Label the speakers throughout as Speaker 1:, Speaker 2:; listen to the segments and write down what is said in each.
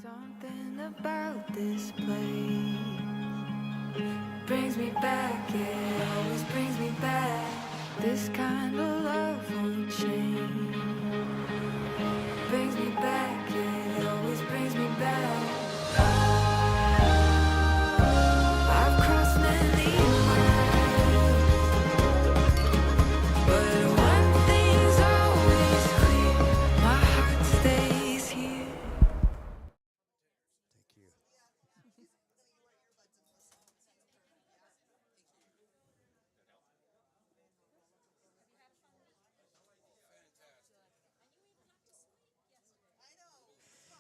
Speaker 1: Something about this place brings me back, it always brings me back. This kind of love won't change. Brings me back, it always brings me back. I've crossed many miles, but one thing's always clear, my heart stays here.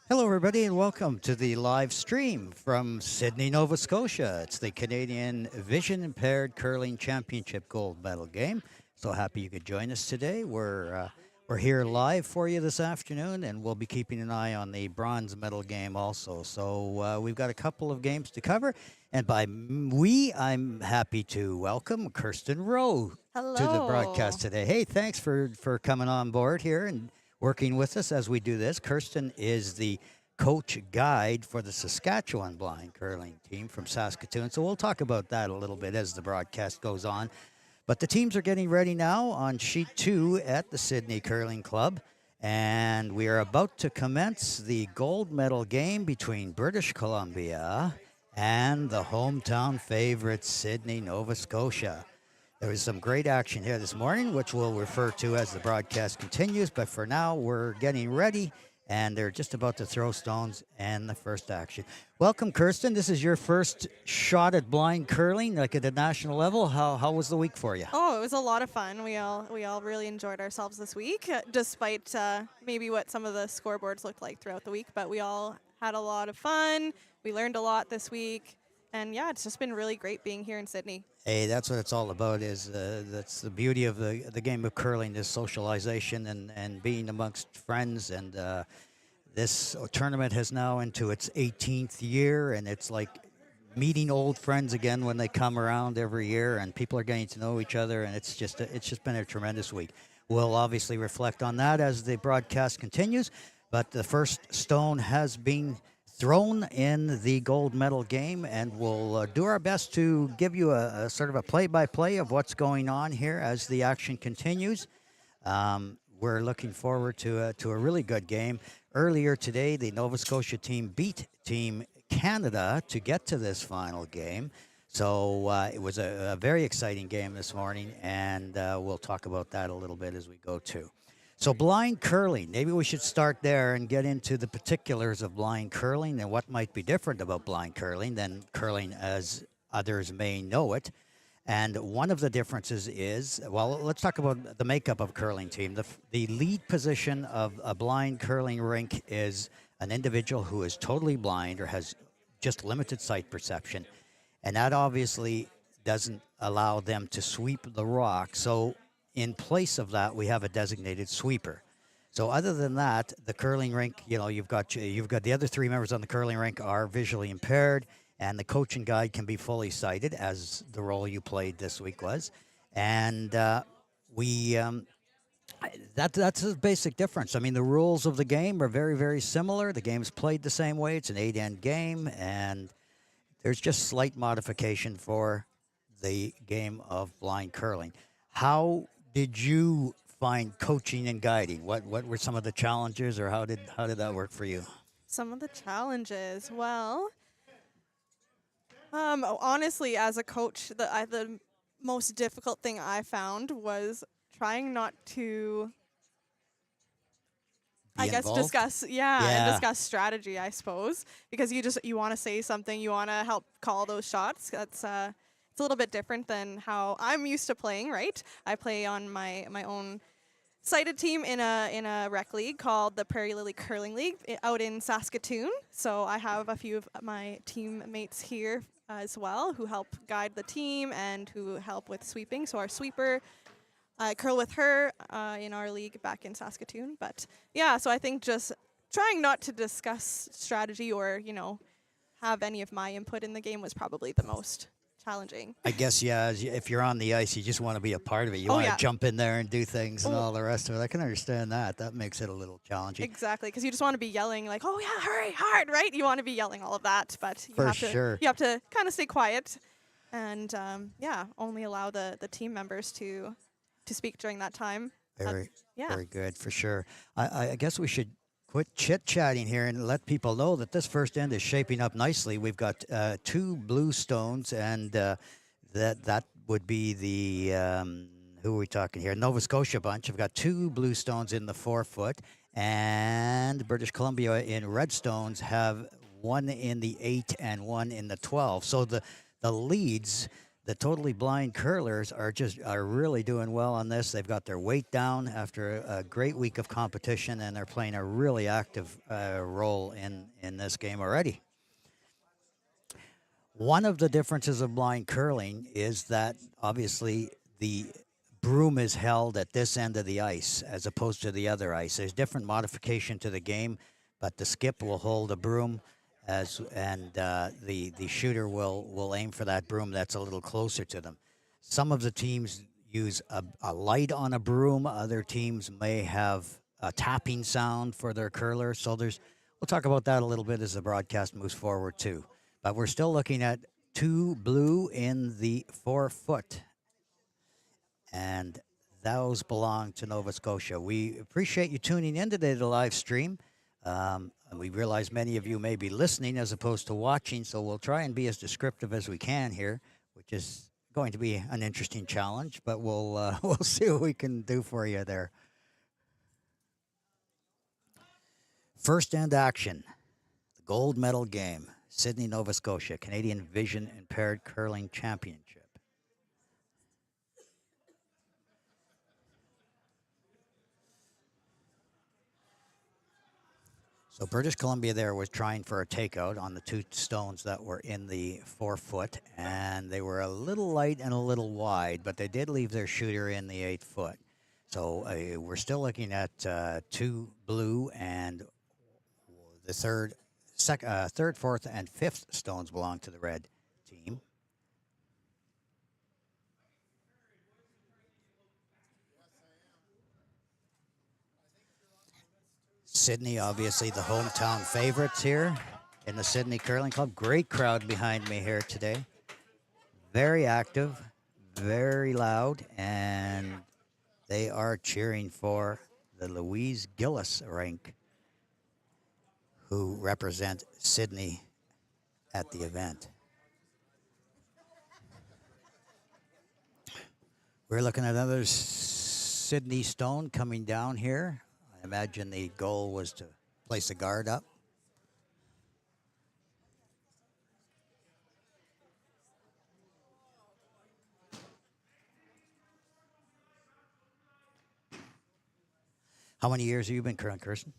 Speaker 2: Hello, everybody, and welcome to the live stream from Sydney, Nova Scotia. It's the Canadian Vision Impaired Curling Championship Gold Medal game. So happy you could join us today. We're here live for you this afternoon, and we'll be keeping an eye on the bronze medal game also. So we've got a couple of games to cover, and by we, I'm happy to welcome Kirsten Rowe to the broadcast today. Hey, thanks for coming on board here and working with us as we do this. Kirsten is the coach guide for the Saskatchewan blind curling team from Saskatoon. So we'll talk about that a little bit as the broadcast goes on. But the teams are getting ready now on sheet 2 at the Sydney Curling Club. And we are about to commence the gold medal game between British Columbia and the hometown favorite, Sydney, Nova Scotia. There was some great action here this morning, which we'll refer to as the broadcast continues. But for now, we're getting ready, and they're just about to throw stones and the first action. Welcome, Kirsten. This is your first shot at blind curling, like at the national level. How was the week for you?
Speaker 3: Oh, it was a lot of fun. We all really enjoyed ourselves this week, despite maybe what some of the scoreboards looked like throughout the week. But we all had a lot of fun. We learned a lot this week. And yeah, it's just been really great being here in Sydney.
Speaker 2: Hey, that's what it's all about. That's the beauty of the game of curling, is socialization and being amongst friends. And this tournament has now into its 18th year, and it's like meeting old friends again when they come around every year, and people are getting to know each other. And it's just been a tremendous week. We'll obviously reflect on that as the broadcast continues. But the first stone has been thrown in the gold medal game, and we'll do our best to give you a sort of a play-by-play of what's going on here as the action continues. We're looking forward to a really good game. Earlier today, the Nova Scotia team beat Team Canada to get to this final game. So it was a very exciting game this morning, and we'll talk about that a little bit as we go too. So blind curling, maybe we should start there and get into the particulars of blind curling and what might be different about blind curling than curling as others may know it. And one of the differences is, well, let's talk about the makeup of curling team. The lead position of a blind curling rink is an individual who is totally blind or has just limited sight perception. And that obviously doesn't allow them to sweep the rock. So in place of that, we have a designated sweeper. So other than that, the curling rink, you've got the other three members on the curling rink are visually impaired, and the coach and guide can be fully sighted, as the role you played this week was. And that's a basic difference. I mean, the rules of the game are very, very similar. The game's played the same way. It's an 8-end game, and there's just slight modification for the game of blind curling. How did you find coaching and guiding? What were some of the challenges, or how did that work for you?
Speaker 3: Some of the challenges, well, honestly, as a coach, the most difficult thing I found was trying not to,
Speaker 2: Be involved?
Speaker 3: discuss, and discuss strategy, I suppose, because you want to say something, you want to help call those shots. That's it's a little bit different than how I'm used to playing, right? I play on my own sighted team in a rec league called the Prairie Lily Curling League out in Saskatoon. So I have a few of my teammates here as well who help guide the team and who help with sweeping. So our sweeper, I curl with her in our league back in Saskatoon. But yeah, so I think just trying not to discuss strategy or, have any of my input in the game was probably the most challenging.
Speaker 2: I guess, yeah, if you're on the ice, you just want to be a part of it. You
Speaker 3: Oh,
Speaker 2: want to
Speaker 3: yeah.
Speaker 2: jump in there and do things and
Speaker 3: Oh,
Speaker 2: all the rest of it. I can understand that. That makes it a little challenging.
Speaker 3: exactly, because you just want to be yelling like, "Oh yeah, hurry, hard!" Right? You want to be yelling all of that, but
Speaker 2: For sure.
Speaker 3: you have to kind of stay quiet, and yeah, only allow the team members to speak during that time.
Speaker 2: Very,
Speaker 3: Yeah.
Speaker 2: very good, for sure. I guess we should quit chit-chatting here and let people know that this first end is shaping up nicely. We've got 2 blue stones, and that would be the, who are we talking here? Nova Scotia bunch. We've got 2 blue stones in the 4-foot, and British Columbia in red stones have 1 in the 8 and 1 in the 12. So the leads, the totally blind curlers, are really doing well on this. They've got their weight down after a great week of competition, and they're playing a really active role in this game already. One of the differences of blind curling is that obviously the broom is held at this end of the ice as opposed to the other ice. There's different modification to the game, but the skip will hold a broom and the shooter will aim for that broom that's a little closer to them. Some of the teams use a light on a broom. Other teams may have a tapping sound for their curler. So we'll talk about that a little bit as the broadcast moves forward too. But we're still looking at 2 blue in the 4-foot, and those belong to Nova Scotia. We appreciate you tuning in today to the live stream. And we realize many of you may be listening as opposed to watching, so we'll try and be as descriptive as we can here, which is going to be an interesting challenge, but we'll we'll see what we can do for you there. First end action, the gold medal game, Sydney, Nova Scotia, Canadian Vision Impaired Curling Championship. So British Columbia there was trying for a takeout on the 2 stones that were in the 4-foot, and they were a little light and a little wide, but they did leave their shooter in the 8-foot. So we're still looking at 2 blue, and the third, 4th, and 5th stones belong to the red team. Sydney, obviously the hometown favorites here in the Sydney Curling Club. Great crowd behind me here today. Very active, very loud, and they are cheering for the Louise Gillis rank, who represent Sydney at the event. We're looking at another Sydney stone coming down here. I imagine the goal was to place a guard up. How many years have you been curling, Kirsten?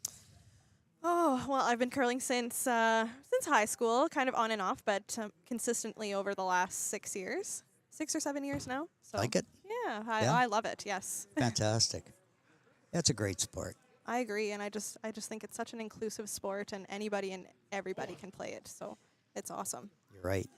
Speaker 3: Oh, well, I've been curling since high school, kind of on and off, but consistently over the last 6 years, 6 or 7 years now. So
Speaker 2: Like it?
Speaker 3: yeah,
Speaker 2: Yeah?
Speaker 3: I love it. Yes,
Speaker 2: Fantastic. That's a great sport.
Speaker 3: I agree, and I just think it's such an inclusive sport, and anybody and everybody can play it. So it's awesome.
Speaker 2: You're right.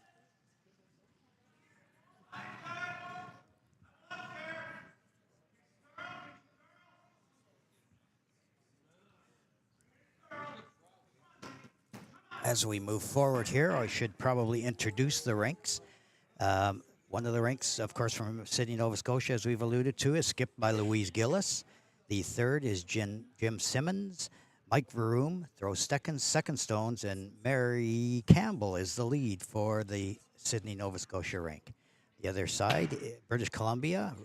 Speaker 2: As we move forward here, I should probably introduce the rinks. One of the rinks, of course, from Sydney, Nova Scotia, as we've alluded to, is skipped by Louise Gillis. The third is Jim Simmons. Mike Veroom throws second stones, and Mary Campbell is the lead for the Sydney, Nova Scotia rink. The other side, British Columbia,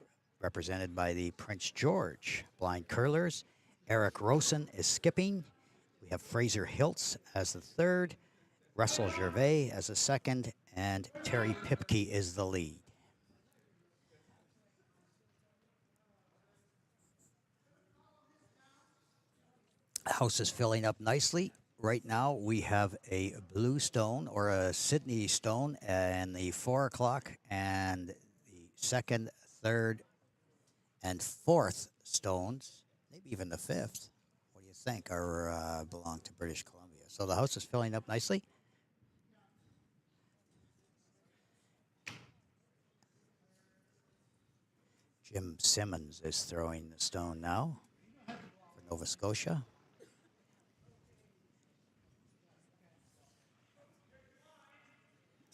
Speaker 2: represented by the Prince George blind curlers. Eric Rosen is skipping. We have Fraser Hiltz as the third, Russell Gervais as the second, and Terry Pipke is the lead. The house is filling up nicely. Right now, we have a blue stone or a Sydney stone in the 4 o'clock, and the second, third, and fourth stones, maybe even the fifth, what do you think, are belong to British Columbia. So the house is filling up nicely. Jim Simmons is throwing the stone now for Nova Scotia.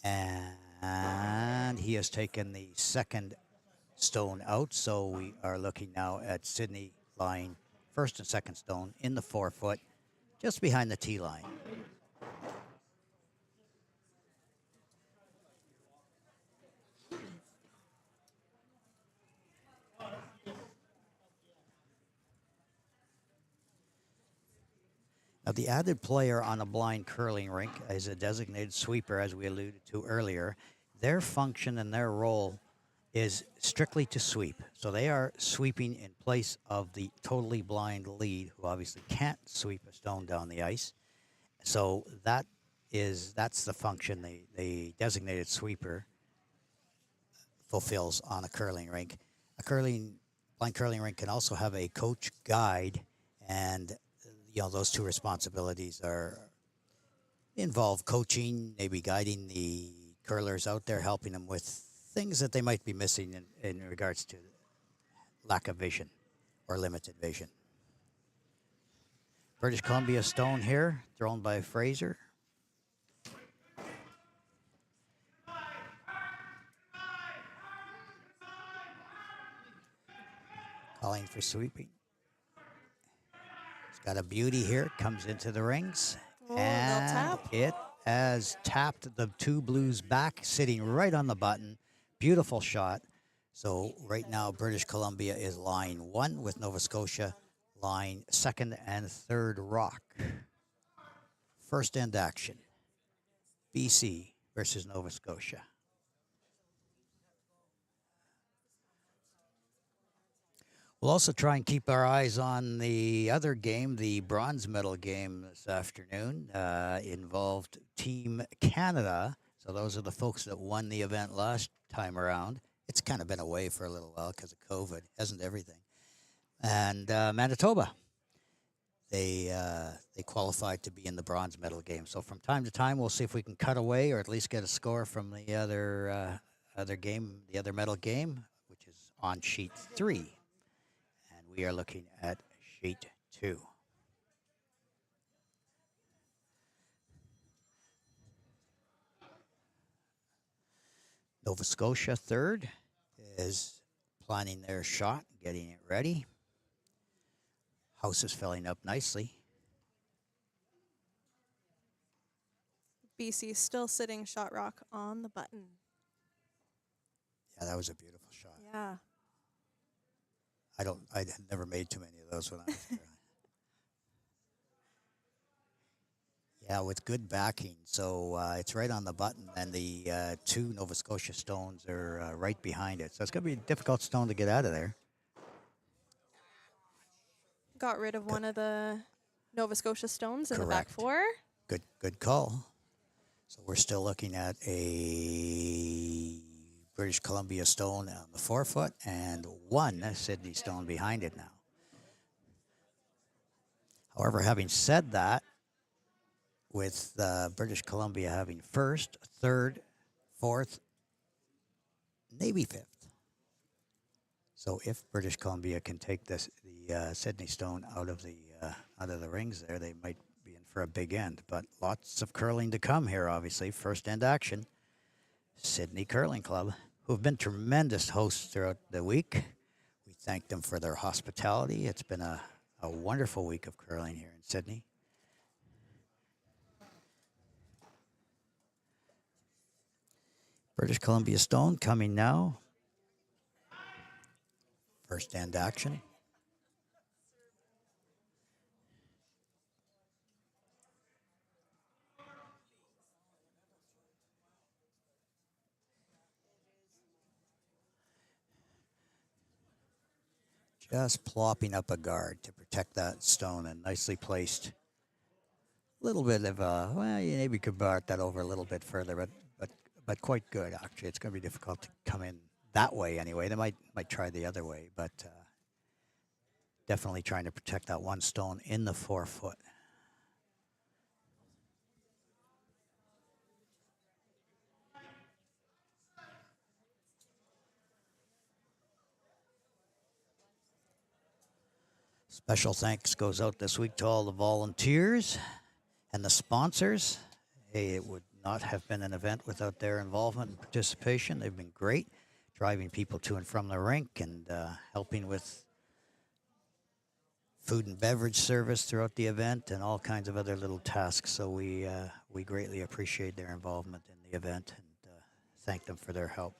Speaker 2: And he has taken the second stone out, so we are looking now at Sydney lying first and second stone in the 4-foot, just behind the tee line. Now, the added player on a blind curling rink is a designated sweeper, as we alluded to earlier. Their function and their role is strictly to sweep. So they are sweeping in place of the totally blind lead, who obviously can't sweep a stone down the ice. So that's the function the designated sweeper fulfills on a curling rink. A blind curling rink can also have a coach guide, and those two responsibilities involve coaching, maybe guiding the curlers out there, helping them with things that they might be missing in regards to lack of vision or limited vision. British Columbia stone here, thrown by Fraser. Calling for sweeping. It's got a beauty here, comes into the rings.
Speaker 3: Oh,
Speaker 2: and
Speaker 3: they'll tap.
Speaker 2: It has tapped the two blues back, sitting right on the button. Beautiful shot. So right now, British Columbia is line 1 with Nova Scotia line 2nd and 3rd rock. First end action. BC versus Nova Scotia. We'll also try and keep our eyes on the other game, the bronze medal game this afternoon. Involved Team Canada. So those are the folks that won the event last time around. It's kind of been away for a little while because of COVID, hasn't everything? And Manitoba. They qualified to be in the bronze medal game. So from time to time, we'll see if we can cut away or at least get a score from the other game, the other medal game, which is on sheet 3. We are looking at sheet 2. Nova Scotia third is planning their shot, getting it ready. House is filling up nicely.
Speaker 3: BC still sitting shot rock on the button.
Speaker 2: Yeah, that was a beautiful shot.
Speaker 3: Yeah.
Speaker 2: I had never made too many of those when I was there. Yeah, with good backing. So it's right on the button, and the two Nova Scotia stones are right behind it. So it's going to be a difficult stone to get out of there.
Speaker 3: Got rid of one of the Nova Scotia stones in
Speaker 2: Correct.
Speaker 3: the back 4.
Speaker 2: Good call. So we're still looking at a British Columbia stone on the 4-foot and one Sydney stone behind it now. However, having said that, with British Columbia having first, third, fourth, maybe fifth. So if British Columbia can take the Sydney stone out of the rings there, they might be in for a big end. But lots of curling to come here, obviously. First end action, Sydney Curling Club, who have been tremendous hosts throughout the week. We thank them for their hospitality. It's been a wonderful week of curling here in Sydney. British Columbia stone coming now. First end action. Just plopping up a guard to protect that stone, and nicely placed. A little bit of you maybe could bark that over a little bit further, but quite good actually. It's going to be difficult to come in that way anyway. They might try the other way, but definitely trying to protect that one stone in the 4-foot. Special thanks goes out this week to all the volunteers and the sponsors. Hey, it would not have been an event without their involvement and participation. They've been great, driving people to and from the rink and helping with food and beverage service throughout the event and all kinds of other little tasks. So we greatly appreciate their involvement in the event and thank them for their help.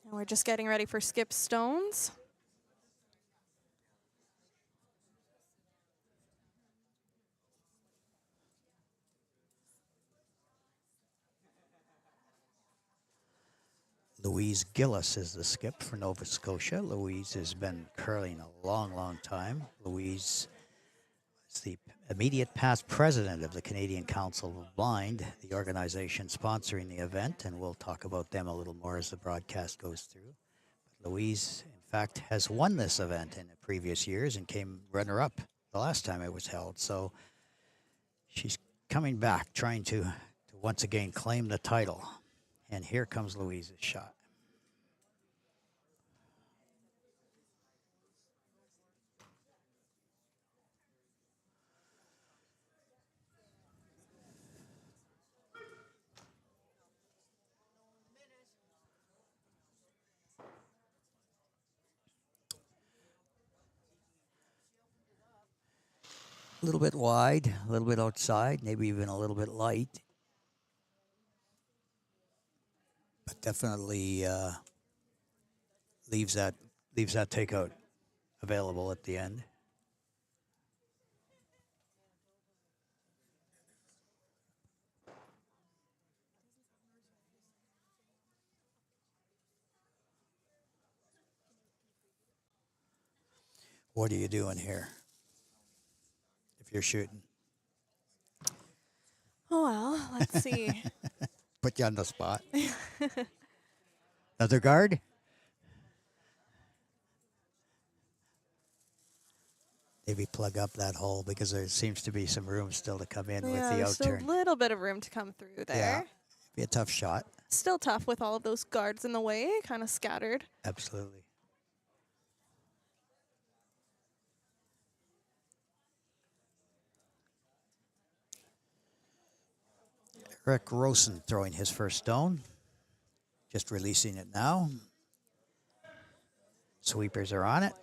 Speaker 3: And we're just getting ready for skip stones.
Speaker 2: Louise Gillis is the skip for Nova Scotia. Louise has been curling a long, long time. Louise is the immediate past president of the Canadian Council of the Blind, the organization sponsoring the event, and we'll talk about them a little more as the broadcast goes through. But Louise, in fact, has won this event in the previous years and came runner-up the last time it was held. So she's coming back, trying to once again claim the title. And here comes Louise's shot. A little bit wide, a little bit outside, maybe even a little bit light. But definitely leaves that takeout available at the end. What are you doing here if you're shooting?
Speaker 3: Oh, well, let's see.
Speaker 2: Put you on the spot. Another guard? Maybe plug up that hole because there seems to be some room still to come in with the
Speaker 3: there's still
Speaker 2: outturn.
Speaker 3: a little bit of room to come through there.
Speaker 2: Yeah, be a tough shot.
Speaker 3: Still tough with all of those guards in the way, kind of scattered.
Speaker 2: Absolutely. Rick Rosen throwing his first stone. Just releasing it now. Sweepers are on it.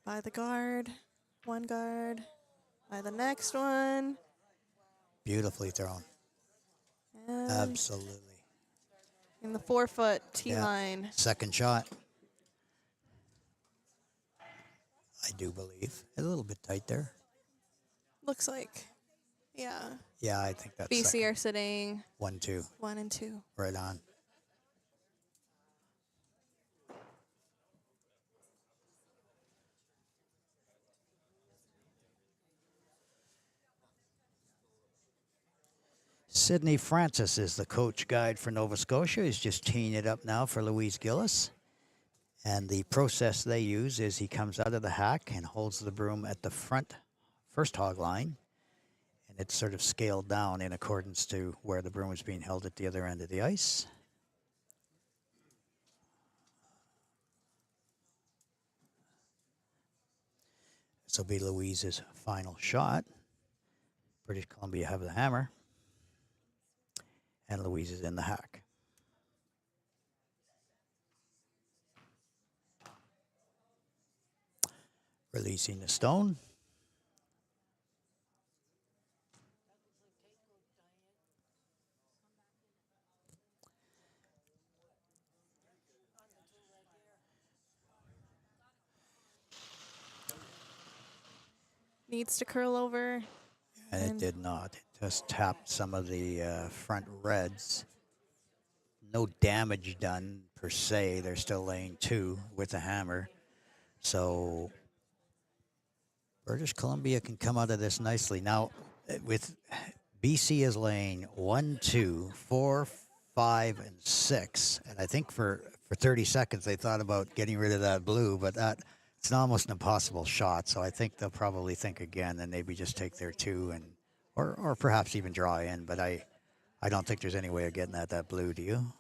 Speaker 3: By the guard, one guard, by the next one.
Speaker 2: Beautifully thrown.
Speaker 3: And
Speaker 2: Absolutely.
Speaker 3: in the 4-foot tee line.
Speaker 2: Second shot. I do believe. A little bit tight there.
Speaker 3: Looks like, yeah.
Speaker 2: Yeah, I think that's
Speaker 3: BC
Speaker 2: second.
Speaker 3: are sitting
Speaker 2: 1-2.
Speaker 3: 1 and 2.
Speaker 2: Right on. Sydney Francis is the coach guide for Nova Scotia. He's just teeing it up now for Louise Gillis. And the process they use is he comes out of the hack and holds the broom at the front first hog line. And it's sort of scaled down in accordance to where the broom is being held at the other end of the ice. This will be Louise's final shot. British Columbia have the hammer. And Louise is in the hack. Releasing the stone.
Speaker 3: Needs to curl over.
Speaker 2: And it did not. It just tapped some of the front reds. No damage done per se. They're still laying 2 with the hammer. So British Columbia can come out of this nicely. Now, with BC is laying 1, 2, 4, 5, and 6. And I think for 30 seconds they thought about getting rid of that blue, but it's almost an impossible shot. So I think they'll probably think again and maybe just take their 2 and or perhaps even draw in. But I I don't think there's any way of getting at that blue, do you?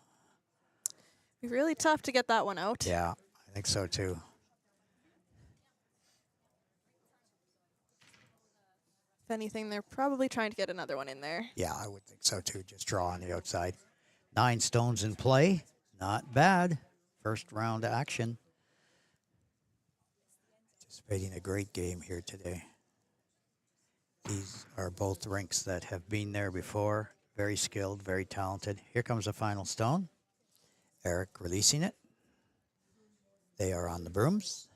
Speaker 3: Be really tough to get that one out.
Speaker 2: Yeah, I think so too.
Speaker 3: If anything, they're probably trying to get another one in there.
Speaker 2: Yeah, I would think so too. Just draw on the outside. 9 stones in play. Not bad. First round action. Anticipating a great game here today. These are both rinks that have been there before. Very skilled, very talented. Here comes the final stone. Eric releasing it. They are on the brooms.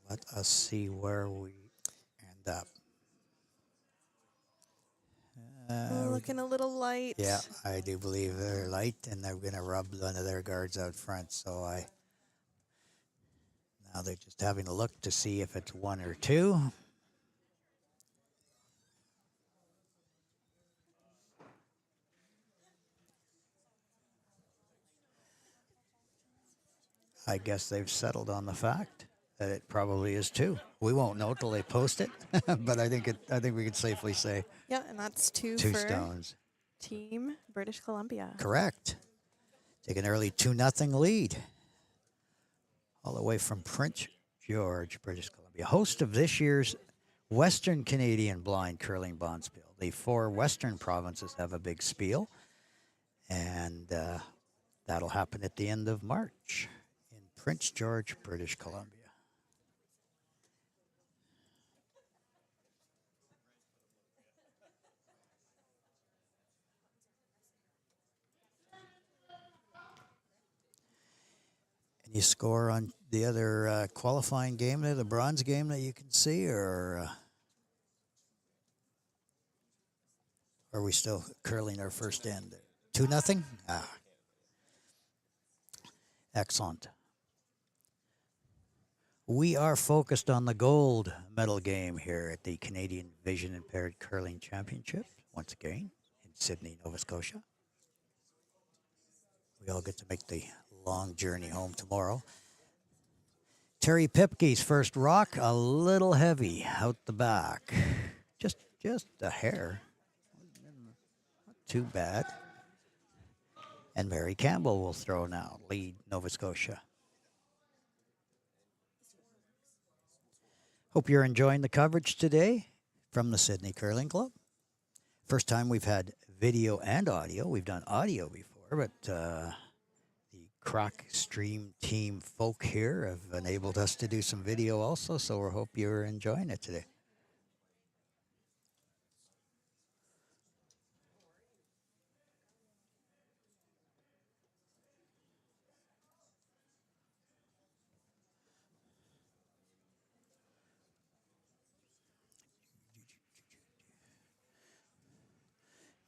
Speaker 2: Let us see where we end up.
Speaker 3: Looking a little light.
Speaker 2: Yeah, I do believe they're light, and they're going to rub one of their guards out front. So now they're just having a look to see if it's 1 or 2. I guess they've settled on the fact that it probably is 2. We won't know till they post it, but I think we could safely say
Speaker 3: Yeah, and that's 2
Speaker 2: 2
Speaker 3: for
Speaker 2: stones.
Speaker 3: Team British Columbia.
Speaker 2: Correct. Take an early 2-0 lead. All the way from Prince George, British Columbia. Host of this year's Western Canadian Blind Curling Bonspiel. The 4 Western provinces have a big spiel, and that'll happen at the end of March in Prince George, British Columbia. Any score on the other qualifying game there, the bronze game that you can see, or are we still curling our first end? 2-0? Ah. Excellent. We are focused on the gold medal game here at the Canadian Vision Impaired Curling Championship, once again, in Sydney, Nova Scotia. We all get to make the long journey home tomorrow. Terry Pipke's first rock, a little heavy out the back. Just a hair. Not too bad. And Mary Campbell will throw now, lead Nova Scotia. Hope you're enjoying the coverage today from the Sydney Curling Club. First time we've had video and audio. We've done audio before, but the Croc Stream team folk here have enabled us to do some video also, so we hope you're enjoying it today.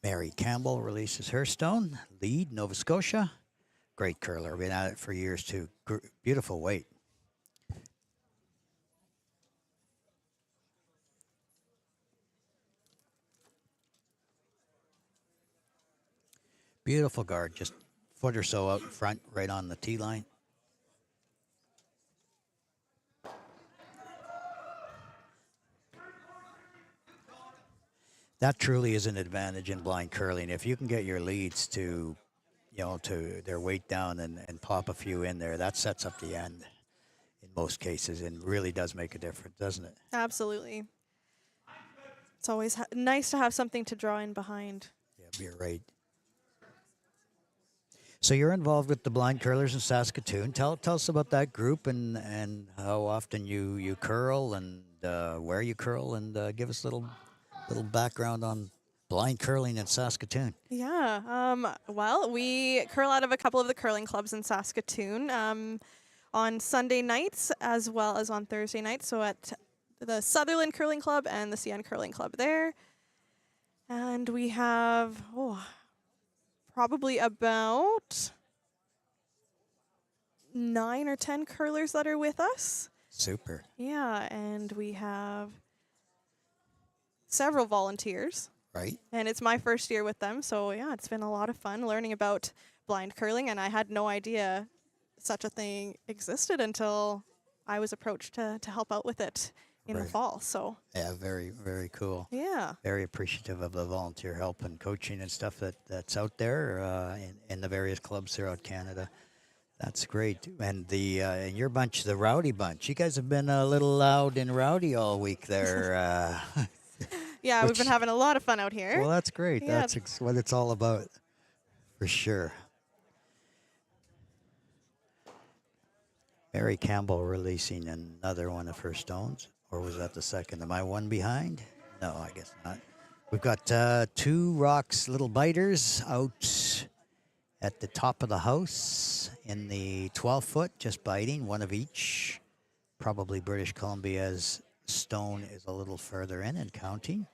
Speaker 2: Mary Campbell releases her stone, lead Nova Scotia. Great curler, been at it for years too. Beautiful weight. Beautiful guard, just foot or so out in front, right on the tee line. That truly is an advantage in blind curling. If you can get your leads to their weight down and pop a few in there, that sets up the end in most cases and really does make a difference, doesn't it?
Speaker 3: Absolutely. It's always nice to have something to draw in behind.
Speaker 2: Yeah, you're right. So you're involved with the Blind Curlers in Saskatoon. Tell us about that group and how often you curl and where you curl, and give us a little background on blind curling in Saskatoon.
Speaker 3: Yeah. Well, we curl out of a couple of the curling clubs in Saskatoon on Sunday nights as well as on Thursday nights. So at the Sutherland Curling Club and the CN Curling Club there. And we have probably about 9 or 10 curlers that are with us.
Speaker 2: Super.
Speaker 3: Yeah, and we have several volunteers.
Speaker 2: Right.
Speaker 3: And it's my first year with them, so yeah, it's been a lot of fun learning about blind curling, and I had no idea such a thing existed until I was approached to help out with it in the
Speaker 2: Right.
Speaker 3: fall. So
Speaker 2: Yeah, very, very cool.
Speaker 3: yeah.
Speaker 2: Very appreciative of the volunteer help and coaching and stuff that's out there in the various clubs throughout Canada. That's great. And and your bunch, the Rowdy Bunch, you guys have been a little loud and rowdy all week there.
Speaker 3: Yeah, we've been
Speaker 2: Which,
Speaker 3: having a lot of fun out here.
Speaker 2: well, that's great.
Speaker 3: Yeah.
Speaker 2: That's what it's all about, for sure. Mary Campbell releasing another one of her stones, or was that the second? Am I one behind? No, I guess not. We've got two rocks, little biters out at the top of the house in the 12 foot, just biting, one of each. Probably British Columbia's stone is a little further in and counting,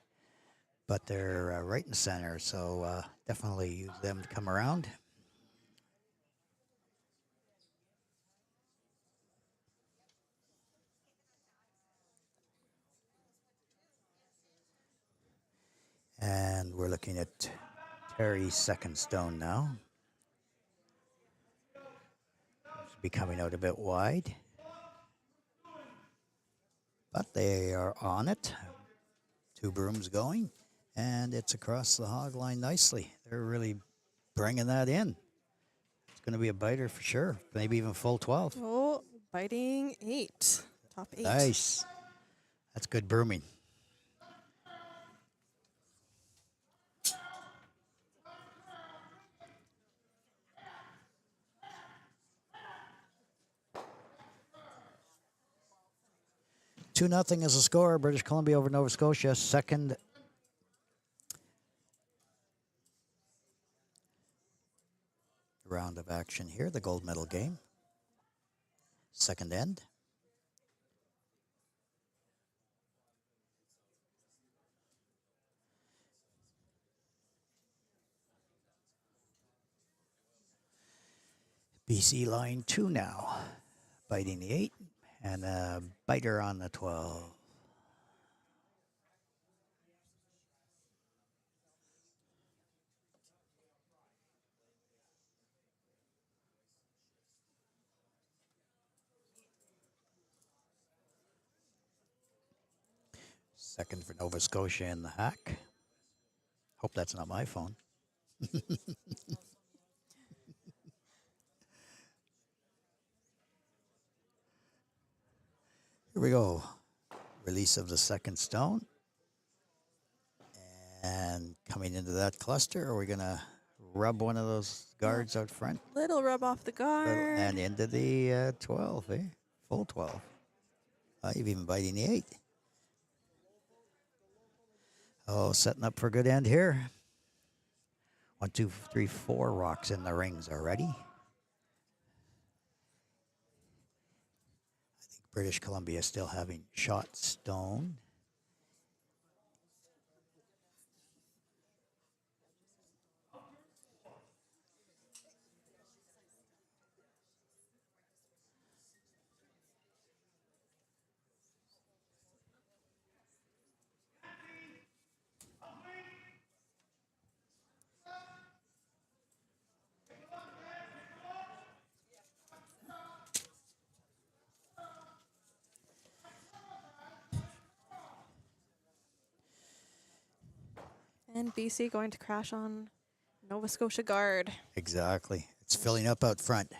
Speaker 2: but they're right in the center, so definitely use them to come around. And we're looking at Terry's second stone now. It's be coming out a bit wide, but they are on it. Two brooms going, and it's across the hog line nicely. They're really bringing that in. It's going to be a biter for sure, maybe even full 12.
Speaker 3: Oh, biting 8. Top 8.
Speaker 2: Nice. That's good brooming. Two nothing is the score. British Columbia over Nova Scotia. Second round of action here, the gold medal game. Second end. BC line 2 now. Biting the 8 and a biter on the 12. Second for Nova Scotia in the hack. Hope that's not my phone. Here we go. Release of the second stone. And coming into that cluster, are we going to rub one of those guards out front?
Speaker 3: Little rub off the guard.
Speaker 2: And into the 12, eh? Full 12. You've even biting the 8. Oh, setting up for a good end here. 1, 2, 3, 4 rocks in the rings already. I think British Columbia is still having shot stone.
Speaker 3: And BC going to crash on Nova Scotia guard.
Speaker 2: Exactly. It's filling up out front.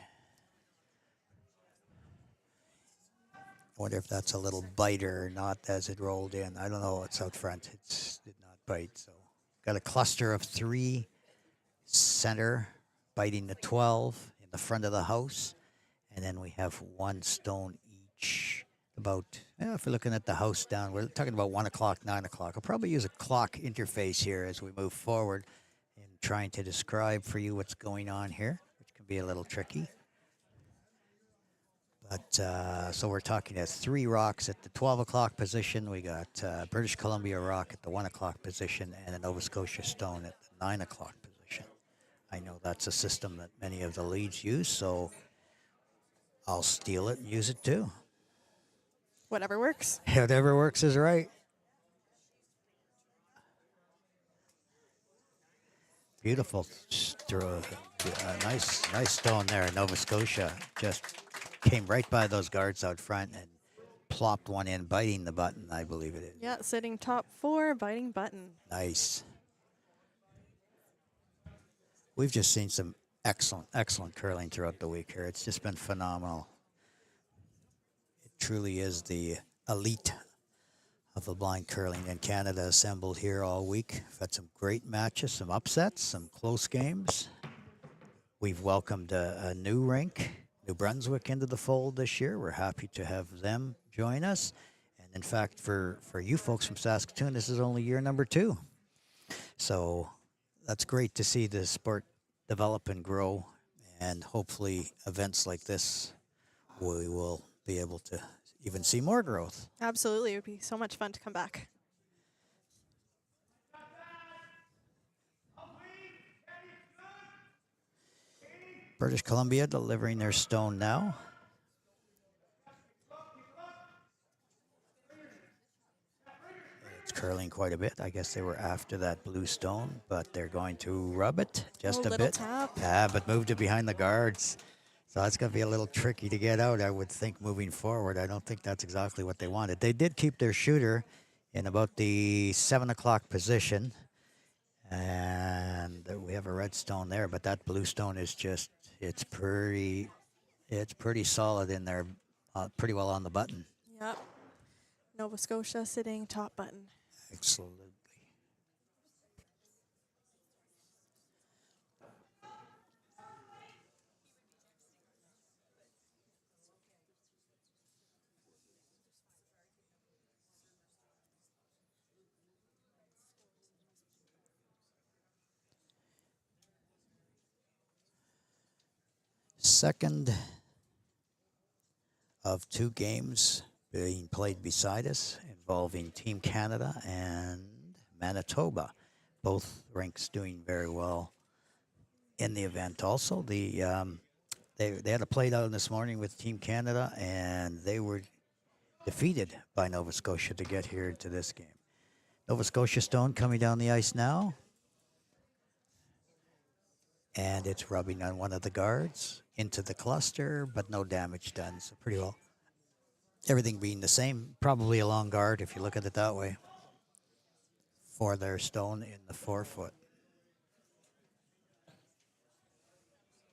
Speaker 2: I wonder if that's a little biter or not as it rolled in. I don't know. It's out front. It did not bite. So got a cluster of 3 center biting the 12 in the front of the house. And then we have 1 stone each. About, if we're looking at the house down, we're talking about 1 o'clock, 9 o'clock. I'll probably use a clock interface here as we move forward in trying to describe for you what's going on here, which can be a little tricky. But so we're talking at 3 rocks at the 12 o'clock position. We got British Columbia rock at the 1 o'clock position and a Nova Scotia stone at the 9 o'clock position. I know that's a system that many of the leads use, so I'll steal it and use it too.
Speaker 3: Whatever works.
Speaker 2: Whatever works is right. Beautiful. Nice stone there. Nova Scotia just came right by those guards out front and plopped one in, biting the button, I believe it is.
Speaker 3: Yeah, sitting top 4, biting button.
Speaker 2: Nice. We've just seen some excellent curling throughout the week here. It's just been phenomenal. It truly is the elite of the blind curling in Canada assembled here all week. We've had some great matches, some upsets, some close games. We've welcomed a new rink, New Brunswick, into the fold this year. We're happy to have them join us. And in fact, for you folks from Saskatoon, this is only year number 2. So that's great to see the sport develop and grow. And hopefully events like this, we will be able to even see more growth.
Speaker 3: Absolutely. It would be so much fun to come back.
Speaker 2: British Columbia delivering their stone now. It's curling quite a bit. I guess they were after that blue stone, but they're going to rub it just a
Speaker 3: little
Speaker 2: bit.
Speaker 3: tap.
Speaker 2: Yeah, but moved it behind the guards. So that's going to be a little tricky to get out, I would think, moving forward. I don't think that's exactly what they wanted. They did keep their shooter in about the 7 o'clock position. And we have a red stone there, but that blue stone is just, it's pretty solid in there, pretty well on the button.
Speaker 3: Yep. Nova Scotia sitting top button.
Speaker 2: Absolutely. Second of 2 games being played beside us involving Team Canada and Manitoba. Both rinks doing very well in the event. Also, they had a play down this morning with Team Canada, and they were defeated by Nova Scotia to get here to this game. Nova Scotia stone coming down the ice now. And it's rubbing on one of the guards into the cluster, but no damage done, so pretty well. Everything being the same, probably a long guard if you look at it that way, for their stone in the 4-foot.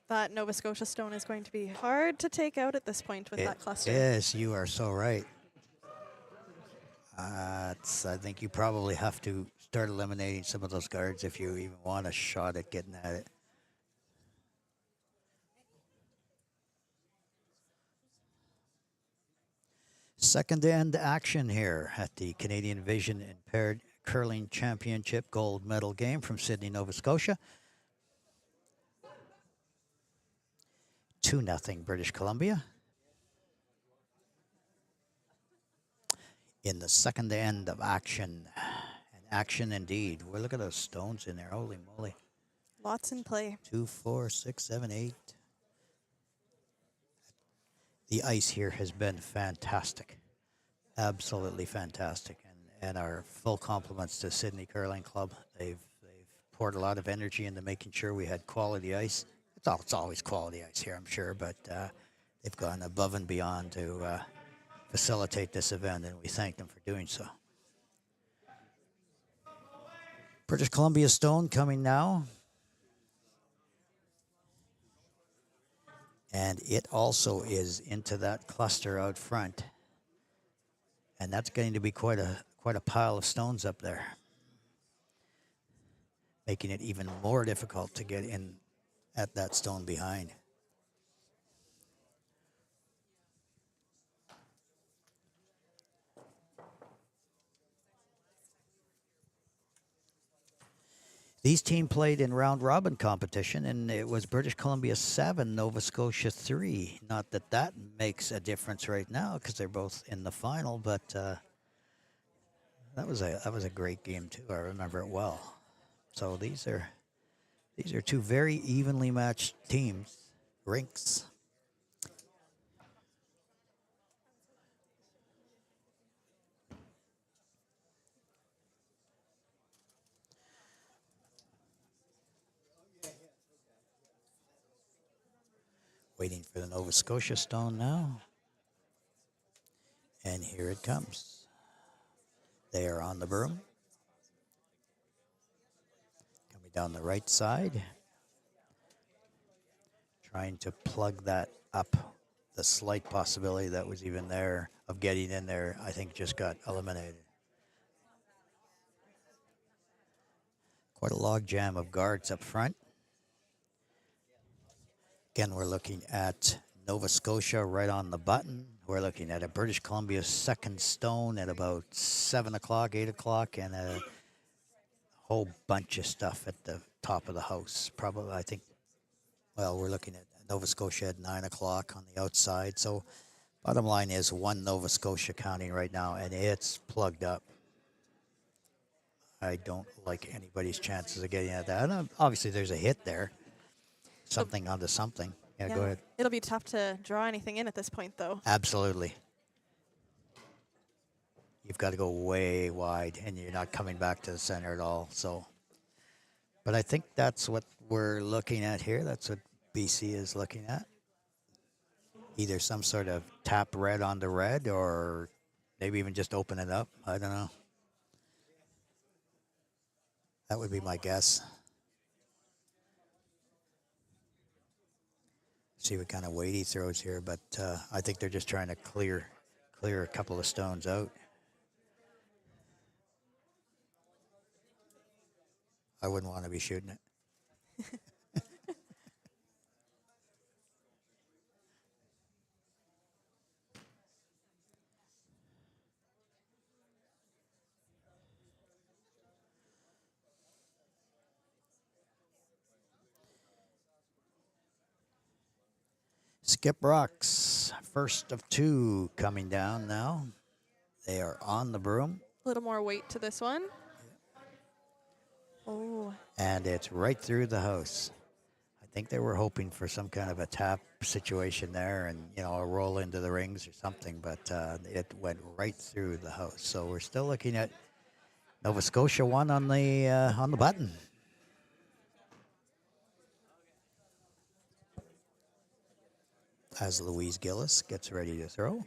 Speaker 3: That Nova Scotia stone is going to be hard to take out at this point with that cluster.
Speaker 2: Yes, you are so right. I think you probably have to start eliminating some of those guards if you even want a shot at getting at it. Second end action here at the Canadian Vision Impaired Curling Championship gold medal game from Sydney, Nova Scotia. 2-0 British Columbia. In the second end of action, and action indeed. Well, look at those stones in there. Holy moly.
Speaker 3: Lots in play.
Speaker 2: 2, 4, 6, 7, 8. The ice here has been fantastic. Absolutely fantastic. And our full compliments to Sydney Curling Club. They've poured a lot of energy into making sure we had quality ice. It's always quality ice here, I'm sure, but they've gone above and beyond to facilitate this event, and we thank them for doing so. British Columbia stone coming now. And it also is into that cluster out front. And that's going to be quite a pile of stones up there, making it even more difficult to get in at that stone behind. These teams played in round-robin competition, and it was British Columbia 7, Nova Scotia 3. Not that that makes a difference right now because they're both in the final, but that was a great game too. I remember it well. So these are 2 very evenly matched teams, rinks. Waiting for the Nova Scotia stone now. And here it comes. They are on the broom. Coming down the right side. Trying to plug that up. The slight possibility that was even there of getting in there, I think, just got eliminated. Quite a log jam of guards up front. Again, we're looking at Nova Scotia right on the button. We're looking at a British Columbia second stone at about 7 o'clock, 8 o'clock, and a whole bunch of stuff at the top of the house. Probably, I think, well, we're looking at Nova Scotia at 9 o'clock on the outside. So bottom line is one Nova Scotia counting right now, and it's plugged up. I don't like anybody's chances of getting at that. And obviously, there's a hit there. Something onto something. Yeah, go ahead.
Speaker 3: It'll be tough to draw anything in at this point, though.
Speaker 2: Absolutely. You've got to go way wide, and you're not coming back to the center at all. So, but I think that's what we're looking at here. That's what BC is looking at. Either some sort of tap red onto red, or maybe even just open it up. I don't know. That would be my guess. See what kind of weight he throws here, but I think they're just trying to clear a couple of stones out. I wouldn't want to be shooting it. Skip Rocks, first of two coming down now. They are on the broom.
Speaker 3: A little more weight to this one. Oh.
Speaker 2: And it's right through the house. I think they were hoping for some kind of a tap situation there and, you know, a roll into the rings or something, but it went right through the house. So we're still looking at Nova Scotia one on the button. As Louise Gillis gets ready to throw.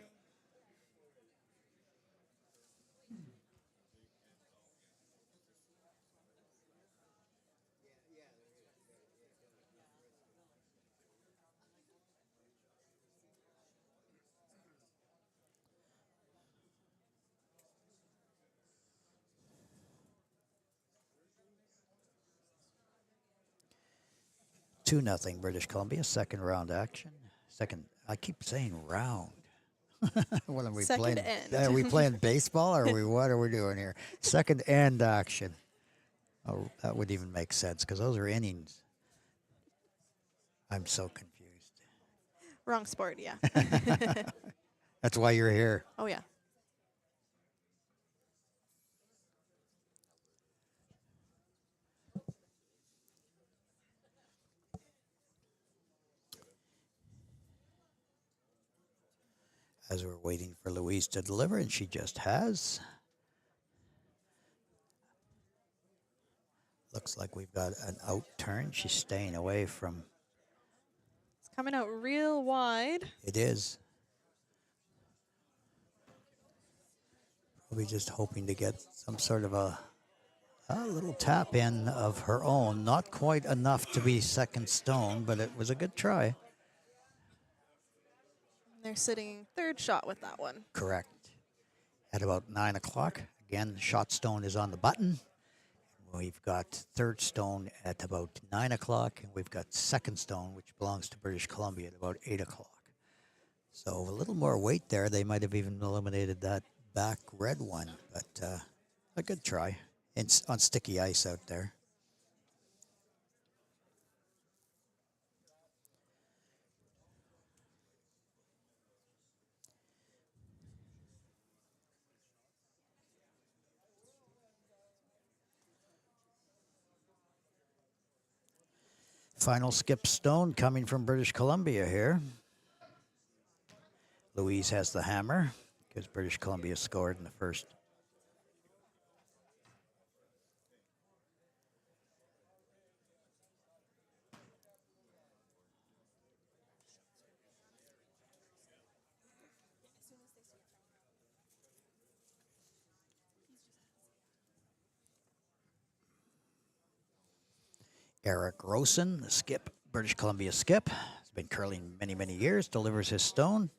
Speaker 2: Two nothing British Columbia, second round action. I keep saying round. What are we
Speaker 3: Second
Speaker 2: playing?
Speaker 3: end.
Speaker 2: Are we playing baseball or what are we doing here? Second end action. Oh, that would even make sense because those are innings. I'm so confused.
Speaker 3: Wrong sport, yeah.
Speaker 2: That's why you're here.
Speaker 3: Oh, yeah.
Speaker 2: As we're waiting for Louise to deliver, and she just has. Looks like we've got an out turn. She's staying away from.
Speaker 3: It's coming out real wide.
Speaker 2: It is. Probably just hoping to get some sort of a little tap in of her own. Not quite enough to be second stone, but it was a good try.
Speaker 3: They're sitting third shot with that one.
Speaker 2: Correct. At about 9 o'clock. Again, shot stone is on the button. We've got third stone at about 9 o'clock, and we've got second stone, which belongs to British Columbia, at about 8 o'clock. So a little more weight there. They might have even eliminated that back red one, but a good try on sticky ice out there. Final skip stone coming from British Columbia here. Louise has the hammer because British Columbia scored in the first. Eric Rosen, the skip, British Columbia skip, has been curling many, many years, delivers his stone.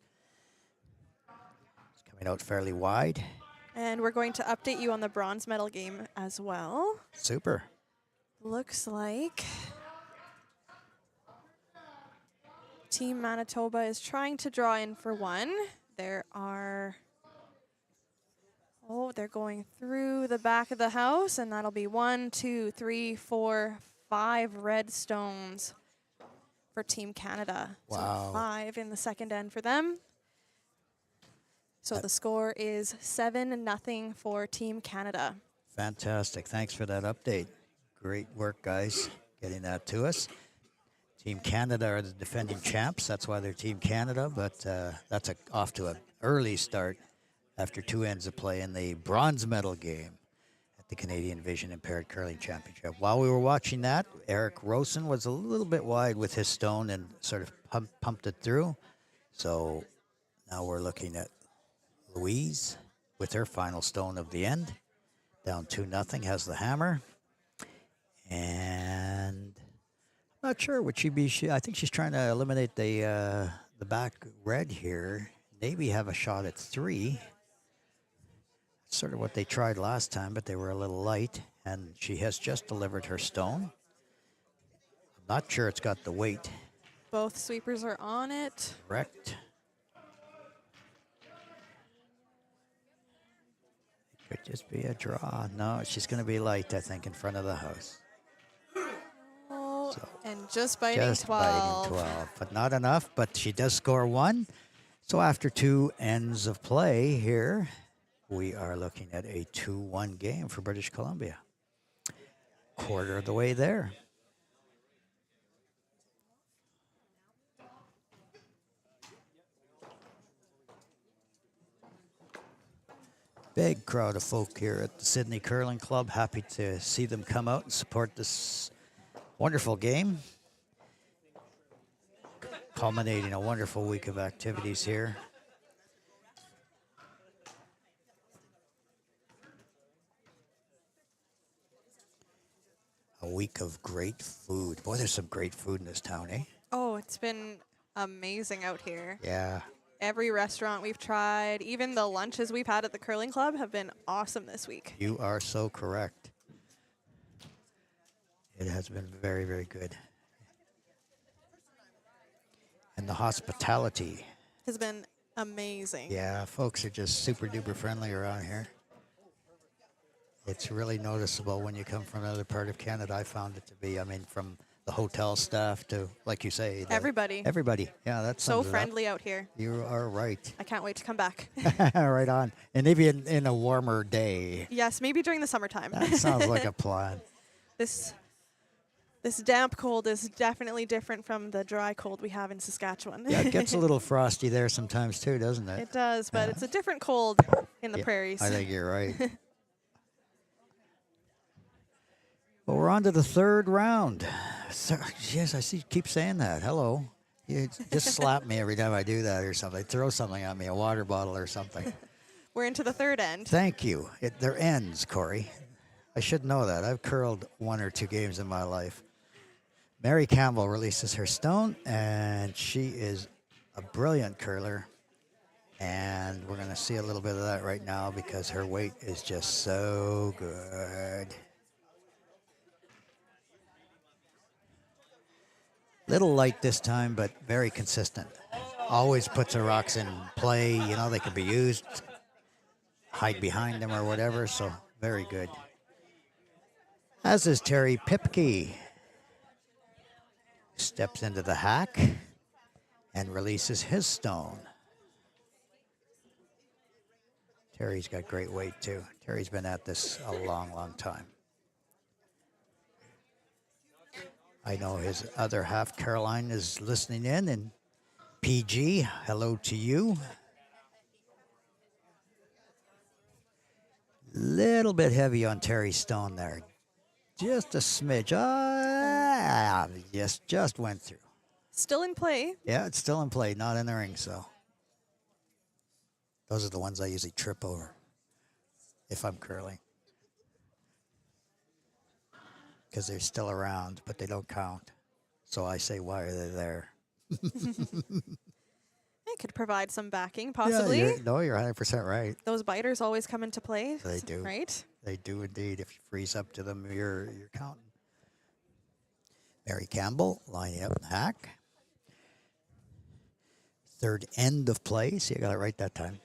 Speaker 2: It's coming out fairly wide.
Speaker 3: And we're going to update you on the bronze medal game as well.
Speaker 2: Super.
Speaker 3: Looks like Team Manitoba is trying to draw in for one. There are, they're going through the back of the house, and that'll be 1, 2, 3, 4, 5 red stones for Team Canada.
Speaker 2: Wow.
Speaker 3: So 5 in the second end for them. So the score is 7-0 for Team Canada.
Speaker 2: Fantastic. Thanks for that update. Great work, guys, getting that to us. Team Canada are the defending champs. That's why they're Team Canada, but that's off to an early start after 2 ends of play in the bronze medal game at the Canadian Vision Impaired Curling Championship. While we were watching that, Eric Rosen was a little bit wide with his stone and sort of pumped it through. So now we're looking at Louise with her final stone of the end. Down 2-0, has the hammer. And I'm not sure, would she be, I think she's trying to eliminate the back red here. Maybe have a shot at 3. Sort of what they tried last time, but they were a little light. And she has just delivered her stone. I'm not sure it's got the weight.
Speaker 3: Both sweepers are on it.
Speaker 2: Correct. Could just be a draw. No, she's going to be light, I think, in front of the house.
Speaker 3: Oh,
Speaker 2: So
Speaker 3: and just biting
Speaker 2: just
Speaker 3: 12.
Speaker 2: biting 12, but not enough. But she does score 1. So after 2 ends of play here, we are looking at a 2-1 game for British Columbia. Quarter of the way there. Big crowd of folk here at the Sydney Curling Club. Happy to see them come out and support this wonderful game. Culminating a wonderful week of activities here. A week of great food. Boy, there's some great food in this town, eh?
Speaker 3: Oh, it's been amazing out here.
Speaker 2: Yeah.
Speaker 3: Every restaurant we've tried, even the lunches we've had at the curling club have been awesome this week.
Speaker 2: You are so correct. It has been very, very good. And the hospitality.
Speaker 3: Has been amazing.
Speaker 2: Yeah, folks are just super duper friendly around here. It's really noticeable when you come from another part of Canada. I found it to be, I mean, from the hotel staff to, like you say,
Speaker 3: Everybody.
Speaker 2: Everybody. Yeah, that's
Speaker 3: So friendly out here.
Speaker 2: You are right.
Speaker 3: I can't wait to come back.
Speaker 2: Right on. And maybe in a warmer day.
Speaker 3: Yes, maybe during the summertime.
Speaker 2: That sounds like a plan.
Speaker 3: This damp cold is definitely different from the dry cold we have in Saskatchewan.
Speaker 2: Yeah, it gets a little frosty there sometimes too, doesn't it?
Speaker 3: It does, but it's a different cold in the
Speaker 2: Yeah,
Speaker 3: prairies.
Speaker 2: I think you're right. Well, we're on to the third round. Yes, I see. Keep saying that. Hello. You just slap me every time I do that or something. Throw something at me, a water bottle or something.
Speaker 3: We're into the third end.
Speaker 2: Thank you. They're ends, Corey. I should know that. I've curled 1 or 2 games in my life. Mary Campbell releases her stone, and she is a brilliant curler. And we're going to see a little bit of that right now because her weight is just so good. Little light this time, but very consistent. Always puts her rocks in play. You know, they can be used. Hide behind them or whatever, so very good. As is Terry Pipke. Steps into the hack and releases his stone. Terry's got great weight, too. Terry's been at this a long, long time. I know his other half, Caroline, is listening in. And PG, hello to you. Little bit heavy on Terry Stone there. Just a smidge. Just went through.
Speaker 3: Still in play.
Speaker 2: Yeah, it's still in play, not in the ring, so. Those are the ones I usually trip over if I'm curling. because they're still around, but they don't count. So I say, why are they there?
Speaker 3: It could provide some backing,
Speaker 2: Yeah,
Speaker 3: possibly.
Speaker 2: you're 100% right.
Speaker 3: Those biters always come into play.
Speaker 2: They do.
Speaker 3: Right?
Speaker 2: They do indeed. If you freeze up to them, you're counting. Mary Campbell lining up in the hack. Third end of play. See, I got it right that time.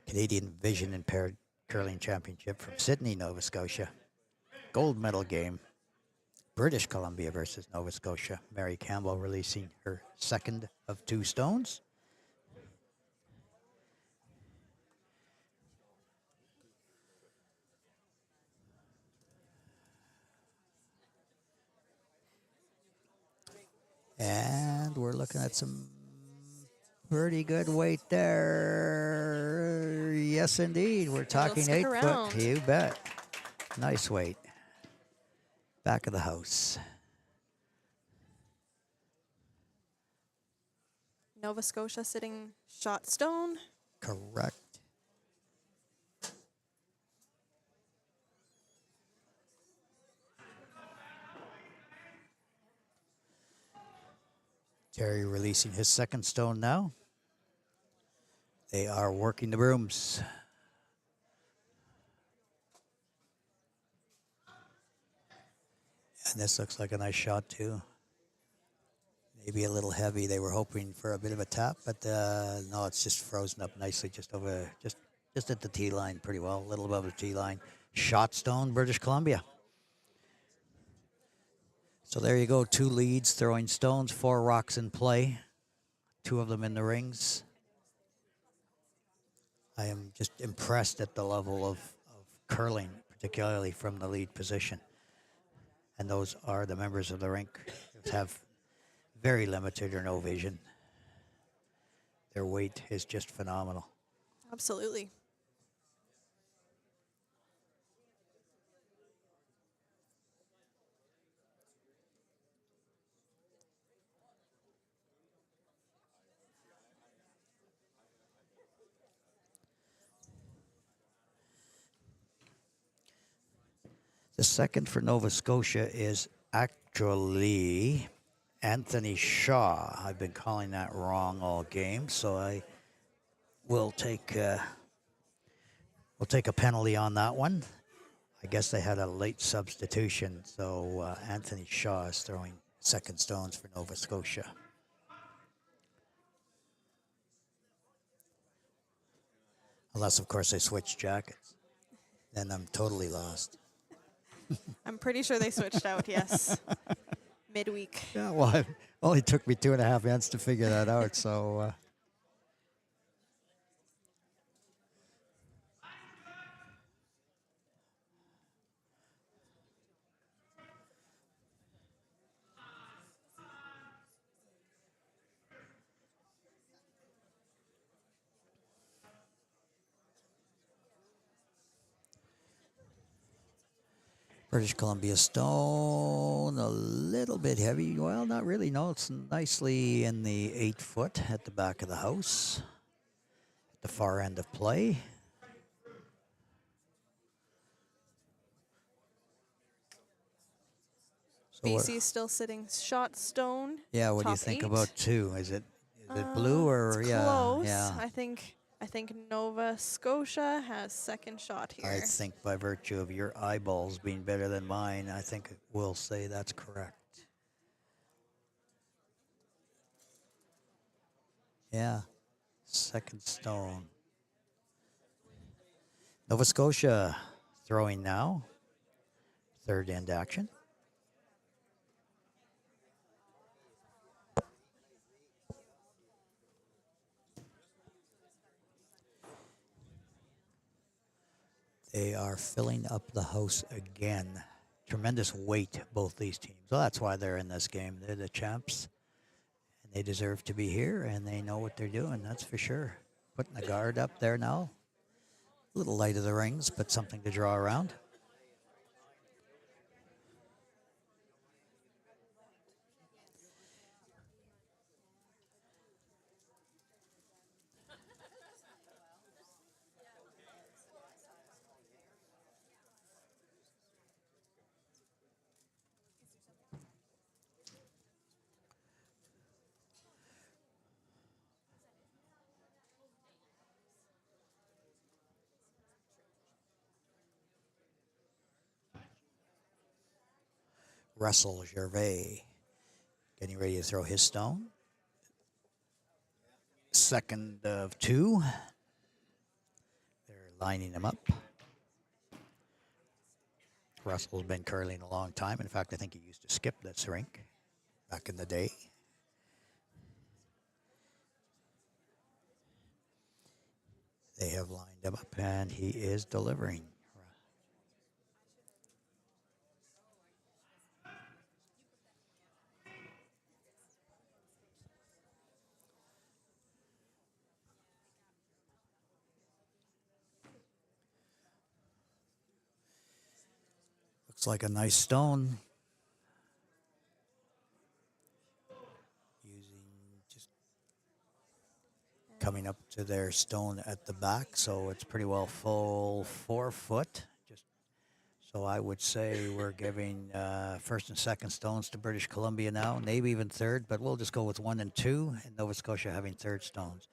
Speaker 2: Canadian Vision Impaired Curling Championship from Sydney, Nova Scotia. Gold medal game. British Columbia versus Nova Scotia. Mary Campbell releasing her second of 2 stones. And we're looking at some pretty good weight there. Yes, indeed. We're talking
Speaker 3: stick
Speaker 2: 8
Speaker 3: around.
Speaker 2: foot. You bet. Nice weight. Back of the house.
Speaker 3: Nova Scotia sitting shot stone.
Speaker 2: Correct. Terry releasing his second stone now. They are working the brooms. And this looks like a nice shot too. Maybe a little heavy. They were hoping for a bit of a tap, but no, it's just frozen up nicely just over, just at the tee line pretty well, a little above the tee line. Shot stone, British Columbia. So there you go, 2 leads, throwing stones, 4 rocks in play, 2 of them in the rings. I am just impressed at the level of curling, particularly from the lead position. And those are the members of the rink that have very limited or no vision. Their weight is just phenomenal.
Speaker 3: Absolutely.
Speaker 2: The second for Nova Scotia is actually Anthony Shaw. I've been calling that wrong all game, so I will take a penalty on that one. I guess they had a late substitution, so Anthony Shaw is throwing second stones for Nova Scotia. Unless, of course, they switch jackets. Then I'm totally lost.
Speaker 3: I'm pretty sure they switched out, yes. Midweek.
Speaker 2: Yeah, well, it only took me 2.5 months to figure that out, so... British Columbia stone, a little bit heavy. Well, not really. No, it's nicely in the 8 foot at the back of the house, at the far end of play. So
Speaker 3: BC still sitting shot stone.
Speaker 2: yeah, what do you
Speaker 3: top
Speaker 2: think
Speaker 3: 8.
Speaker 2: about 2? Is it blue or
Speaker 3: It's
Speaker 2: yeah?
Speaker 3: close.
Speaker 2: Yeah.
Speaker 3: I think Nova Scotia has second shot here.
Speaker 2: I think by virtue of your eyeballs being better than mine, I think we'll say that's correct. Yeah, second stone. Nova Scotia throwing now. Third end action. They are filling up the house again. Tremendous weight, both these teams. Well, that's why they're in this game. They're the champs, and they deserve to be here, and they know what they're doing, that's for sure. Putting the guard up there now. A little light of the rings, but something to draw around. Russell Gervais getting ready to throw his stone. Second of two. They're lining him up. Russell's been curling a long time. In fact, I think he used to skip this rink back in the day. They have lined him up, and he is delivering. Looks like a nice stone. Just coming up to their stone at the back, so it's pretty well full 4 foot. So I would say we're giving first and second stones to British Columbia now, maybe even third, but we'll just go with 1 and 2, and Nova Scotia having third stones.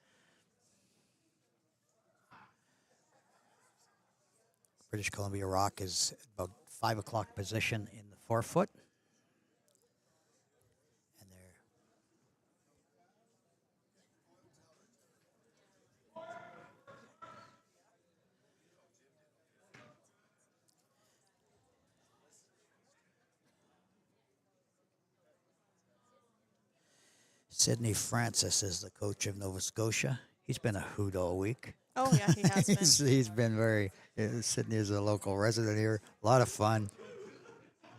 Speaker 2: British Columbia rock is about 5 o'clock position in the 4 foot. And they're Sidney Francis is the coach of Nova Scotia. He's been a hoot all week.
Speaker 3: Oh yeah, he has been.
Speaker 2: He's been very. Sidney is a local resident here. A lot of fun.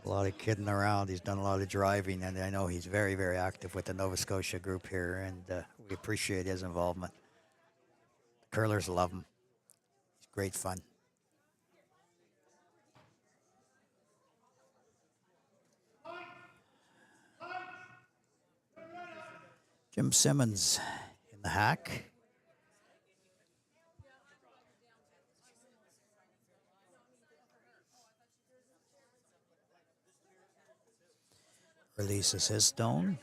Speaker 2: A lot of kidding around. He's done a lot of driving, and I know he's very, very active with the Nova Scotia group here, and we appreciate his involvement. The curlers love him. He's great fun. Jim Simmons in the hack. Releases his stone.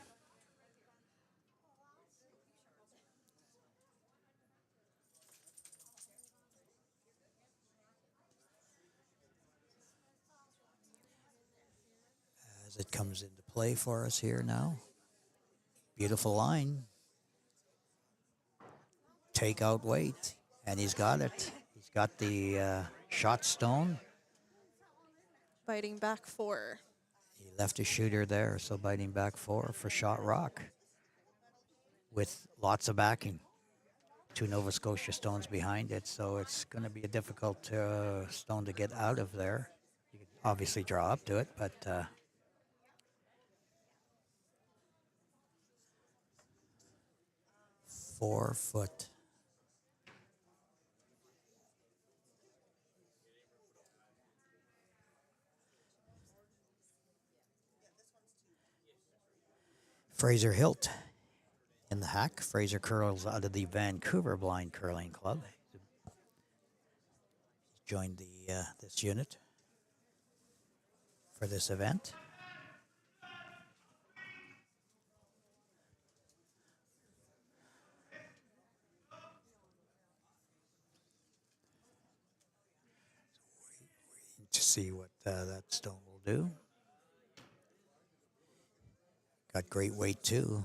Speaker 2: As it comes into play for us here now. Beautiful line. Take out weight, and he's got it. He's got the shot stone.
Speaker 3: Biting back 4.
Speaker 2: He left a shooter there, so biting back 4 for shot rock with lots of backing. 2 Nova Scotia stones behind it, so it's going to be a difficult stone to get out of there. You can obviously draw up to it, but 4 foot. Fraser Hilt in the hack. Fraser curls out of the Vancouver Blind Curling Club. He's joined the this unit for this event. Waiting to see what that stone will do. Got great weight too.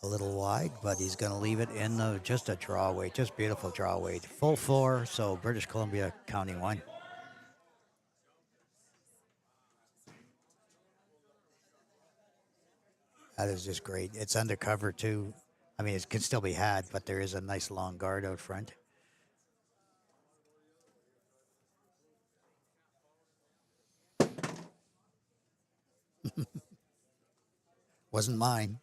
Speaker 2: A little wide, but he's going to leave it in just a draw weight. Just beautiful draw weight. Full 4, so British Columbia counting 1. That is just great. It's undercover too. I mean, it can still be had, but there is a nice long guard out front. Wasn't mine.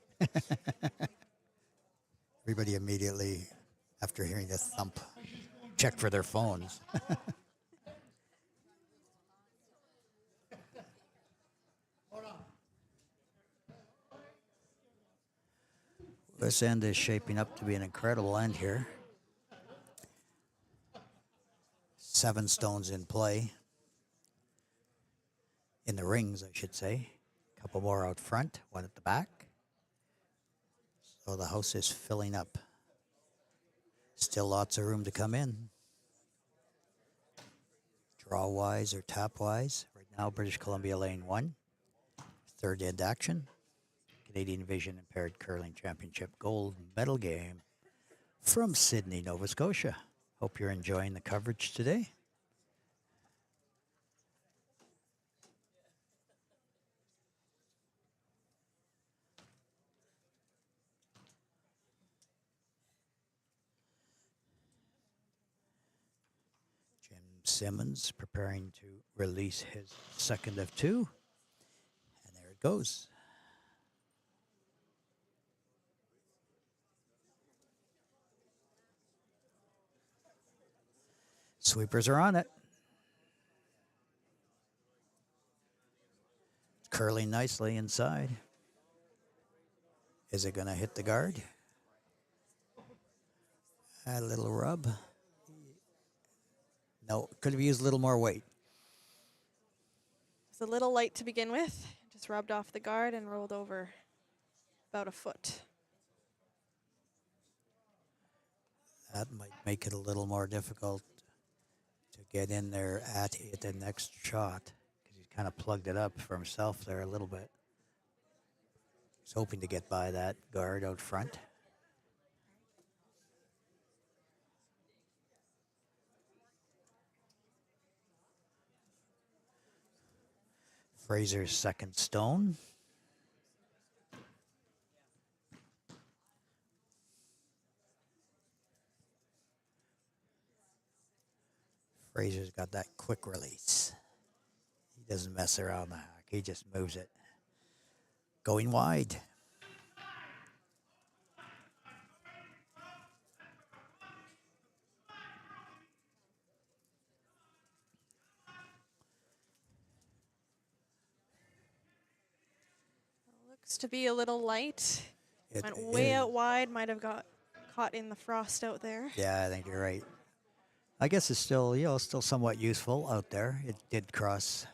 Speaker 2: Everybody immediately, after hearing the thump, checked for their phones. This end is shaping up to be an incredible end here. 7 stones in play. In the rings, I should say. A couple more out front, 1 at the back. So the house is filling up. Still lots of room to come in. Draw-wise or tap-wise. Right now, British Columbia lane 1. Third end action. Canadian Vision Impaired Curling Championship gold medal game from Sydney, Nova Scotia. Hope you're enjoying the coverage today. Jim Simmons preparing to release his second of two. And there it goes. Sweepers are on it. It's curling nicely inside. Is it going to hit the guard? A little rub. No, could have used a little more weight.
Speaker 3: It's a little light to begin with. Just rubbed off the guard and rolled over about a foot.
Speaker 2: That might make it a little more difficult to get in there at the next shot because he's kind of plugged it up for himself there a little bit. He's hoping to get by that guard out front. Fraser's second stone. Fraser's got that quick release. He doesn't mess around the hack. He just moves it. Going wide.
Speaker 3: Looks to be a little light. Went way out wide. Might have got caught in the frost out there.
Speaker 2: Yeah, I think you're right. I guess it's still, still somewhat useful out there. It did cross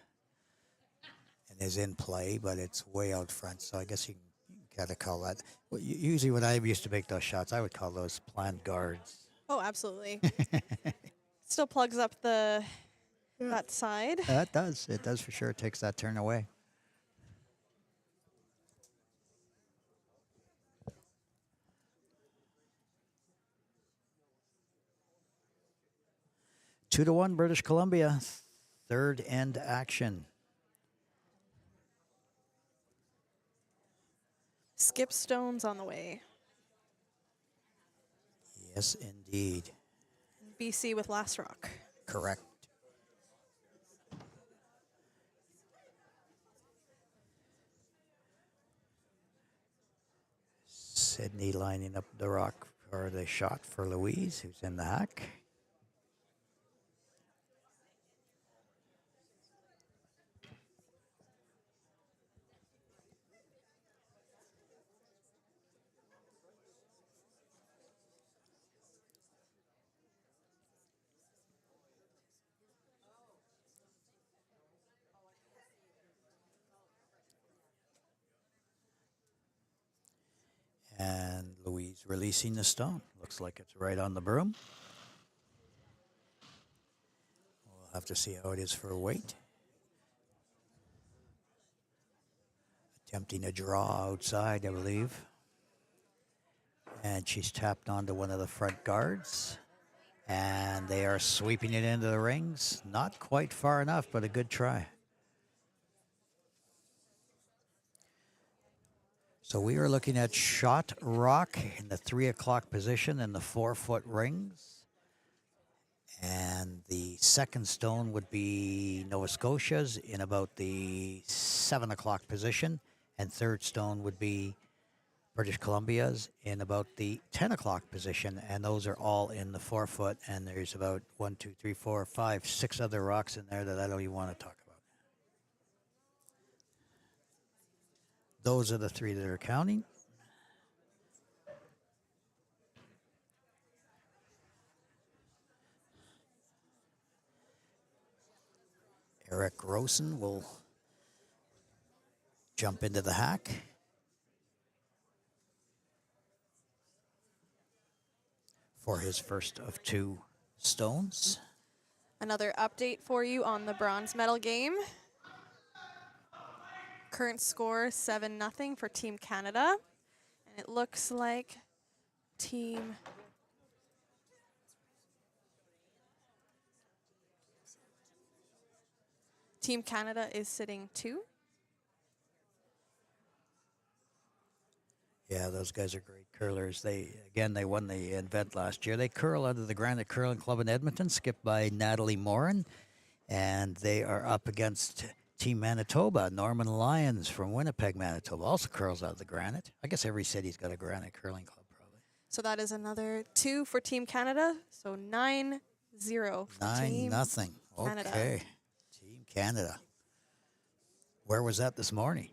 Speaker 2: and is in play, but it's way out front. So I guess you got to call that. Well, usually when I used to make those shots, I would call those planned guards.
Speaker 3: Oh, absolutely. Still plugs up that side.
Speaker 2: It does. It does for sure. It takes that turn away. Two to one, British Columbia. Third end action.
Speaker 3: Skip stones on the way.
Speaker 2: Yes, indeed.
Speaker 3: BC with Last Rock.
Speaker 2: Correct. Sydney lining up the rock for the shot for Louise, who's in the hack. And Louise releasing the stone. Looks like it's right on the broom. We'll have to see how it is for weight. Attempting a draw outside, I believe. And she's tapped onto one of the front guards. And they are sweeping it into the rings. Not quite far enough, but a good try. So we are looking at shot rock in the 3 o'clock position in the 4-foot rings. And the second stone would be Nova Scotia's in about the 7 o'clock position. And third stone would be British Columbia's in about the 10 o'clock position. And those are all in the 4-foot. And there's about 1, 2, 3, 4, 5, 6 other rocks in there that I don't even want to talk about. Those are the 3 that are counting. Eric Rosen will jump into the hack. For his first of 2 stones.
Speaker 3: Another update for you on the bronze medal game. Current score 7-0 for Team Canada. And it looks like Team Canada is sitting 2.
Speaker 2: Yeah, those guys are great curlers. They won the event last year. They curl out of the Granite Curling Club in Edmonton, skipped by Natalie Morin, and they are up against Team Manitoba. Norman Lyons from Winnipeg, Manitoba, also curls out of the Granite. I guess every city's got a Granite Curling Club, probably.
Speaker 3: So that is another 2 for Team Canada. So 9-0 for Team
Speaker 2: 9-0.
Speaker 3: Canada.
Speaker 2: Okay, Team Canada. Where was that this morning?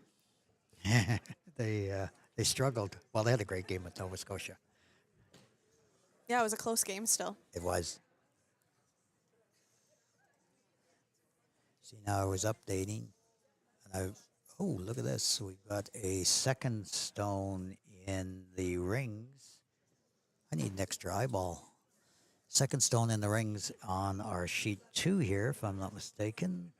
Speaker 2: They struggled. Well, they had a great game with Nova Scotia.
Speaker 3: Yeah, it was a close game still.
Speaker 2: It was. See, now I was updating, and look at this. We've got a second stone in the rings. I need an extra eyeball. Second stone in the rings on our sheet 2 here, if I'm not mistaken.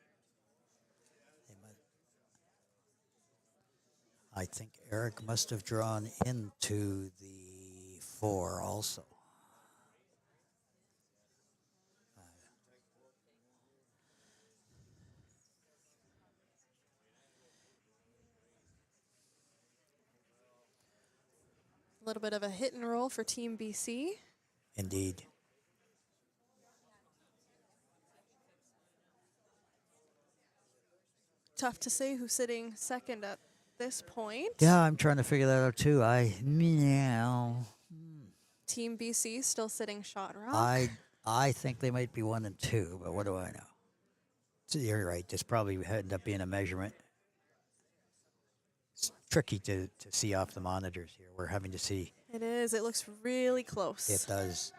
Speaker 2: I think Eric must have drawn into the 4 also.
Speaker 3: A little bit of a hit and roll for Team BC.
Speaker 2: Indeed.
Speaker 3: Tough to say who's sitting second at this point.
Speaker 2: Yeah, I'm trying to figure that out too. Meow.
Speaker 3: Team BC still sitting Shot Rock.
Speaker 2: I think they might be 1 and 2, but what do I know? So you're right. This probably ended up being a measurement. It's tricky to see off the monitors here. We're having to see.
Speaker 3: It is. It looks really close.
Speaker 2: It does.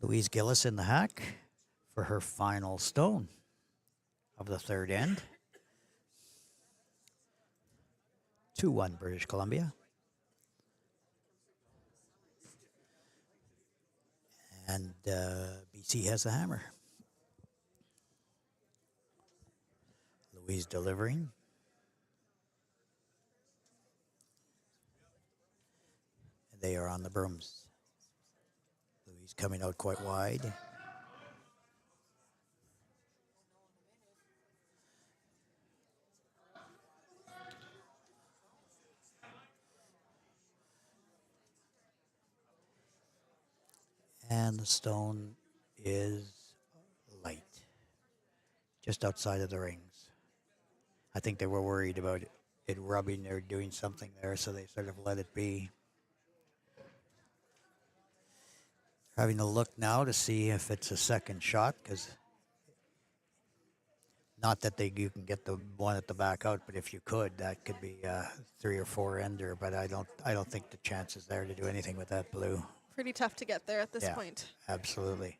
Speaker 2: Louise Gillis in the hack for her final stone of the third end. 2-1 British Columbia. And BC has the hammer. Louise delivering. And they are on the brooms. Louise coming out quite wide. And the stone is light, just outside of the rings. I think they were worried about it rubbing or doing something there, so they sort of let it be. Having a look now to see if it's a second shot, because not that you can get the one at the back out, but if you could, that could be a 3 or 4 ender. But I don't think the chance is there to do anything with that blue.
Speaker 3: Pretty tough to get there at this point.
Speaker 2: Absolutely.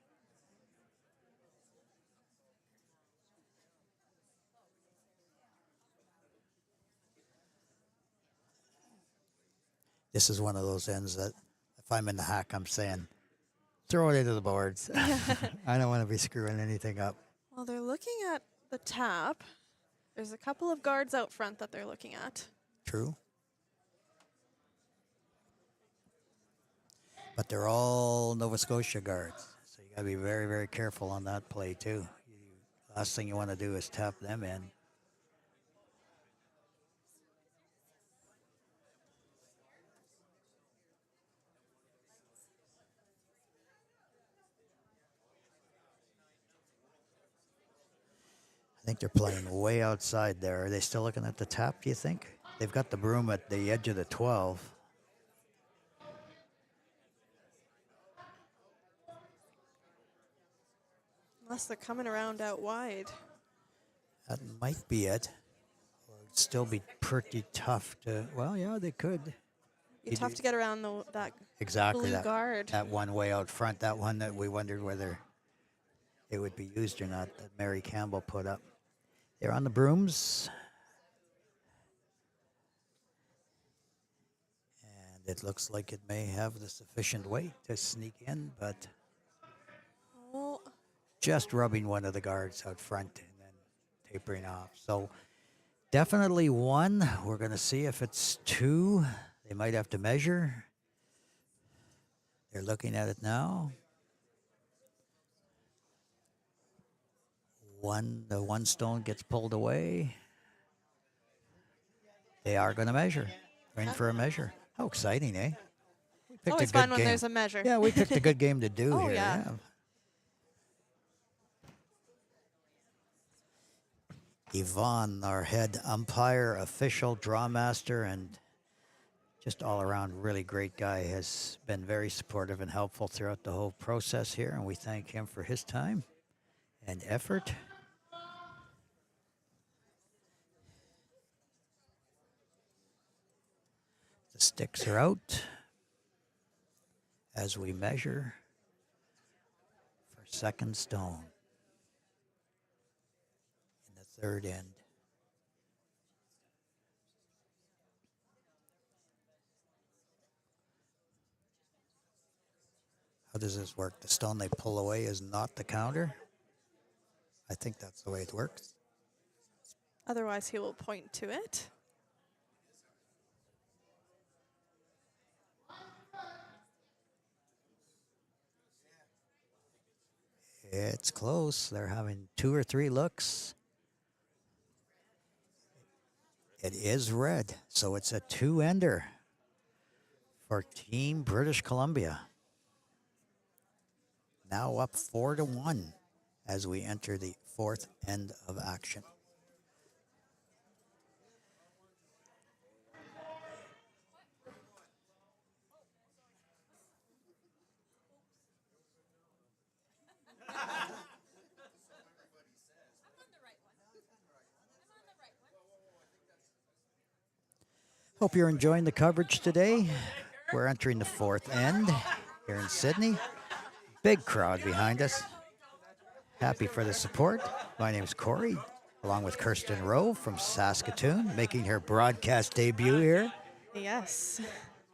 Speaker 2: This is one of those ends that if I'm in the hack, I'm saying, throw it into the boards. I don't want to be screwing anything up.
Speaker 3: Well, they're looking at the tap. There's a couple of guards out front that they're looking at.
Speaker 2: True. But they're all Nova Scotia guards. So you got to be very, very careful on that play, too. Last thing you want to do is tap them in. I think they're playing way outside there. Are they still looking at the tap, do you think? They've got the broom at the edge of the 12.
Speaker 3: Unless they're coming around out wide.
Speaker 2: That might be it. It'd still be pretty tough to... Well, yeah, they could.
Speaker 3: It's tough to get around that
Speaker 2: exactly
Speaker 3: blue guard.
Speaker 2: That one way out front, that one that we wondered whether it would be used or not, that Mary Campbell put up. They're on the brooms. And it looks like it may have the sufficient weight to sneak in, but
Speaker 3: Oh.
Speaker 2: just rubbing one of the guards out front and then tapering off. So definitely 1. We're going to see if it's 2. They might have to measure. They're looking at it now. The 1 stone gets pulled away. They are going to measure. They're in for a measure. How exciting, eh? We
Speaker 3: It's
Speaker 2: picked
Speaker 3: always
Speaker 2: a good
Speaker 3: fun when
Speaker 2: game.
Speaker 3: there's a measure.
Speaker 2: Yeah, we picked a good game to do
Speaker 3: Oh,
Speaker 2: here.
Speaker 3: yeah.
Speaker 2: Yvonne, our head umpire, official, draw master, and just all around really great guy, has been very supportive and helpful throughout the whole process here, and we thank him for his time and effort. The sticks are out as we measure for second stone in the third end. How does this work? The stone they pull away is not the counter? I think that's the way it works.
Speaker 3: Otherwise, he will point to it.
Speaker 2: It's close. They're having 2 or 3 looks. It is red, so it's a 2-ender for Team British Columbia. Now up 4-1 as we enter the 4th end of action. Hope you're enjoying the coverage today. We're entering the 4th end here in Sydney. Big crowd behind us. Happy for the support. My name is Corey, along with Kirsten Rowe from Saskatoon, making her broadcast debut here.
Speaker 3: Yes.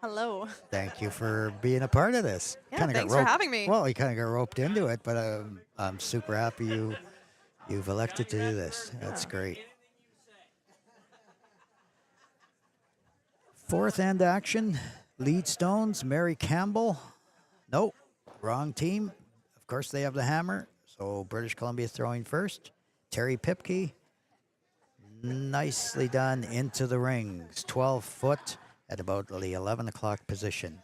Speaker 3: Hello.
Speaker 2: Thank you for being a part of this.
Speaker 3: Yeah,
Speaker 2: Kinda got
Speaker 3: thanks for having me.
Speaker 2: Well, you kind of got roped into it, but I'm super happy you've elected to do this. That's great. 4th end action. Lead stones, Mary Campbell. Nope, wrong team. Of course, they have the hammer, so British Columbia throwing first. Terry Pipke, nicely done into the rings. 12 foot at about the 11 o'clock position.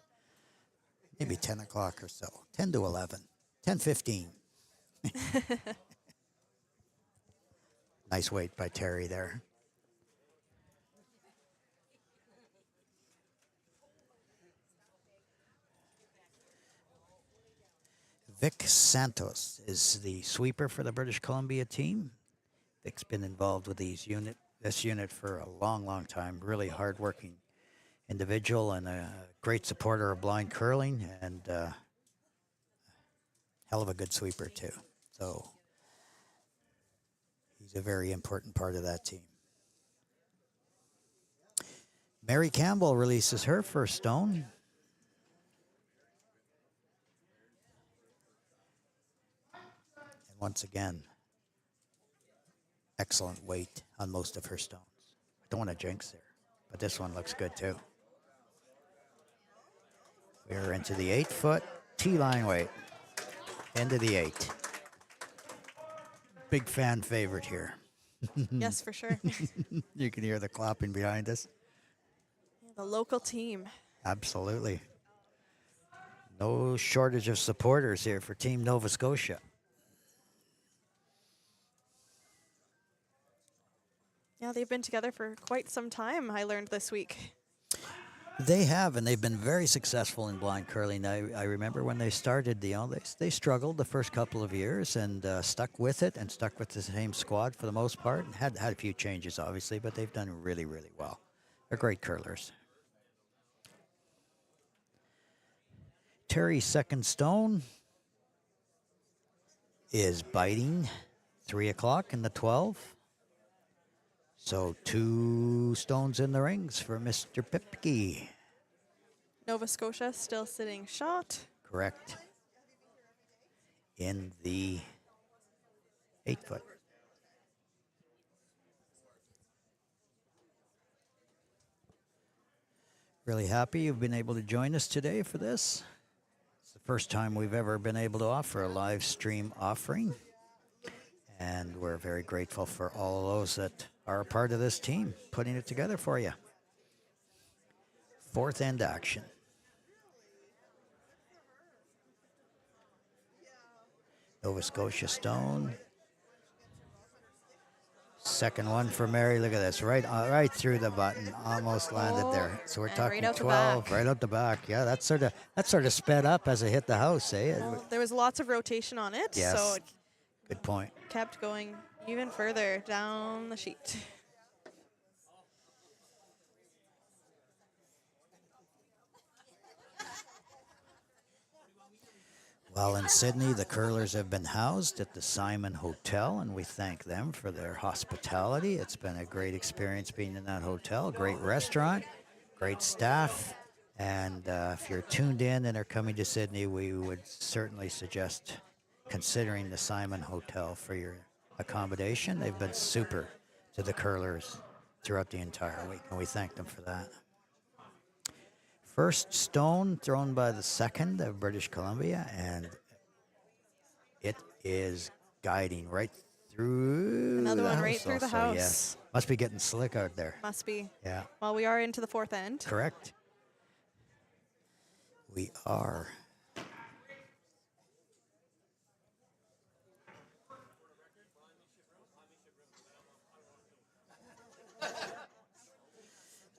Speaker 2: Maybe 10 o'clock or so. 10 to 11. 10:15. Nice weight by Terry there. Vic Santos is the sweeper for the British Columbia team. Vic's been involved with this unit for a long, long time. Really hardworking individual and a great supporter of blind curling, and hell of a good sweeper too. So he's a very important part of that team. Mary Campbell releases her first stone. And once again, excellent weight on most of her stones. I don't want to jinx her, but this one looks good too. We're into the 8-foot T-line weight. Into the 8. Big fan favorite here.
Speaker 3: Yes, for sure.
Speaker 2: You can hear the clapping behind us.
Speaker 3: The local team.
Speaker 2: Absolutely. No shortage of supporters here for Team Nova Scotia.
Speaker 3: Yeah, they've been together for quite some time, I learned this week.
Speaker 2: They have, and they've been very successful in blind curling. I remember when they started, they struggled the first couple of years and stuck with it and stuck with the same squad for the most part. And had a few changes, obviously, but they've done really, really well. They're great curlers. Terry's second stone is biting. 3 o'clock in the 12. So 2 stones in the rings for Mr. Pipke.
Speaker 3: Nova Scotia still sitting shot.
Speaker 2: Correct. In the 8-foot. Really happy you've been able to join us today for this. It's the first time we've ever been able to offer a live stream offering. And we're very grateful for all of those that are a part of this team, putting it together for you. Fourth end action. Nova Scotia Stone. Second one for Mary. Look at this, right through the button, almost landed there. So we're
Speaker 3: and
Speaker 2: talking
Speaker 3: right out the
Speaker 2: 12,
Speaker 3: back.
Speaker 2: right out the back. Yeah, that sort of sped up as it hit the house, eh?
Speaker 3: Well, there was lots of rotation on it, so
Speaker 2: Yes.
Speaker 3: it
Speaker 2: Good point.
Speaker 3: kept going even further down the sheet.
Speaker 2: While in Sydney, the curlers have been housed at the Simon Hotel, and we thank them for their hospitality. It's been a great experience being in that hotel. Great restaurant, great staff, and if you're tuned in and are coming to Sydney, we would certainly suggest considering the Simon Hotel for your accommodation. They've been super to the curlers throughout the entire week, and we thank them for that. First stone thrown by the second of British Columbia, and it is guiding right through
Speaker 3: Another
Speaker 2: the
Speaker 3: one
Speaker 2: house
Speaker 3: right through the
Speaker 2: also,
Speaker 3: house.
Speaker 2: Yes. Must be getting slick out there.
Speaker 3: Must be.
Speaker 2: Yeah,
Speaker 3: Well, we are into the fourth end.
Speaker 2: correct. We are.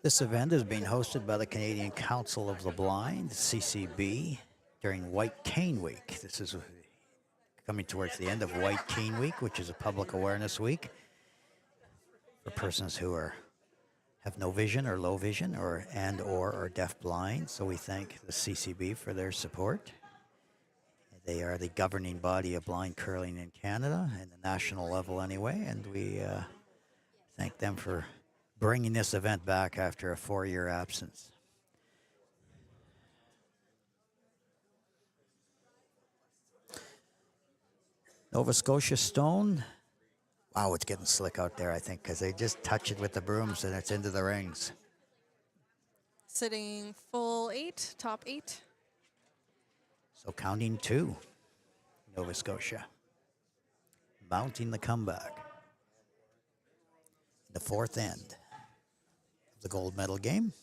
Speaker 2: This event is being hosted by the Canadian Council of the Blind, CCB, during White Cane Week. This is coming towards the end of White Cane Week, which is a public awareness week for persons who have no vision or low vision or are deaf blind. So we thank the CCB for their support. They are the governing body of blind curling in Canada, at the national level anyway, and we thank them for bringing this event back after a 4-year absence. Nova Scotia Stone. Wow, it's getting slick out there, I think, because they just touch it with the brooms and it's into the rings.
Speaker 3: Sitting full 8, top 8.
Speaker 2: So counting 2, Nova Scotia. Mounting the comeback. The fourth end of the gold medal game.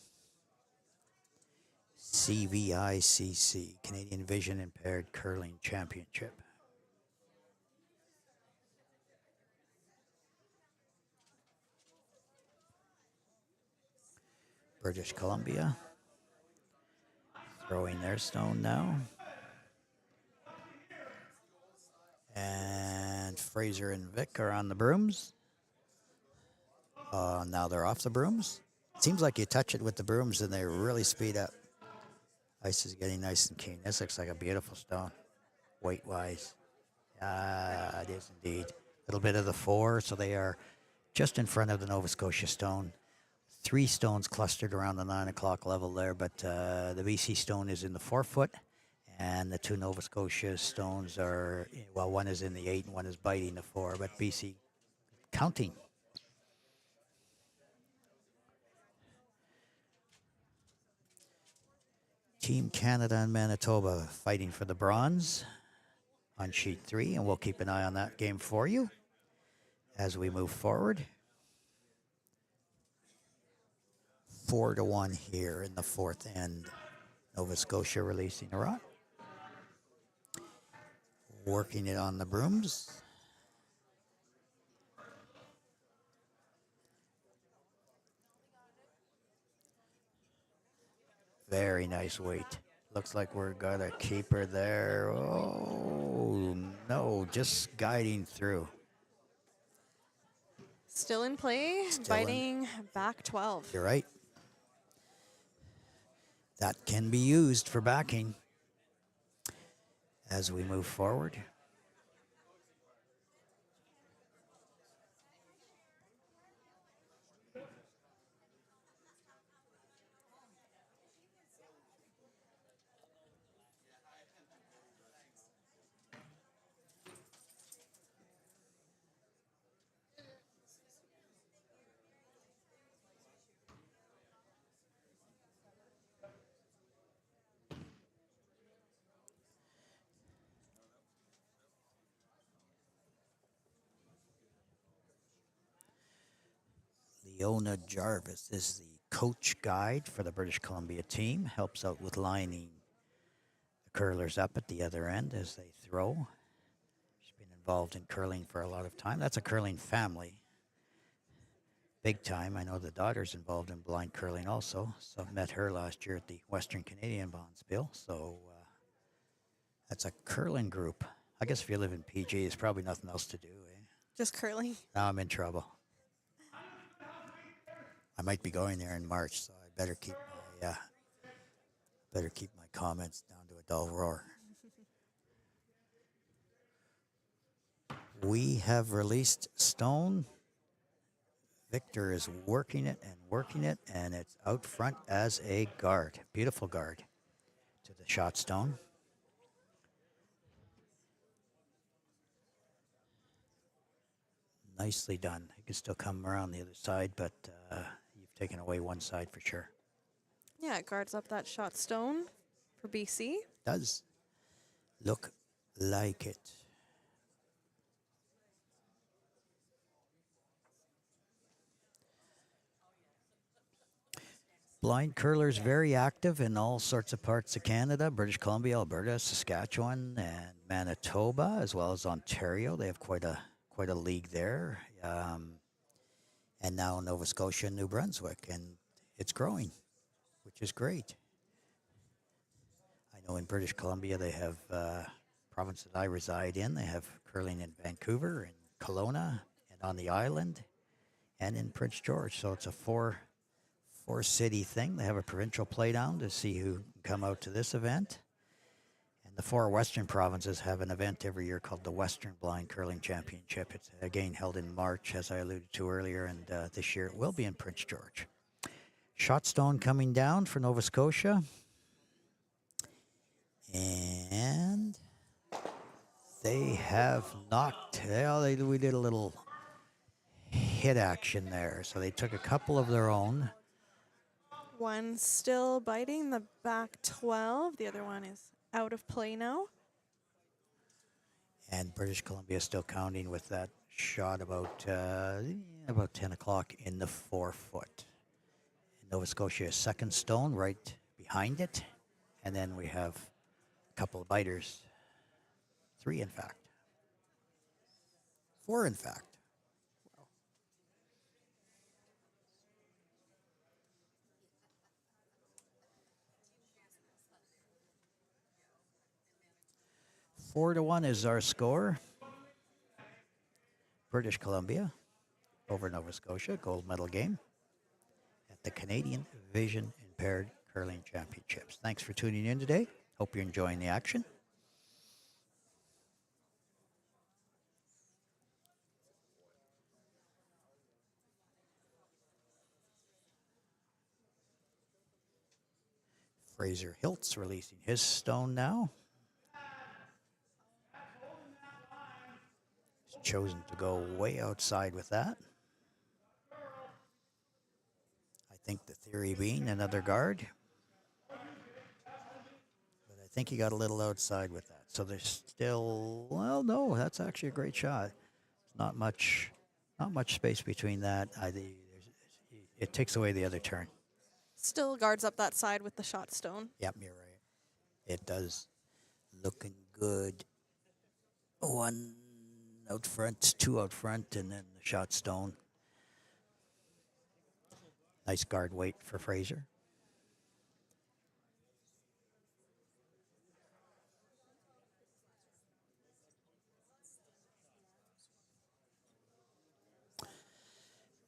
Speaker 2: CVICC, Canadian Vision Impaired Curling Championship. British Columbia throwing their stone now. And Fraser and Vic are on the brooms. Now they're off the brooms. It seems like you touch it with the brooms and they really speed up. Ice is getting nice and keen. This looks like a beautiful stone, weight-wise. It is indeed. A little bit of the 4, so they are just in front of the Nova Scotia stone. 3 stones clustered around the 9 o'clock level there, but the BC stone is in the 4 foot, and the 2 Nova Scotia stones are, well, one is in the 8 and one is biting the 4, but BC counting. Team Canada and Manitoba fighting for the bronze on sheet 3, and we'll keep an eye on that game for you as we move forward. 4-1 here in the fourth end. Nova Scotia releasing a rock. Working it on the brooms. Very nice weight. Looks like we're got a keeper there. Oh, no, just guiding through.
Speaker 3: Still in play, biting back 12.
Speaker 2: You're right. That can be used for backing as we move forward. Fiona Jarvis is the coach guide for the British Columbia team, helps out with lining the curlers up at the other end as they throw. She's been involved in curling for a lot of time. That's a curling family. Big time. I know the daughter's involved in blind curling also. So I met her last year at the Western Canadian Bonspiel. So that's a curling group. I guess if you live in PG, there's probably nothing else to do. Eh?
Speaker 3: Just curling.
Speaker 2: Now I'm in trouble. I might be going there in March, so I better keep my comments down to a dull roar. We have released stone. Victor is working it, and it's out front as a guard. Beautiful guard to the shot stone. Nicely done. You can still come around the other side, but you've taken away one side for sure.
Speaker 3: Yeah, it guards up that shot stone for BC.
Speaker 2: Does look like it. Blind curlers very active in all sorts of parts of Canada, British Columbia, Alberta, Saskatchewan, and Manitoba, as well as Ontario. They have quite a league there, and now Nova Scotia and New Brunswick, and it's growing, which is great. I know in British Columbia they have province that I reside in. They have curling in Vancouver and Kelowna and on the island and in Prince George. So it's a four-city thing. They have a provincial playdown to see who can come out to this event. And the 4 Western provinces have an event every year called the Western Blind Curling Championship. It's again held in March, as I alluded to earlier, and this year it will be in Prince George. Shotstone coming down for Nova Scotia. And they have knocked, we did a little hit action there. So they took a couple of their own.
Speaker 3: One still biting the back 12. The other one is out of play now.
Speaker 2: And British Columbia still counting with that shot about 10 o'clock in the 4-foot. Nova Scotia is second stone right behind it. And then we have a couple of biters. 3, in fact. 4, in fact. Wow. 4-1 is our score. British Columbia over Nova Scotia, gold medal game at the Canadian Vision Impaired Curling Championships. Thanks for tuning in today. Hope you're enjoying the action. Fraser Hiltz releasing his stone now. He's chosen to go way outside with that. I think the theory being another guard. But I think he got a little outside with that. So there's still, well, no, that's actually a great shot. Not much space between that. It takes away the other turn.
Speaker 3: Still guards up that side with the shot stone.
Speaker 2: Yep, you're right. It does. Looking good. 1 out front, 2 out front, and then the shot stone. Nice guard weight for Fraser.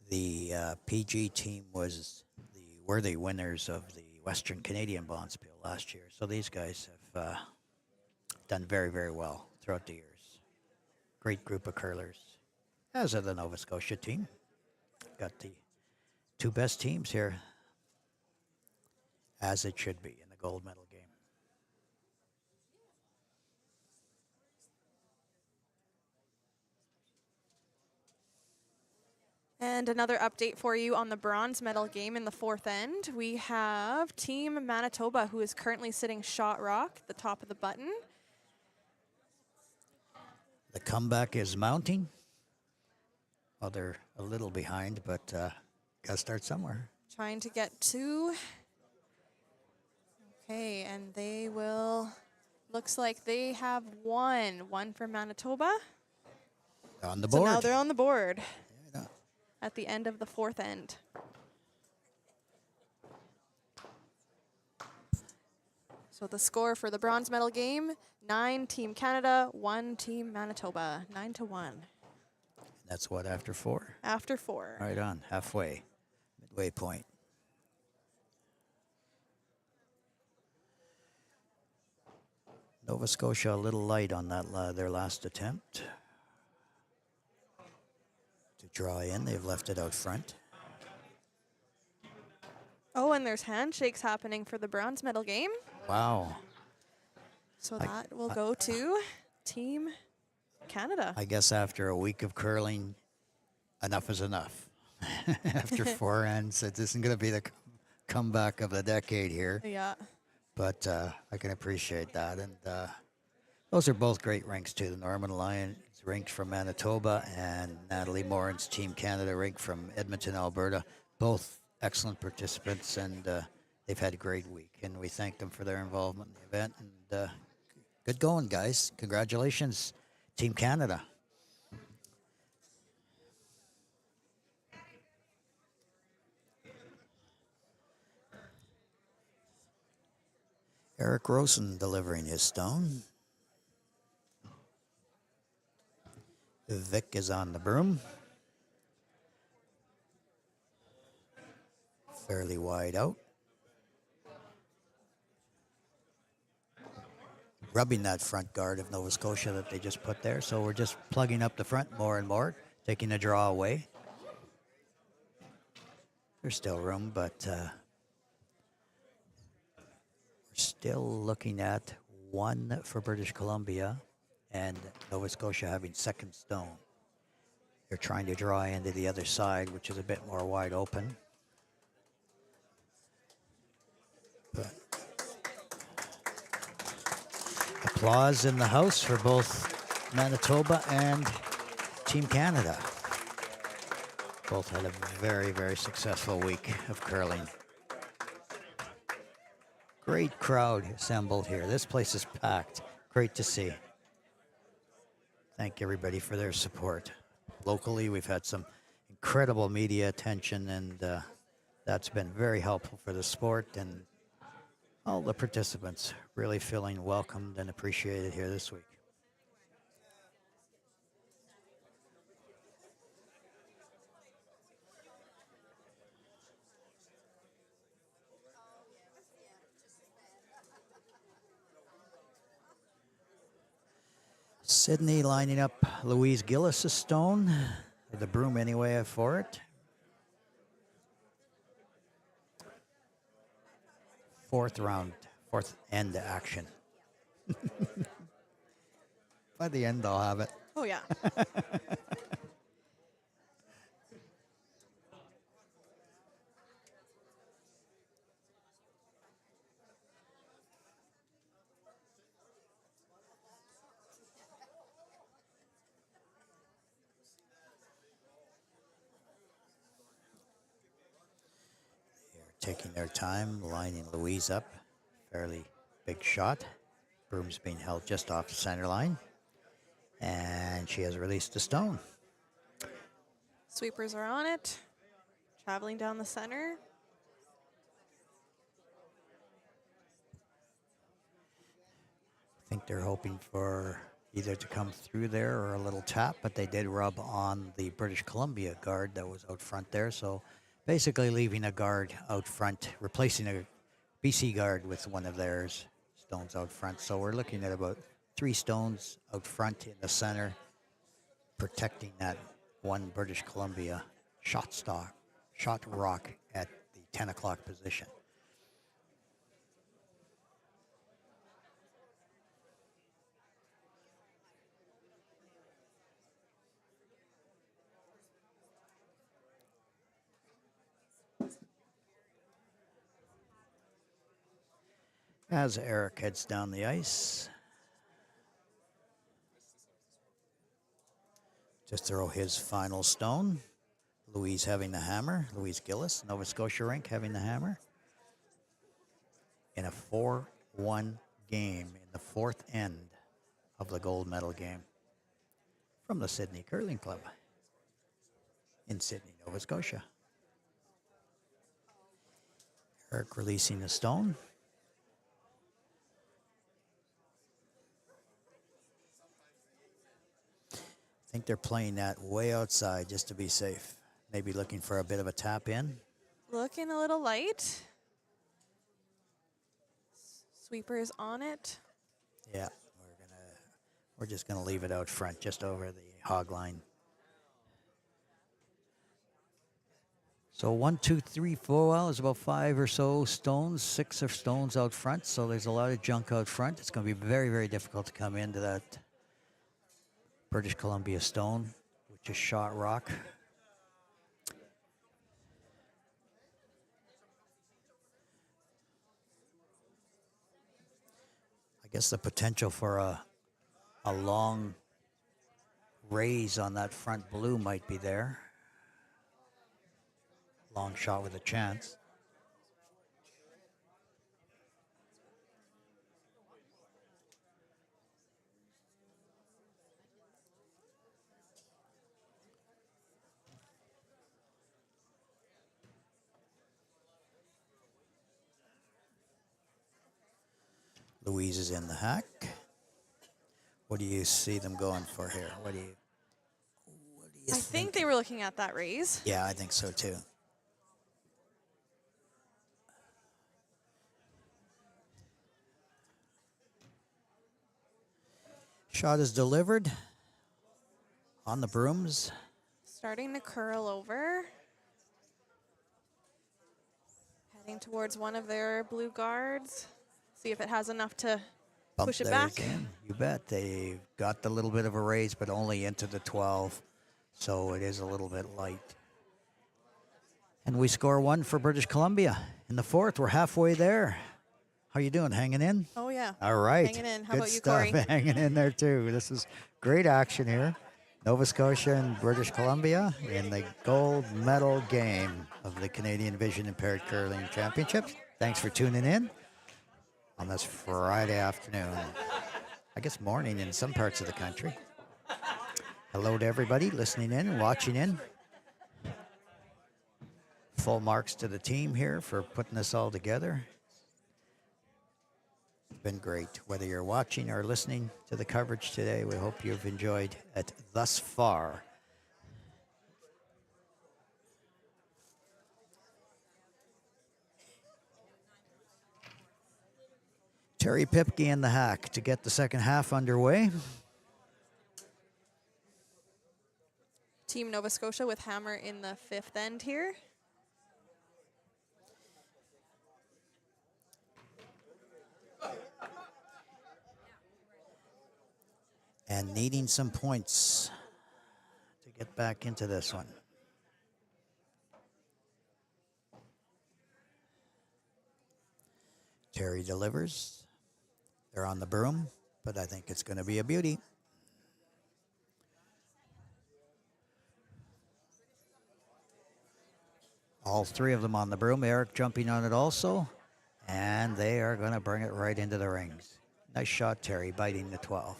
Speaker 2: The PG team was the worthy winners of the Western Canadian Bonspiel last year. So these guys have done very, very well throughout the years. Great group of curlers, as are the Nova Scotia team. Got the 2 best teams here, as it should be in the gold medal game.
Speaker 3: And another update for you on the bronze medal game in the 4th end. We have Team Manitoba, who is currently sitting shot rock, the top of the button.
Speaker 2: The comeback is mounting. Well, they're a little behind, but Got to start somewhere.
Speaker 3: Trying to get two. Okay, and they will. Looks like they have one for Manitoba.
Speaker 2: On the
Speaker 3: So
Speaker 2: board.
Speaker 3: now they're on the board
Speaker 2: Yeah.
Speaker 3: at the end of the fourth end. So the score for the bronze medal game, 9 Team Canada, 1 Team Manitoba, 9-1.
Speaker 2: That's what, after 4?
Speaker 3: After 4.
Speaker 2: Right on, halfway, midway point. Nova Scotia a little light on that their last attempt to draw in. They've left it out front.
Speaker 3: Oh, and there's handshakes happening for the bronze medal game.
Speaker 2: Wow.
Speaker 3: So that will go to Team Canada.
Speaker 2: I guess after a week of curling, enough is enough. After 4 ends, it isn't going to be the comeback of the decade here.
Speaker 3: Yeah.
Speaker 2: But I can appreciate that. And those are both great rinks, too. The Norman Lyons rink from Manitoba and Natalie Morin's Team Canada rink from Edmonton, Alberta. Both excellent participants, and they've had a great week. And we thank them for their involvement in the event. And good going, guys. Congratulations, Team Canada. Eric Rosen delivering his stone. Vic is on the broom. Fairly wide out. Rubbing that front guard of Nova Scotia that they just put there. So we're just plugging up the front more and more, taking the draw away. There's still room, but still looking at 1 for British Columbia and Nova Scotia having second stone. They're trying to draw into the other side, which is a bit more wide open. But applause in the house for both Manitoba and Team Canada. Both had a very, very successful week of curling. Great crowd assembled here. This place is packed. Great to see. Thank everybody for their support. Locally, we've had some incredible media attention, and that's been very helpful for the sport and all the participants. Really feeling welcomed and appreciated here this week. Sydney lining up Louise Gillis' stone, with the broom anyway for it. Fourth end action. By the end, I'll have it.
Speaker 3: Oh, yeah.
Speaker 2: Taking their time, lining Louise up. Fairly big shot. Broom's being held just off the center line. And she has released the stone.
Speaker 3: Sweepers are on it. Traveling down the center.
Speaker 2: I think they're hoping for either to come through there or a little tap, but they did rub on the British Columbia guard that was out front there. So basically leaving a guard out front, replacing a BC guard with one of theirs, stones out front. So we're looking at about 3 stones out front in the center, protecting that one British Columbia shot rock at the 10 o'clock position. As Eric heads down the ice, just throw his final stone. Louise having the hammer. Louise Gillis, Nova Scotia rink, having the hammer. In a 4-1 game in the fourth end of the gold medal game from the Sydney Curling Club in Sydney, Nova Scotia. Eric releasing the stone. I think they're playing that way outside just to be safe. Maybe looking for a bit of a tap in.
Speaker 3: Looking a little light. Sweeper's on it.
Speaker 2: Yeah, we're just gonna leave it out front, just over the hog line. So 1, 2, 3, 4. Well, there's about 5 or so stones, 6 of stones out front. So there's a lot of junk out front. It's going to be very, very difficult to come into that British Columbia stone, which is shot rock. I guess the potential for a long raise on that front blue might be there. Long shot with a chance. Louise is in the hack. What do you see them going for here? What do you
Speaker 3: I think they were looking at that raise.
Speaker 2: Yeah, I think so too. Shot is delivered on the brooms.
Speaker 3: Starting to curl over. Heading towards one of their blue guards. See if it has enough to push it
Speaker 2: theirs
Speaker 3: back.
Speaker 2: in. You bet. They got the little bit of a raise, but only into the 12. So it is a little bit light. And we score 1 for British Columbia. In the fourth, we're halfway there. How you doing? Hanging in?
Speaker 3: Oh, yeah.
Speaker 2: All right.
Speaker 3: Hanging in. How
Speaker 2: Good
Speaker 3: about you,
Speaker 2: stuff.
Speaker 3: Corey?
Speaker 2: Hanging in there, too. This is great action here. Nova Scotia and British Columbia in the gold medal game of the Canadian Vision Impaired Curling Championships. Thanks for tuning in on this Friday afternoon. I guess morning in some parts of the country. Hello to everybody listening in, watching in. Full marks to the team here for putting this all together. It's been great. Whether you're watching or listening to the coverage today, we hope you've enjoyed it thus far. Terry Pipke in the hack to get the second half underway.
Speaker 3: Team Nova Scotia with hammer in the fifth end here.
Speaker 2: And needing some points to get back into this one. Terry delivers. They're on the broom, but I think it's going to be a beauty. All 3 of them on the broom. Eric jumping on it also. And they are going to bring it right into the rings. Nice shot, Terry, biting the 12.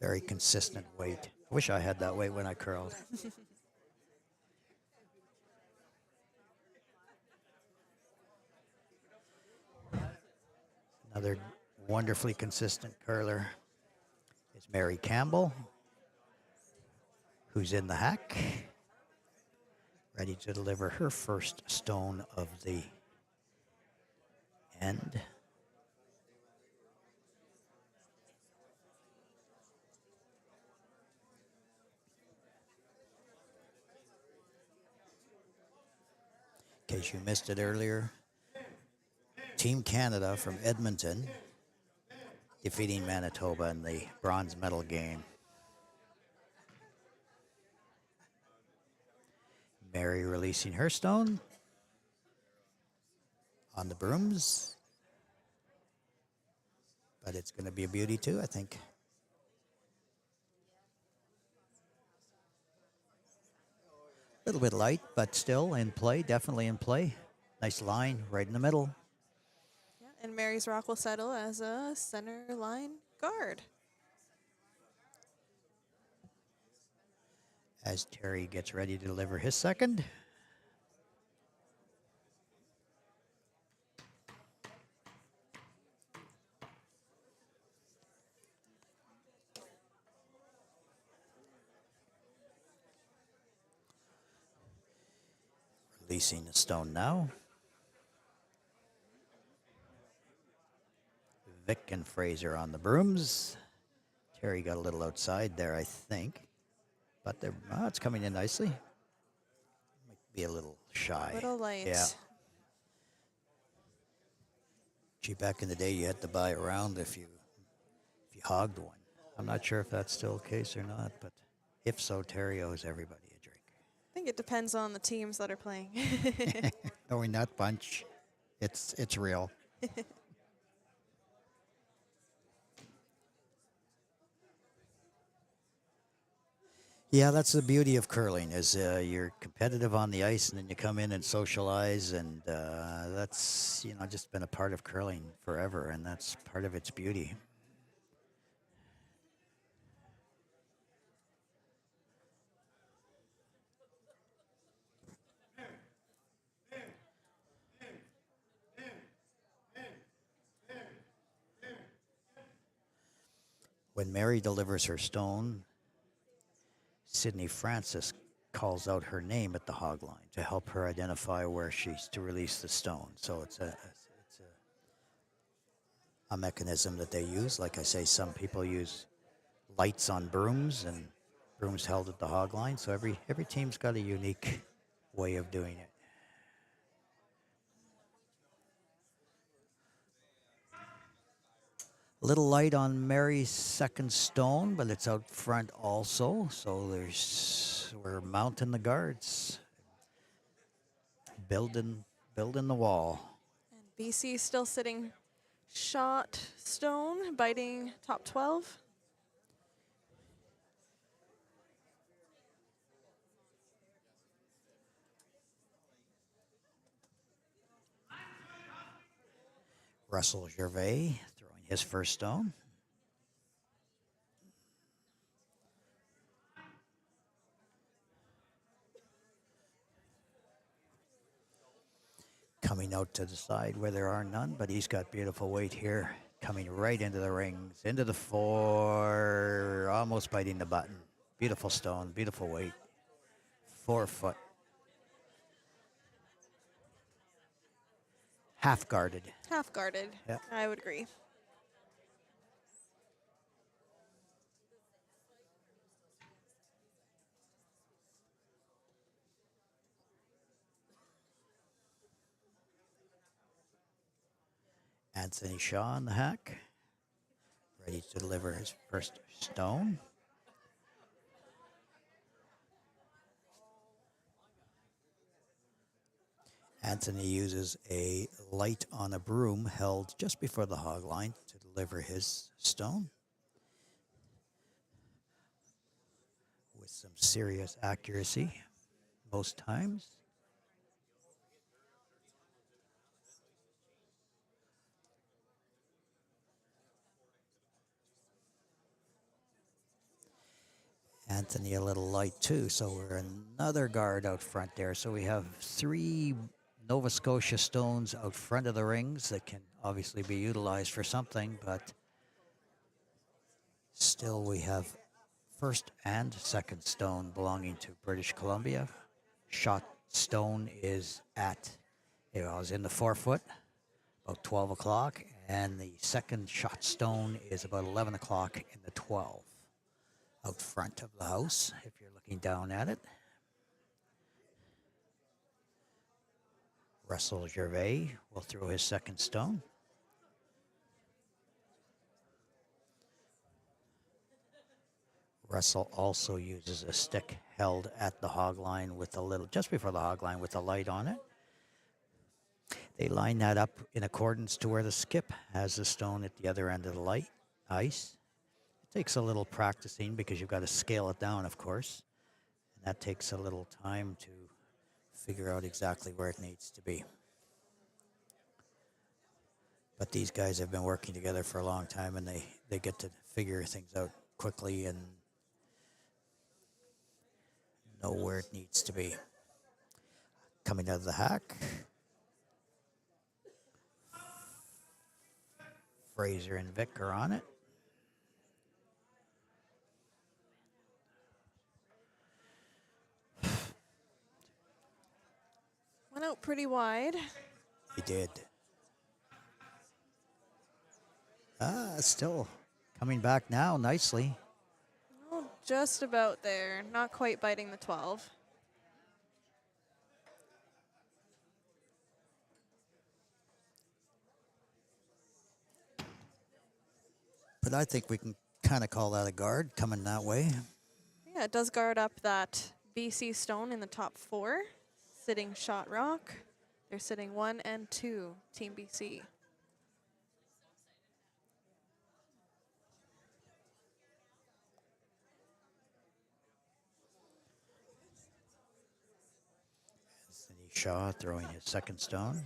Speaker 2: Very consistent weight. I wish I had that weight when I curled. Another wonderfully consistent curler is Mary Campbell, who's in the hack, ready to deliver her first stone of the end. In case you missed it earlier, Team Canada from Edmonton defeating Manitoba in the bronze medal game. Mary releasing her stone on the brooms. But it's going to be a beauty too, I think. little bit light, but still in play, definitely in play. Nice line right in the middle.
Speaker 3: Yeah, and Mary's Rock will settle as a center line guard.
Speaker 2: As Terry gets ready to deliver his second. Releasing the stone now. Vic and Fraser on the brooms. Terry got a little outside there, I think. But it's coming in nicely. Might be a little shy.
Speaker 3: Little light.
Speaker 2: Yeah. Gee, back in the day, you had to buy a round if you hogged one. I'm not sure if that's still the case or not, but if so, Terry owes everybody a drink.
Speaker 3: I think it depends on the teams that are playing.
Speaker 2: Knowing that bunch, it's real. Yeah, that's the beauty of curling is you're competitive on the ice and then you come in and socialize and that's just been a part of curling forever and that's part of its beauty. When Mary delivers her stone, Sydney Francis calls out her name at the hog line to help her identify where she's to release the stone. So it's a mechanism that they use. Like I say, some people use lights on brooms and brooms held at the hog line. So every team's got a unique way of doing it. Little light on Mary's second stone, but it's out front also. So we're mounting the guards, building the wall.
Speaker 3: And BC still sitting shot stone, biting top 12.
Speaker 2: Russell Gervais throwing his first stone. Coming out to the side where there are none, but he's got beautiful weight here. Coming right into the rings, into the 4, almost biting the button. Beautiful stone, beautiful weight. 4 foot. Half guarded.
Speaker 3: Half guarded.
Speaker 2: Yep.
Speaker 3: I would agree.
Speaker 2: Anthony Shaw on the hack. Ready to deliver his first stone. Anthony uses a light on a broom held just before the hog line to deliver his stone. With some serious accuracy most times. Anthony a little light too, so we're another guard out front there. So we have 3 Nova Scotia stones out front of the rings that can obviously be utilized for something, but still we have first and second stone belonging to British Columbia. Shot stone is is in the 4 foot, about 12 o'clock, and the second shot stone is about 11 o'clock in the 12. Out front of the house, if you're looking down at it. Russell Gervais will throw his second stone. Russell also uses a stick held at the hog line with just before the hog line with a light on it. They line that up in accordance to where the skip has the stone at the other end of the ice. Takes a little practicing because you've got to scale it down, of course. That takes a little time to figure out exactly where it needs to be. But these guys have been working together for a long time, and they get to figure things out quickly and know where it needs to be. Coming out of the hack, Fraser and Vic are on it.
Speaker 3: Went out pretty wide.
Speaker 2: He did. Still coming back now nicely.
Speaker 3: Oh, just about there. Not quite biting the 12.
Speaker 2: But I think we can kind of call that a guard coming that way.
Speaker 3: Yeah, it does guard up that BC stone in the top 4. Sitting shot rock. They're sitting 1 and 2, Team BC.
Speaker 2: Anthony Shaw throwing his second stone.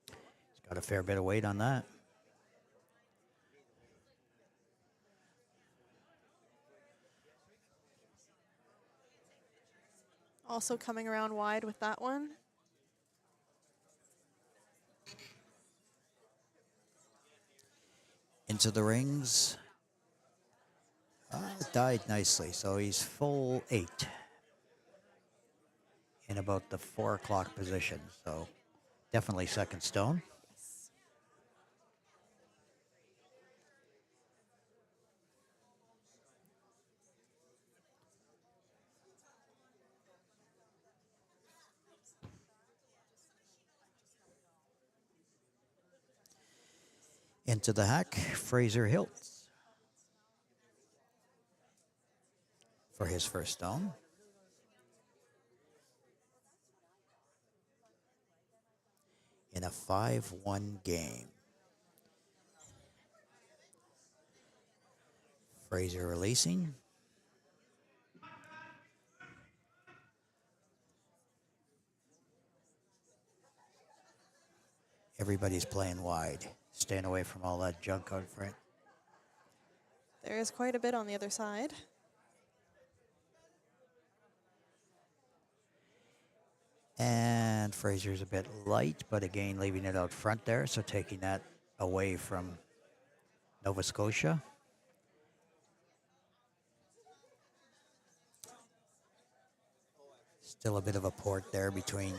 Speaker 2: He's got a fair bit of weight on that.
Speaker 3: Also coming around wide with that one.
Speaker 2: Into the rings. Died nicely, so he's full 8 in about the 4 o'clock position. So definitely second stone. Into the hack, Fraser Hiltz for his first stone. In a 5-1 game. Fraser releasing. Everybody's playing wide, staying away from all that junk out front.
Speaker 3: There is quite a bit on the other side.
Speaker 2: And Fraser's a bit light, but again, leaving it out front there, so taking that away from Nova Scotia. Still a bit of a port there between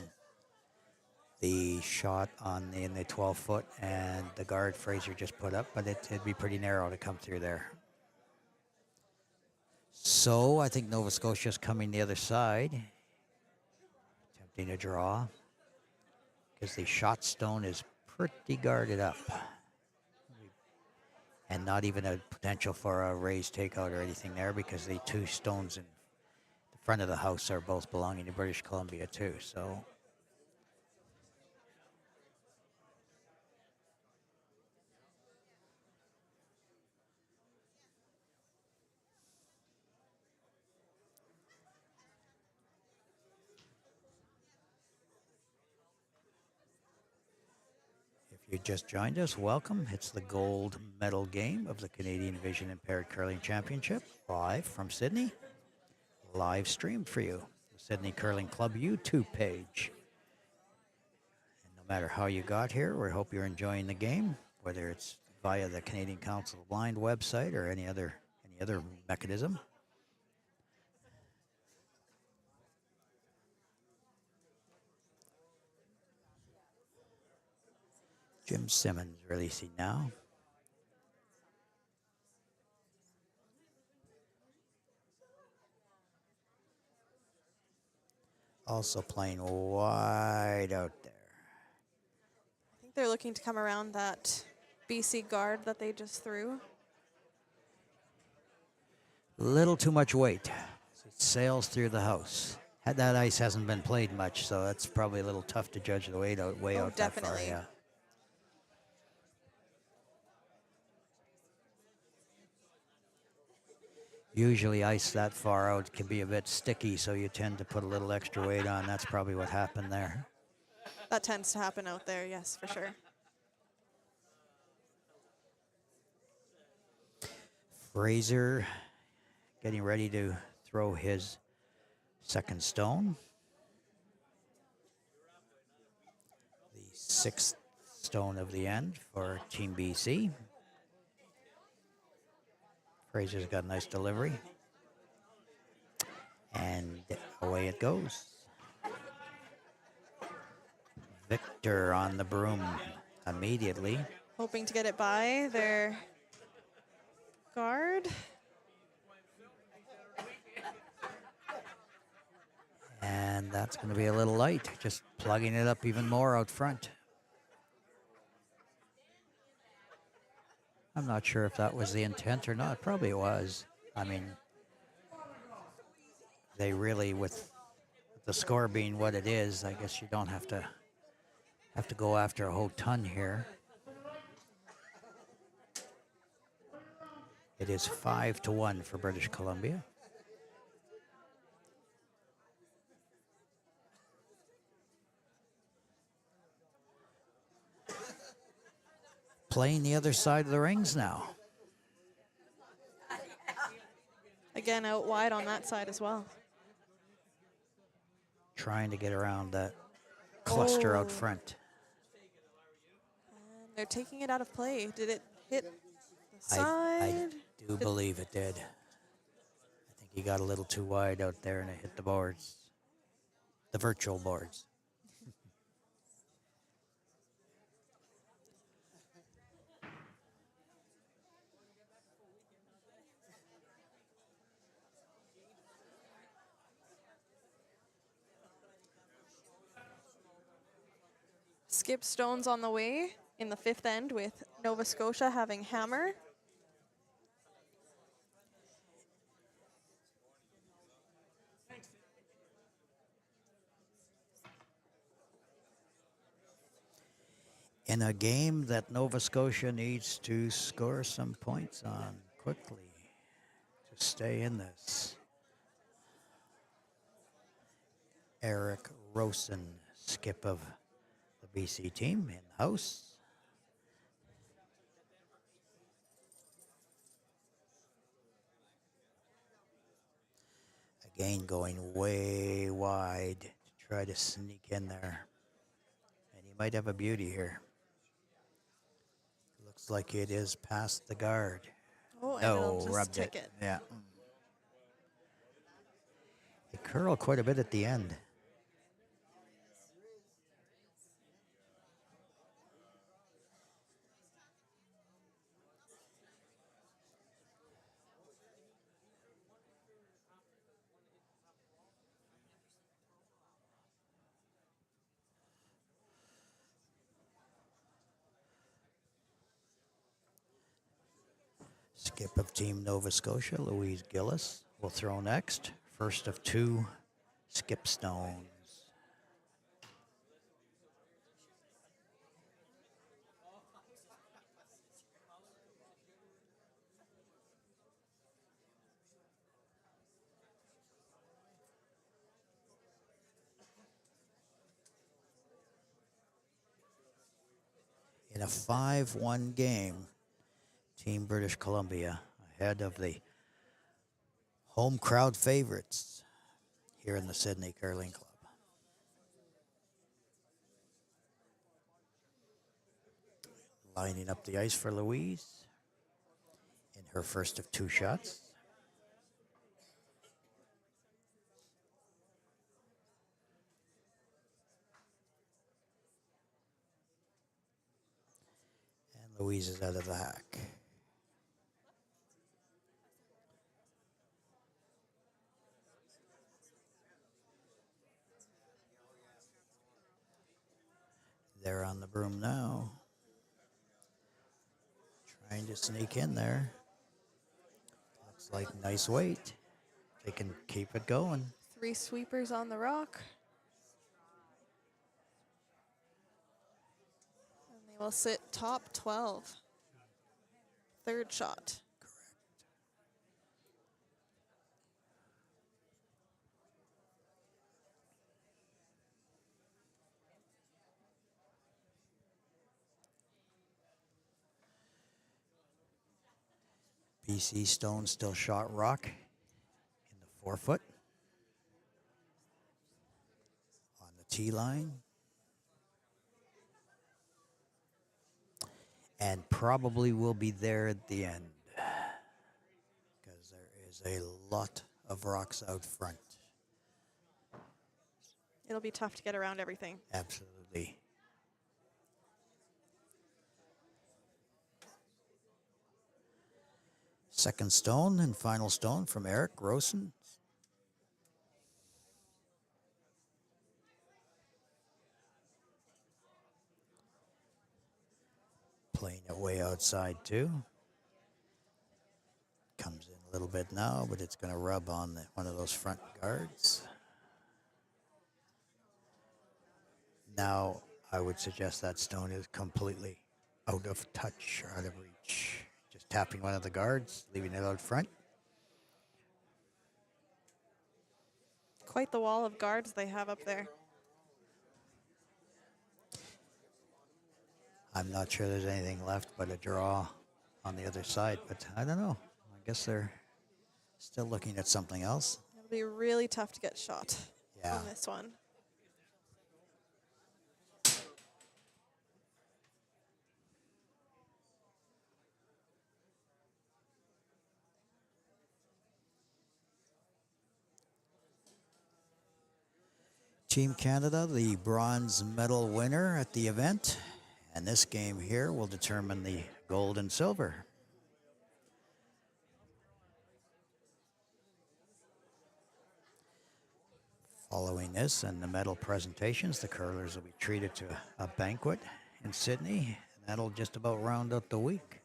Speaker 2: the shot in the 12-foot and the guard Fraser just put up, but it'd be pretty narrow to come through there. So I think Nova Scotia's coming the other side, attempting a draw, because the shot stone is pretty guarded up. And not even a potential for a raised takeout or anything there, because the 2 stones in the front of the house are both belonging to British Columbia too. So if you just joined us, welcome. It's the gold medal game of the Canadian Vision Impaired Curling Championship, live from Sydney. Live streamed for you, the Sydney Curling Club YouTube page. And no matter how you got here, we hope you're enjoying the game, whether it's via the Canadian Council of Blind website or any other mechanism. Jim Simmons releasing now. Also playing wide out there.
Speaker 3: I think they're looking to come around that BC guard that they just threw.
Speaker 2: Little too much weight. It sails through the house. That ice hasn't been played much, so that's probably a little tough to judge the weight out way out that far.
Speaker 3: Definitely.
Speaker 2: Yeah. Usually ice that far out can be a bit sticky, so you tend to put a little extra weight on. That's probably what happened there.
Speaker 3: That tends to happen out there, yes, for sure.
Speaker 2: Fraser getting ready to throw his second stone. The sixth stone of the end for Team BC. Fraser's got a nice delivery. And away it goes. Victor on the broom immediately.
Speaker 3: Hoping to get it by their guard.
Speaker 2: And that's going to be a little light, just plugging it up even more out front. I'm not sure if that was the intent or not. Probably it was. I mean, they really, with the score being what it is, I guess you don't have to go after a whole ton here. It is 5-1 for British Columbia. Playing the other side of the rings now.
Speaker 3: Again, out wide on that side as well.
Speaker 2: Trying to get around that cluster out front.
Speaker 3: And they're taking it out of play. Did it hit the
Speaker 2: I
Speaker 3: side?
Speaker 2: do believe it did. I think he got a little too wide out there and it hit the boards. The virtual boards.
Speaker 3: Skip stones on the way in the fifth end with Nova Scotia having hammer.
Speaker 2: In a game that Nova Scotia needs to score some points on quickly to stay in this. Eric Rosen, skip of the BC team, in the house. Again, going way wide to try to sneak in there. And he might have a beauty here. Looks like it is past the guard.
Speaker 3: Oh, and
Speaker 2: No,
Speaker 3: it'll just
Speaker 2: rubbed
Speaker 3: tick
Speaker 2: it.
Speaker 3: it.
Speaker 2: Yeah. It curled quite a bit at the end. Skip of Team Nova Scotia, Louise Gillis, will throw next. First of two skip stones. In a 5-1 game, Team British Columbia ahead of the home crowd favorites here in the Sydney Curling Club. Lining up the ice for Louise in her first of two shots. And Louise is out of the hack. They're on the broom now. Trying to sneak in there. Looks like nice weight. They can keep it going.
Speaker 3: 3 sweepers on the rock. And they will sit top 12. Third shot.
Speaker 2: BC stone still shot rock in the 4 foot on the tee line. And probably will be there at the end because there is a lot of rocks out front.
Speaker 3: It'll be tough to get around everything.
Speaker 2: Absolutely. Second stone and final stone from Eric Rosen. Playing it way outside too. Comes in a little bit now, but it's going to rub on one of those front guards. Now, I would suggest that stone is completely out of touch or out of reach. Just tapping one of the guards, leaving it out front.
Speaker 3: Quite the wall of guards they have up there.
Speaker 2: I'm not sure there's anything left but a draw on the other side, but I don't know. I guess they're still looking at something else.
Speaker 3: It'll be really tough to get shot
Speaker 2: Yeah.
Speaker 3: on this one.
Speaker 2: Team Canada, the bronze medal winner at the event. And this game here will determine the gold and silver. Following this and the medal presentations, the curlers will be treated to a banquet in Sydney. And that'll just about round out the week.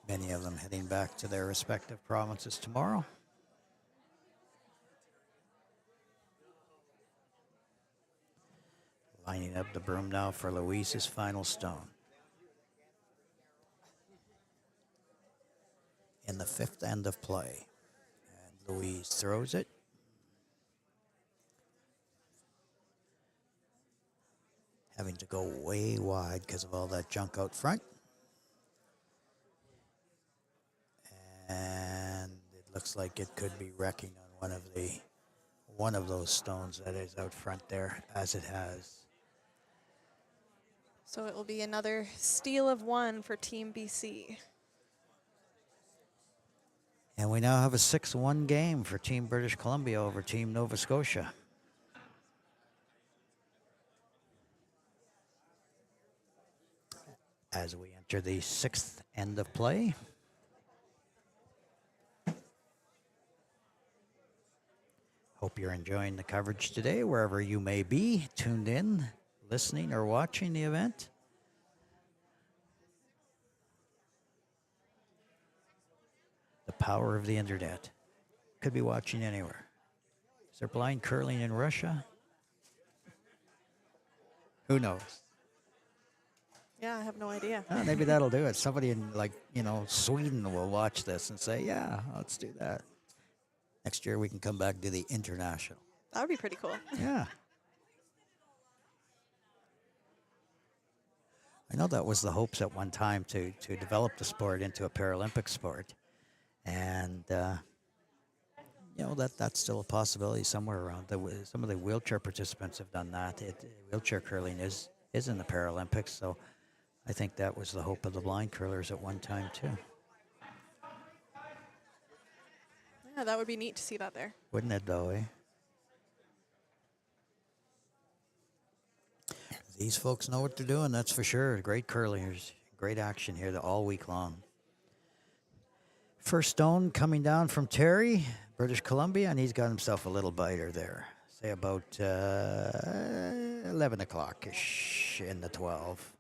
Speaker 2: Many of them heading back to their respective provinces tomorrow. Lining up the broom now for Louise's final stone. In the 5th end of play. And Louise throws it. Having to go way wide because of all that junk out front. And it looks like it could be wrecking on one of those stones that is out front there, as it has.
Speaker 3: So it will be another steal of one for Team BC.
Speaker 2: And we now have a 6-1 game for Team British Columbia over Team Nova Scotia. As we enter the 6th end of play. Hope you're enjoying the coverage today, wherever you may be, tuned in, listening or watching the event. The power of the internet. Could be watching anywhere. Is there blind curling in Russia? Who knows?
Speaker 3: Yeah, I have no idea.
Speaker 2: Maybe that'll do it. Somebody in Sweden will watch this and say, yeah, let's do that. Next year we can come back to the international.
Speaker 3: That would be pretty cool.
Speaker 2: Yeah. I know that was the hopes at one time to develop the sport into a Paralympic sport. And, that's still a possibility somewhere around. Some of the wheelchair participants have done that. Wheelchair curling is in the Paralympics, so I think that was the hope of the blind curlers at one time, too.
Speaker 3: Yeah, that would be neat to see that there.
Speaker 2: Wouldn't it, though, eh? These folks know what they're doing, that's for sure. Great curlers, great action here all week long. First stone coming down from Terry, British Columbia, and he's got himself a little biter there. Say about 11 o'clock-ish in the 12.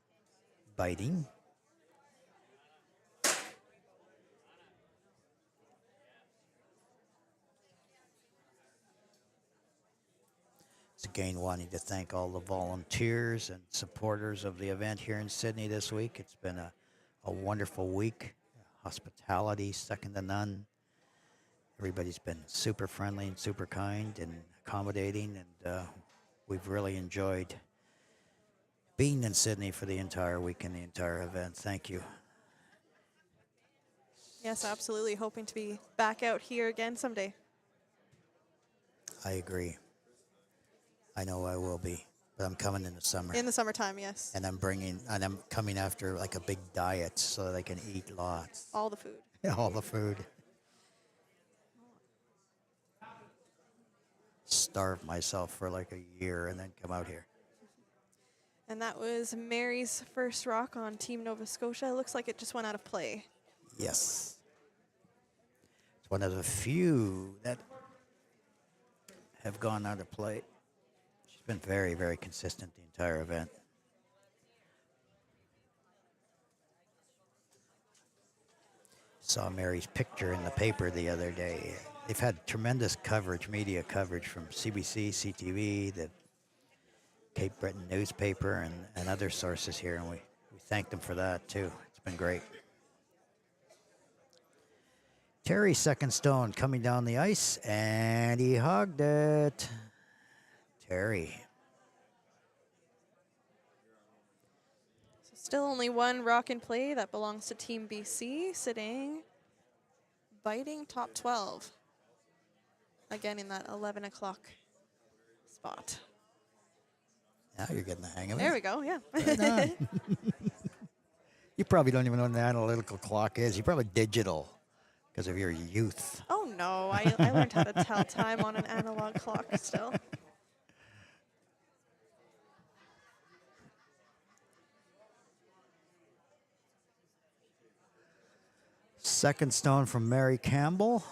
Speaker 2: Biting. Again, wanting to thank all the volunteers and supporters of the event here in Sydney this week. It's been a wonderful week. Hospitality, second to none. Everybody's been super friendly and super kind and accommodating, and we've really enjoyed being in Sydney for the entire week and the entire event. Thank you.
Speaker 3: Yes, absolutely. Hoping to be back out here again someday.
Speaker 2: I agree. I know I will be, but I'm coming in the summer.
Speaker 3: In the summertime, yes.
Speaker 2: And I'm coming after like a big diet so that I can eat lots.
Speaker 3: All the food.
Speaker 2: All the food. Starve myself for like a year and then come out here.
Speaker 3: And that was Mary's first rock on Team Nova Scotia. It looks like it just went out of play.
Speaker 2: Yes. It's one of the few that have gone out of play. She's been very, very consistent the entire event. Saw Mary's picture in the paper the other day. They've had tremendous coverage, media coverage from CBC, CTV, the Cape Breton newspaper, and other sources here, and we thank them for that too. It's been great. Terry second stone coming down the ice, and he hogged it. Terry.
Speaker 3: So still only one rock in play that belongs to Team BC, sitting, biting top 12. Again in that 11 o'clock spot.
Speaker 2: Now you're getting the hang of it.
Speaker 3: There we go, yeah.
Speaker 2: Right on. You probably don't even know what an analytical clock is. You're probably digital because of your youth.
Speaker 3: Oh no, I learned how to tell time on an analog clock still.
Speaker 2: Second stone from Mary Campbell.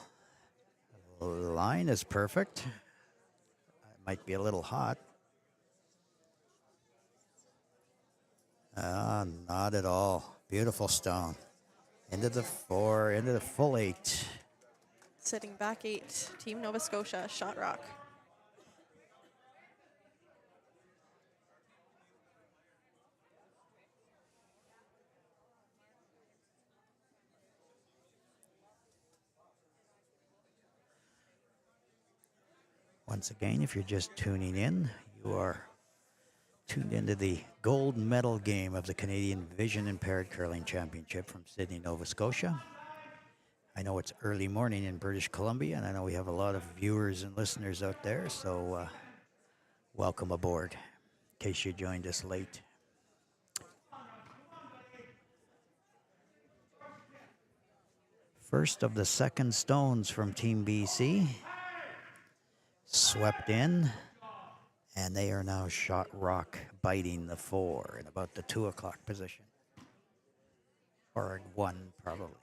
Speaker 2: Line is perfect. It might be a little hot. Not at all. Beautiful stone. Into the 4, into the full 8.
Speaker 3: Sitting back 8, Team Nova Scotia, shot rock.
Speaker 2: Once again, if you're just tuning in, you are tuned into the gold medal game of the Canadian Vision Impaired Curling Championship from Sydney, Nova Scotia. I know it's early morning in British Columbia, and I know we have a lot of viewers and listeners out there, so welcome aboard, in case you joined us late. First of the second stones from Team BC. Swept in, and they are now shot rock biting the 4 in about the 2 o'clock position. Or 1, probably.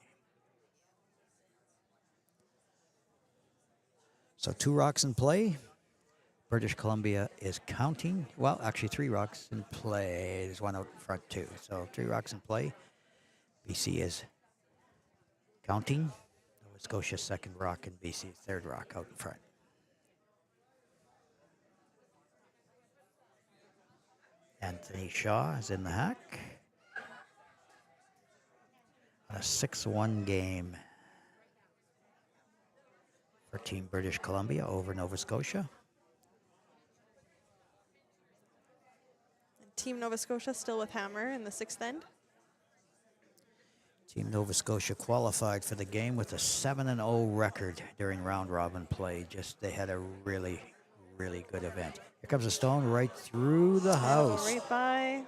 Speaker 2: So 2 rocks in play. British Columbia is counting. Well, actually 3 rocks in play. There's one out front too. So 3 rocks in play. BC is counting. Nova Scotia second rock and BC third rock out in front. Anthony Shaw is in the hack. A 6-1 game for Team British Columbia over Nova Scotia.
Speaker 3: And Team Nova Scotia still with Hammer in the 6th end.
Speaker 2: Team Nova Scotia qualified for the game with a 7-0 record during round robin play. They had a really, really good event. Here comes a stone right through the house.
Speaker 3: Right by.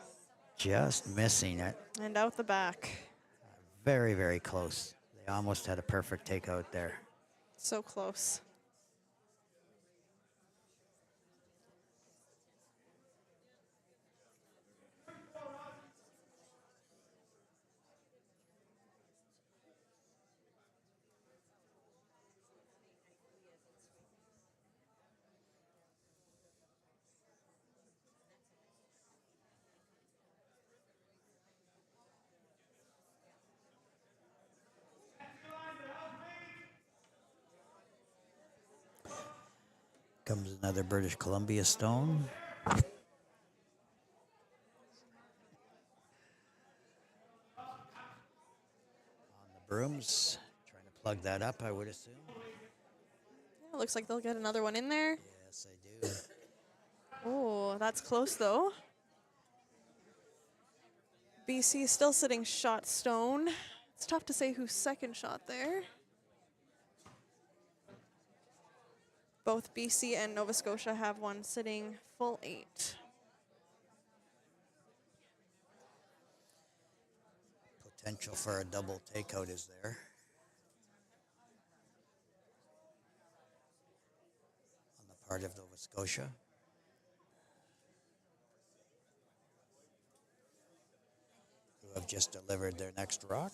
Speaker 2: Just missing it.
Speaker 3: And out the back.
Speaker 2: Very, very close. They almost had a perfect takeout there.
Speaker 3: So close.
Speaker 2: Comes another British Columbia stone. On the brooms. Trying to plug that up, I would assume.
Speaker 3: Yeah, looks like they'll get another one in there.
Speaker 2: Yes, I do.
Speaker 3: Oh, that's close though. BC still sitting shot stone. It's tough to say who's second shot there. Both BC and Nova Scotia have one sitting full 8.
Speaker 2: Potential for a double takeout is there. On the part of Nova Scotia. Who have just delivered their next rock.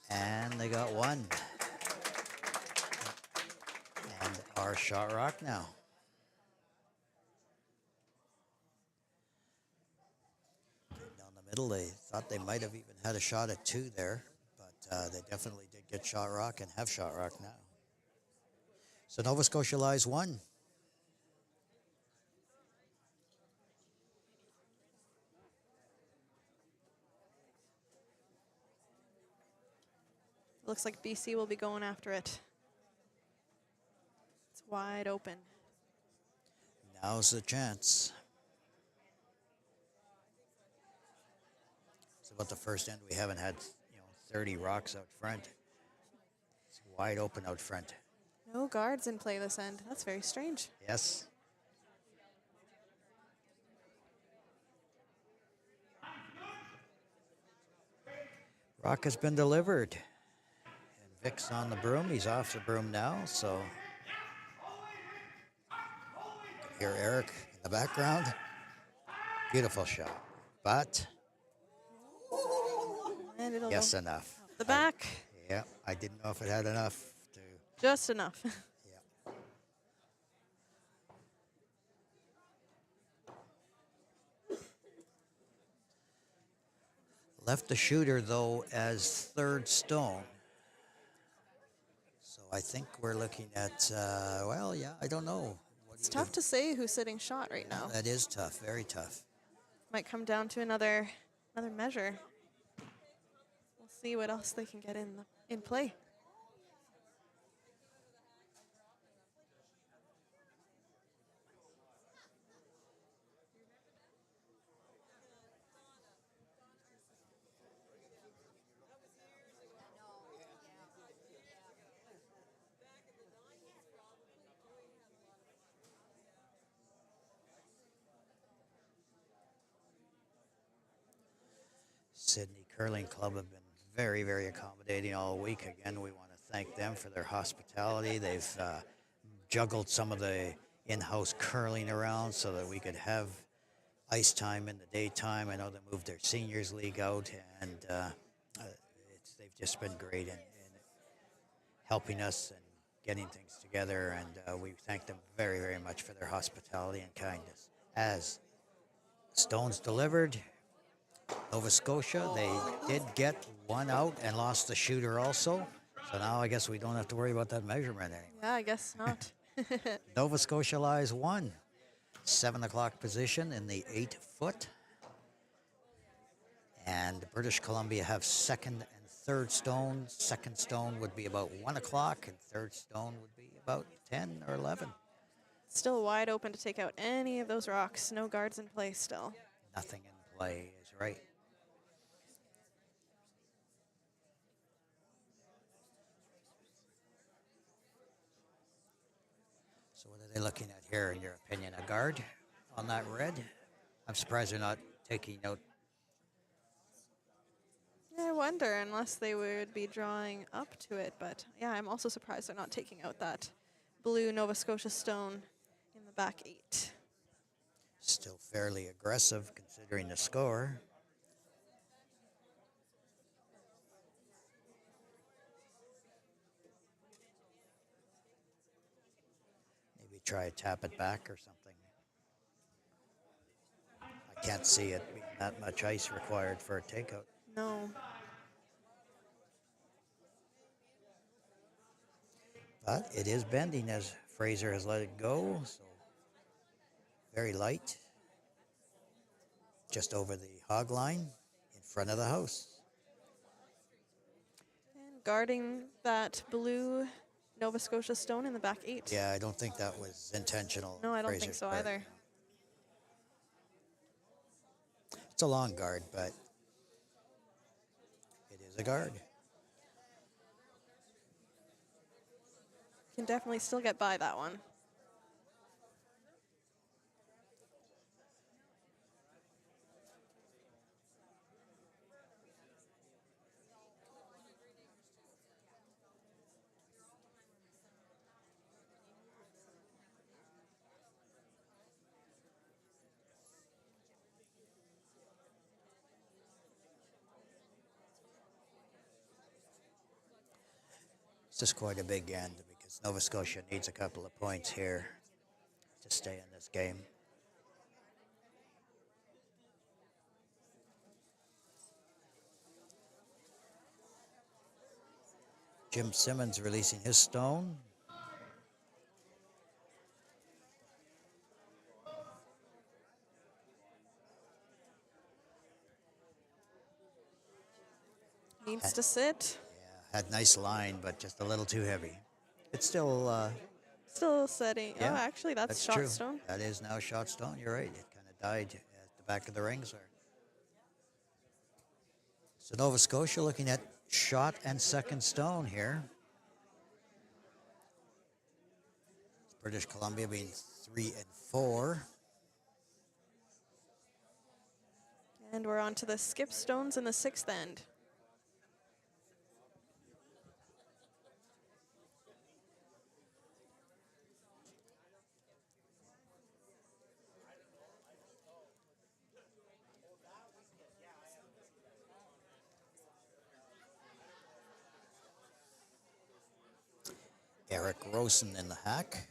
Speaker 2: And they got one. And our shot rock now. Down the middle, they thought they might have even had a shot at 2 there, but they definitely did get shot rock and have shot rock now. So Nova Scotia lies 1.
Speaker 3: Looks like BC will be going after it. It's wide open.
Speaker 2: Now's the chance. It's about the first end we haven't had, 30 rocks out front. It's wide open out front.
Speaker 3: No guards in play this end. That's very strange.
Speaker 2: Yes. Rock has been delivered. And Vic's on the broom. He's off the broom now, so hear Eric in the background. Beautiful shot. But
Speaker 3: And it'll
Speaker 2: yes,
Speaker 3: go
Speaker 2: enough.
Speaker 3: out the back.
Speaker 2: Yeah, I didn't know if it had enough to.
Speaker 3: Just enough.
Speaker 2: Yeah. Left the shooter, though, as third stone. So I think we're looking at, I don't know.
Speaker 3: It's tough to say who's sitting shot right now.
Speaker 2: That is tough, very tough.
Speaker 3: Might come down to another measure. We'll see what else they can get in play.
Speaker 2: Sydney Curling Club have been very, very accommodating all week. Again, we want to thank them for their hospitality. They've juggled some of the in-house curling around so that we could have ice time in the daytime. I know they moved their seniors league out, and they've just been great in helping us and getting things together. And we thank them very, very much for their hospitality and kindness. As stones delivered, Nova Scotia, they did get one out and lost the shooter also. So now I guess we don't have to worry about that measurement anymore.
Speaker 3: Yeah, I guess not.
Speaker 2: Nova Scotia lies 1. 7 o'clock position in the 8-foot. And British Columbia have second and third stone. Second stone would be about 1 o'clock, and third stone would be about 10 or 11.
Speaker 3: Still wide open to take out any of those rocks. No guards in place still.
Speaker 2: Nothing in play is right. So what are they looking at here, in your opinion? A guard on that red? I'm surprised they're not taking out.
Speaker 3: Yeah, I wonder, unless they would be drawing up to it. But yeah, I'm also surprised they're not taking out that blue Nova Scotia stone in the back 8.
Speaker 2: Still fairly aggressive considering the score. Maybe try to tap it back or something. I can't see it being that much ice required for a takeout.
Speaker 3: No.
Speaker 2: But it is bending as Fraser has let it go, so very light. Just over the hog line in front of the house.
Speaker 3: guarding that blue Nova Scotia stone in the back 8.
Speaker 2: Yeah, I don't think that was intentional.
Speaker 3: No, I don't think
Speaker 2: Fraser's
Speaker 3: so
Speaker 2: part.
Speaker 3: either.
Speaker 2: It's a long guard, but it is a guard.
Speaker 3: Can definitely still get by that one.
Speaker 2: It's just quite a big end because Nova Scotia needs a couple of points here to stay in this game. Jim Simmons releasing his stone.
Speaker 3: Needs to sit.
Speaker 2: Yeah, had nice line, but just a little too heavy. It's still
Speaker 3: Still setting.
Speaker 2: yeah,
Speaker 3: Oh, actually, that's shot
Speaker 2: true.
Speaker 3: stone.
Speaker 2: That is now shot stone. You're right. It kind of died at the back of the rings there. So Nova Scotia looking at shot and second stone here. British Columbia being 3 and 4.
Speaker 3: And we're on to the skip stones in the 6th end.
Speaker 2: Eric Rosen in the hack.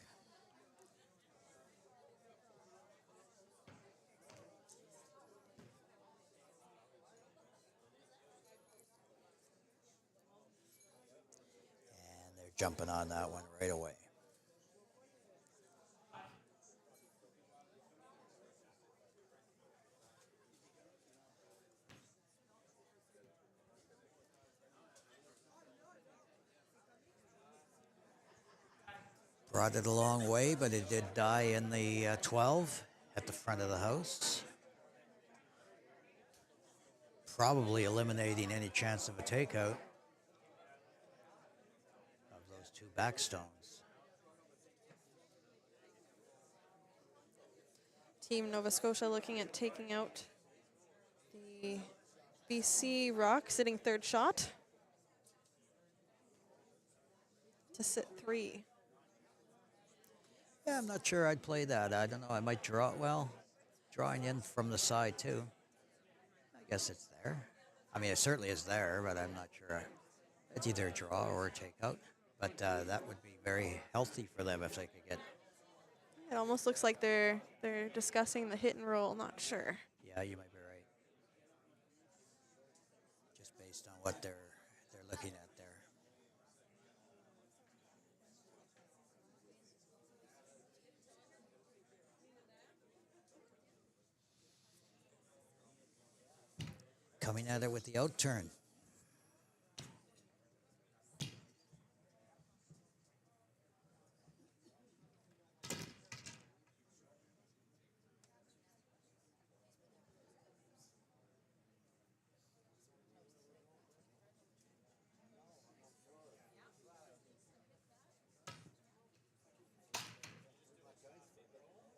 Speaker 2: And they're jumping on that one right away. Brought it a long way, but it did die in the 12 at the front of the house. Probably eliminating any chance of a takeout of those two backstones.
Speaker 3: Team Nova Scotia looking at taking out the BC Rock, sitting 3rd shot to sit 3.
Speaker 2: Yeah, I'm not sure I'd play that. I don't know. I might draw. Well, drawing in from the side, too. I guess it's there. I mean, it certainly is there, but I'm not sure. It's either a draw or a takeout. But that would be very healthy for them if they could get.
Speaker 3: It almost looks like they're discussing the hit and roll. Not sure.
Speaker 2: Yeah, you might be right. Just based on what they're looking at there. Coming at it with the out turn.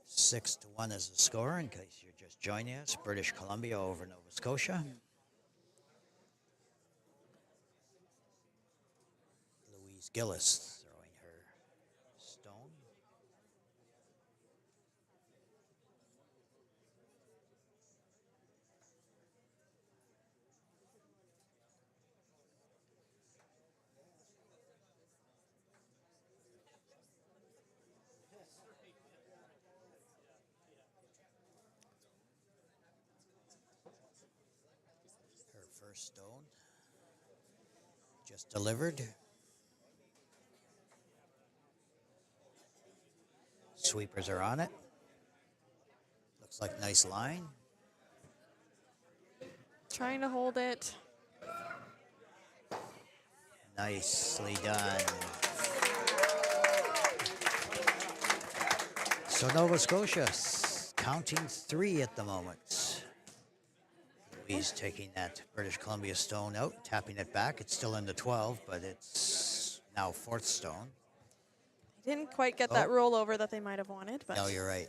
Speaker 2: Six to 1 is the score in case you're just joining us. British Columbia over Nova Scotia. Louise Gillis throwing her stone. Her first stone just delivered. Sweepers are on it. Looks like nice line.
Speaker 3: Trying to hold it.
Speaker 2: Nicely done. So Nova Scotia counting 3 at the moment. Louise taking that British Columbia stone out, tapping it back. It's still in the 12, but it's now 4th stone.
Speaker 3: Didn't quite get that rollover that they might have wanted, but
Speaker 2: No, you're right.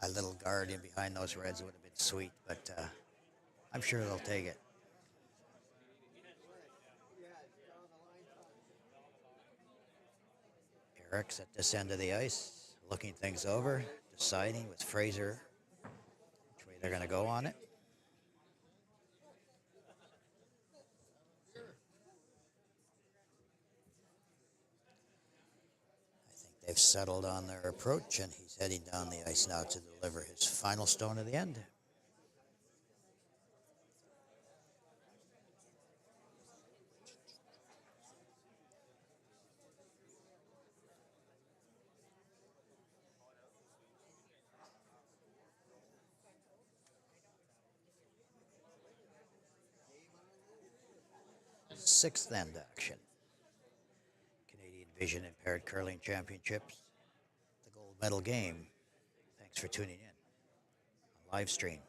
Speaker 2: A little guard in behind those reds would have been sweet, but I'm sure they'll take it. Eric's at this end of the ice, looking things over, deciding with Fraser which way they're going to go on it. I think they've settled on their approach, and he's heading down the ice now to deliver his final stone of the end. Sixth end action. Canadian Vision Impaired Curling Championships, the gold medal game. Thanks for tuning in on live stream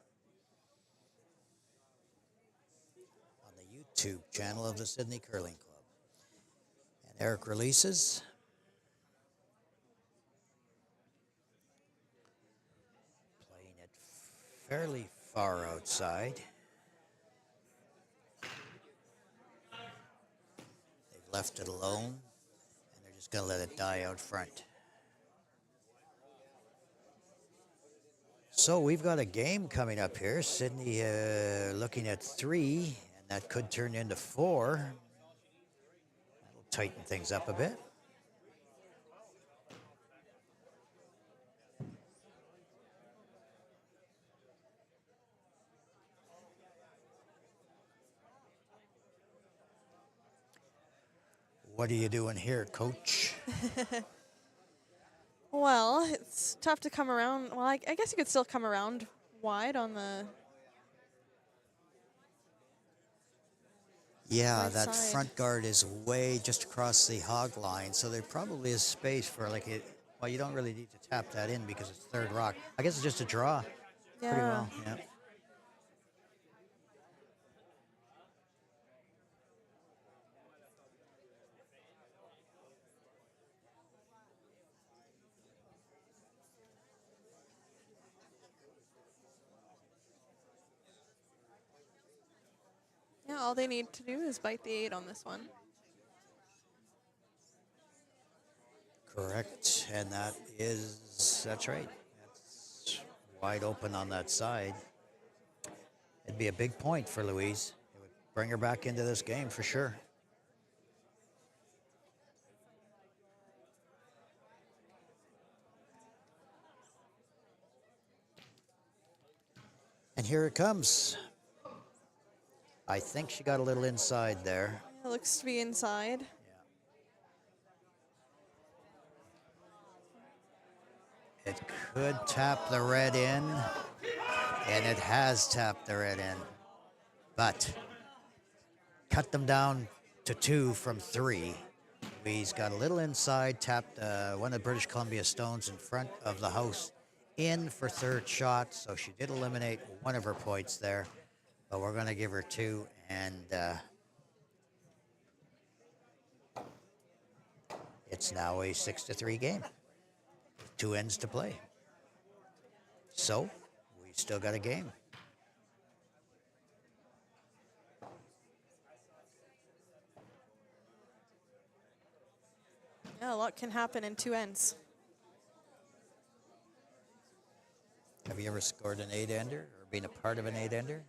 Speaker 2: on the YouTube channel of the Sydney Curling Club. And Eric releases. Playing it fairly far outside. Left it alone, and they're just going to let it die out front. So we've got a game coming up here. Sydney looking at 3, and that could turn into 4. That'll tighten things up a bit. What are you doing here, Coach?
Speaker 3: well, it's tough to come around. Well, I guess you could still come around wide on the
Speaker 2: Yeah,
Speaker 3: right
Speaker 2: that
Speaker 3: side.
Speaker 2: front guard is way just across the hog line, so there probably is space for like it. Well, you don't really need to tap that in because it's third rock. I guess it's just a draw.
Speaker 3: Yeah.
Speaker 2: Pretty well, yeah.
Speaker 3: Yeah, all they need to do is bite the 8 on this one.
Speaker 2: Correct, and that's right. That's wide open on that side. It'd be a big point for Louise. It would bring her back into this game for sure. And here it comes. I think she got a little inside there.
Speaker 3: It looks to be inside.
Speaker 2: It could tap the red in, and it has tapped the red in, but cut them down to 2 from 3. Louise got a little inside, tapped one of British Columbia stones in front of the house in for third shot, so she did eliminate one of her points there, but we're going to give her 2, and it's now a 6-3 game. 2 ends to play. So, we still got a game.
Speaker 3: Yeah, a lot can happen in 2 ends.
Speaker 2: Have you ever scored an 8-ender or been a part of an 8-ender?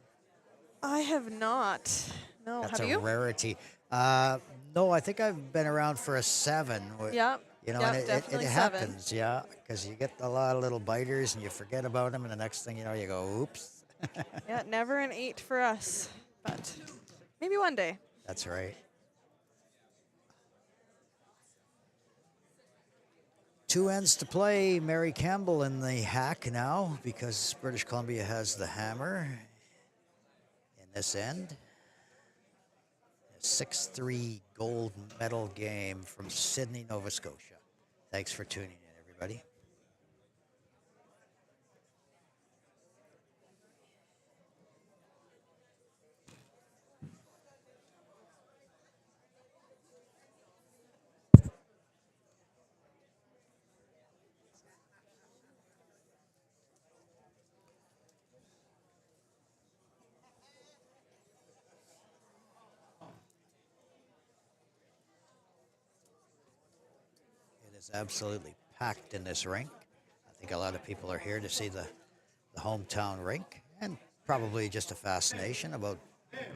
Speaker 3: I have not. No,
Speaker 2: That's
Speaker 3: have
Speaker 2: a
Speaker 3: you?
Speaker 2: rarity. No, I think I've been around for a 7.
Speaker 3: Yeah.
Speaker 2: You know,
Speaker 3: Yep,
Speaker 2: and it
Speaker 3: definitely 7.
Speaker 2: happens, yeah, because you get a lot of little biters and you forget about them, and the next thing you know, you go, oops.
Speaker 3: Yeah, never an 8 for us, but maybe one day.
Speaker 2: That's right. 2 ends to play. Mary Campbell in the hack now because British Columbia has the hammer in this end. A 6-3 gold medal game from Sydney, Nova Scotia. Thanks for tuning in, everybody. It is absolutely packed in this rink. I think a lot of people are here to see the hometown rink, and probably just a fascination about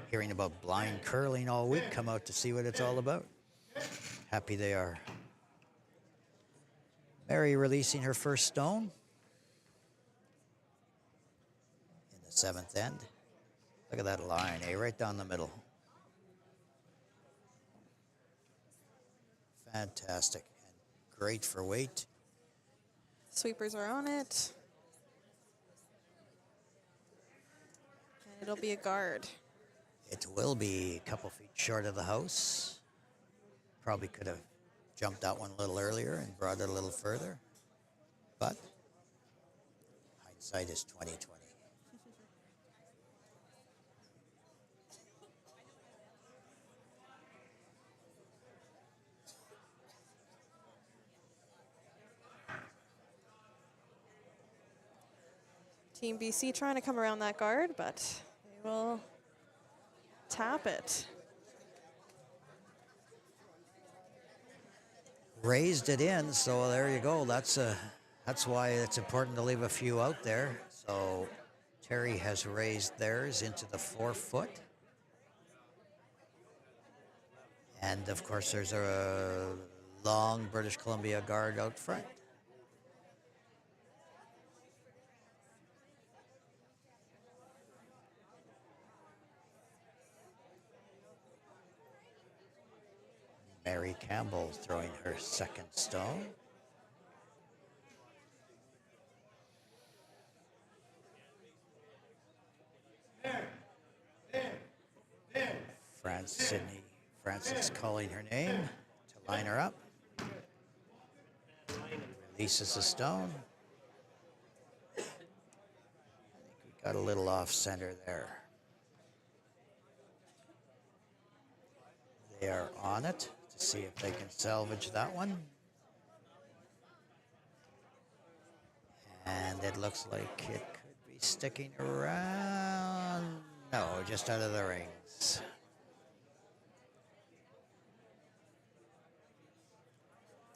Speaker 2: hearing about blind curling all week. Come out to see what it's all about. Happy they are. Mary releasing her first stone in the 7th end. Look at that line, right down the middle. Fantastic and great for weight.
Speaker 3: Sweepers are on it. And it'll be a guard.
Speaker 2: It will be a couple feet short of the house. Probably could have jumped that one a little earlier and brought it a little further. But hindsight is 20/20.
Speaker 3: Team BC trying to come around that guard, but they will tap it.
Speaker 2: Raised it in, so there you go. That's why it's important to leave a few out there. So Terry has raised theirs into the 4 foot. And of course there's a long British Columbia guard out front. Mary Campbell throwing her second stone. Francis calling her name to line her up. Releases the stone. I think we got a little off center there. They are on it to see if they can salvage that one. And it looks like it could be sticking around. No, just out of the rings.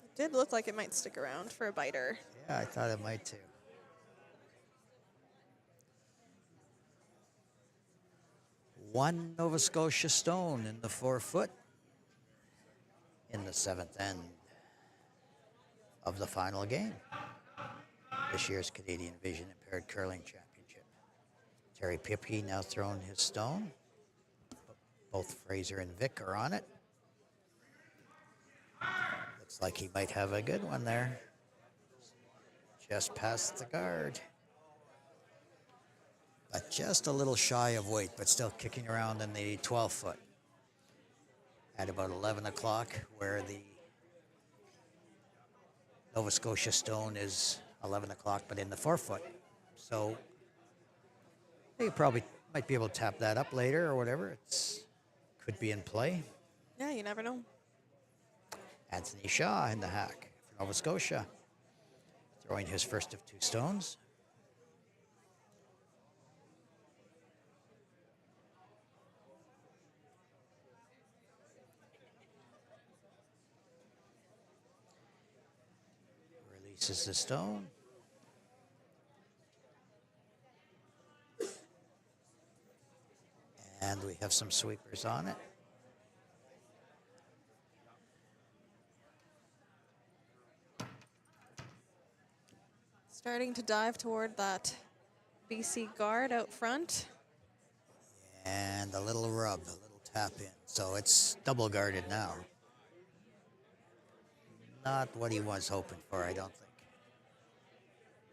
Speaker 3: It did look like it might stick around for a biter.
Speaker 2: Yeah, I thought it might too. One Nova Scotia stone in the 4 foot in the 7th end of the final game. This year's Canadian Vision Impaired Curling Championship. Terry Pipke now throwing his stone. Both Fraser and Vic are on it. Looks like he might have a good one there. Just past the guard. But just a little shy of weight, but still kicking around in the 12 foot. At about 11 o'clock, where the Nova Scotia stone is 11 o'clock, but in the 4 foot. So you probably might be able to tap that up later or whatever. It's could be in play.
Speaker 3: Yeah, you never know.
Speaker 2: Anthony Shaw in the hack for Nova Scotia, throwing his first of 2 stones. Releases the stone. And we have some sweepers on it.
Speaker 3: Starting to dive toward that BC guard out front.
Speaker 2: And a little rub, a little tap in. So it's double guarded now. Not what he was hoping for, I don't think.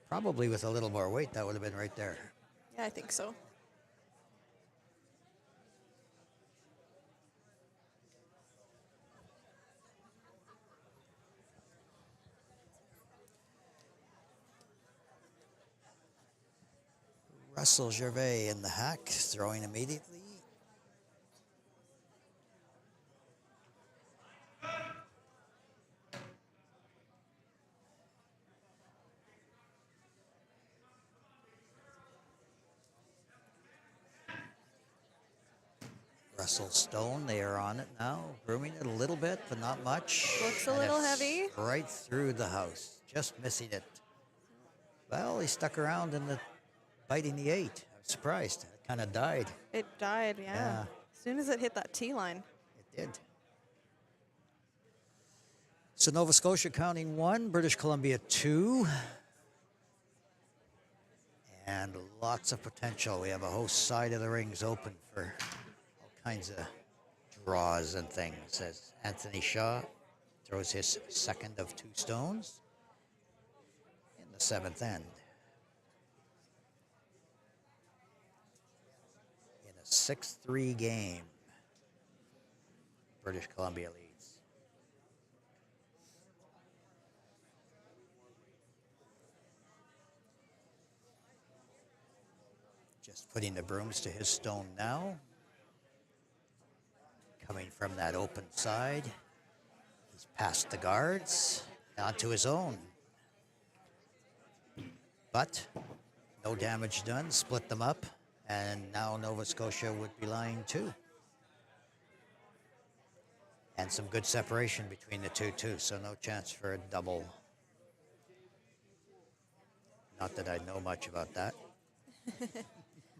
Speaker 2: Probably with a little more weight, that would have been right there.
Speaker 3: Yeah, I think so.
Speaker 2: Russell Gervais in the hack, throwing immediately. Russell Stone, they are on it now, grooming it a little bit, but not much.
Speaker 3: Looks a
Speaker 2: And
Speaker 3: little
Speaker 2: it's
Speaker 3: heavy.
Speaker 2: right through the house, just missing it. Well, he stuck around in the biting the 8. I'm surprised. It kind of died.
Speaker 3: It died, yeah.
Speaker 2: Yeah.
Speaker 3: As soon as it hit that tee line.
Speaker 2: It did. So Nova Scotia counting 1, British Columbia 2. And lots of potential. We have a whole side of the rings open for all kinds of draws and things. As Anthony Shaw throws his second of 2 stones in the 7th end. In a 6-3 game, British Columbia leads. Just putting the brooms to his stone now. Coming from that open side. He's past the guards, onto his own. But no damage done, split them up, and now Nova Scotia would be lying 2. And some good separation between the two, too, so no chance for a double. Not that I know much about that.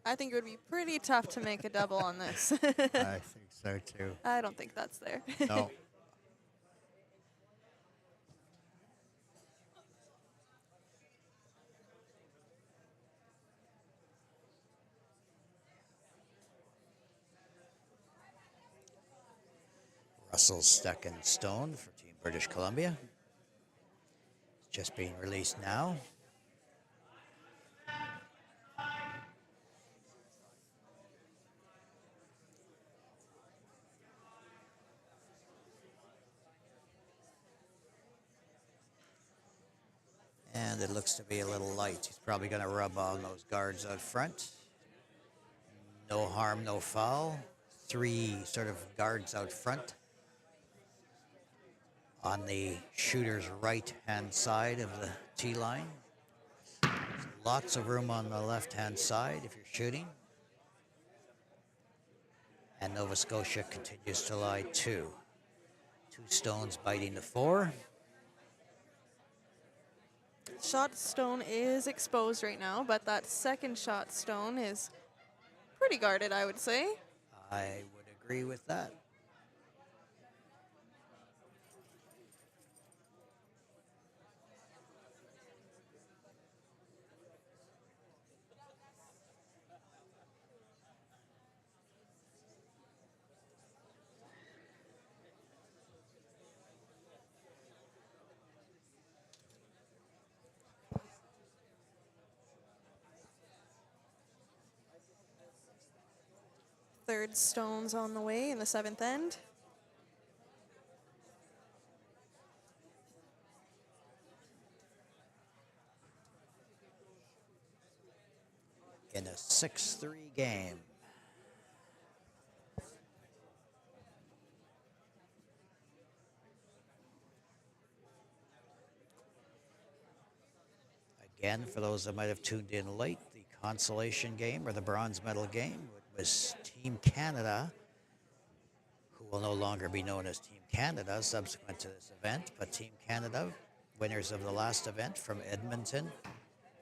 Speaker 3: I think it would be pretty tough to make a double on this.
Speaker 2: I think so, too.
Speaker 3: I don't think that's there.
Speaker 2: No. Russell's second stone for Team British Columbia. It's just being released now. And it looks to be a little light. He's probably going to rub on those guards out front. No harm, no foul. 3 sort of guards out front. On the shooter's right-hand side of the tee line. Lots of room on the left-hand side if you're shooting. And Nova Scotia continues to lie 2. 2 stones biting the 4.
Speaker 3: Shot stone is exposed right now, but that second shot stone is pretty guarded, I would say.
Speaker 2: I would agree with that.
Speaker 3: Third stone's on the way in the 7th end.
Speaker 2: In a 6-3 game. Again, for those that might have tuned in late, the consolation game or the bronze medal game was Team Canada, who will no longer be known as Team Canada subsequent to this event, but Team Canada, winners of the last event from Edmonton,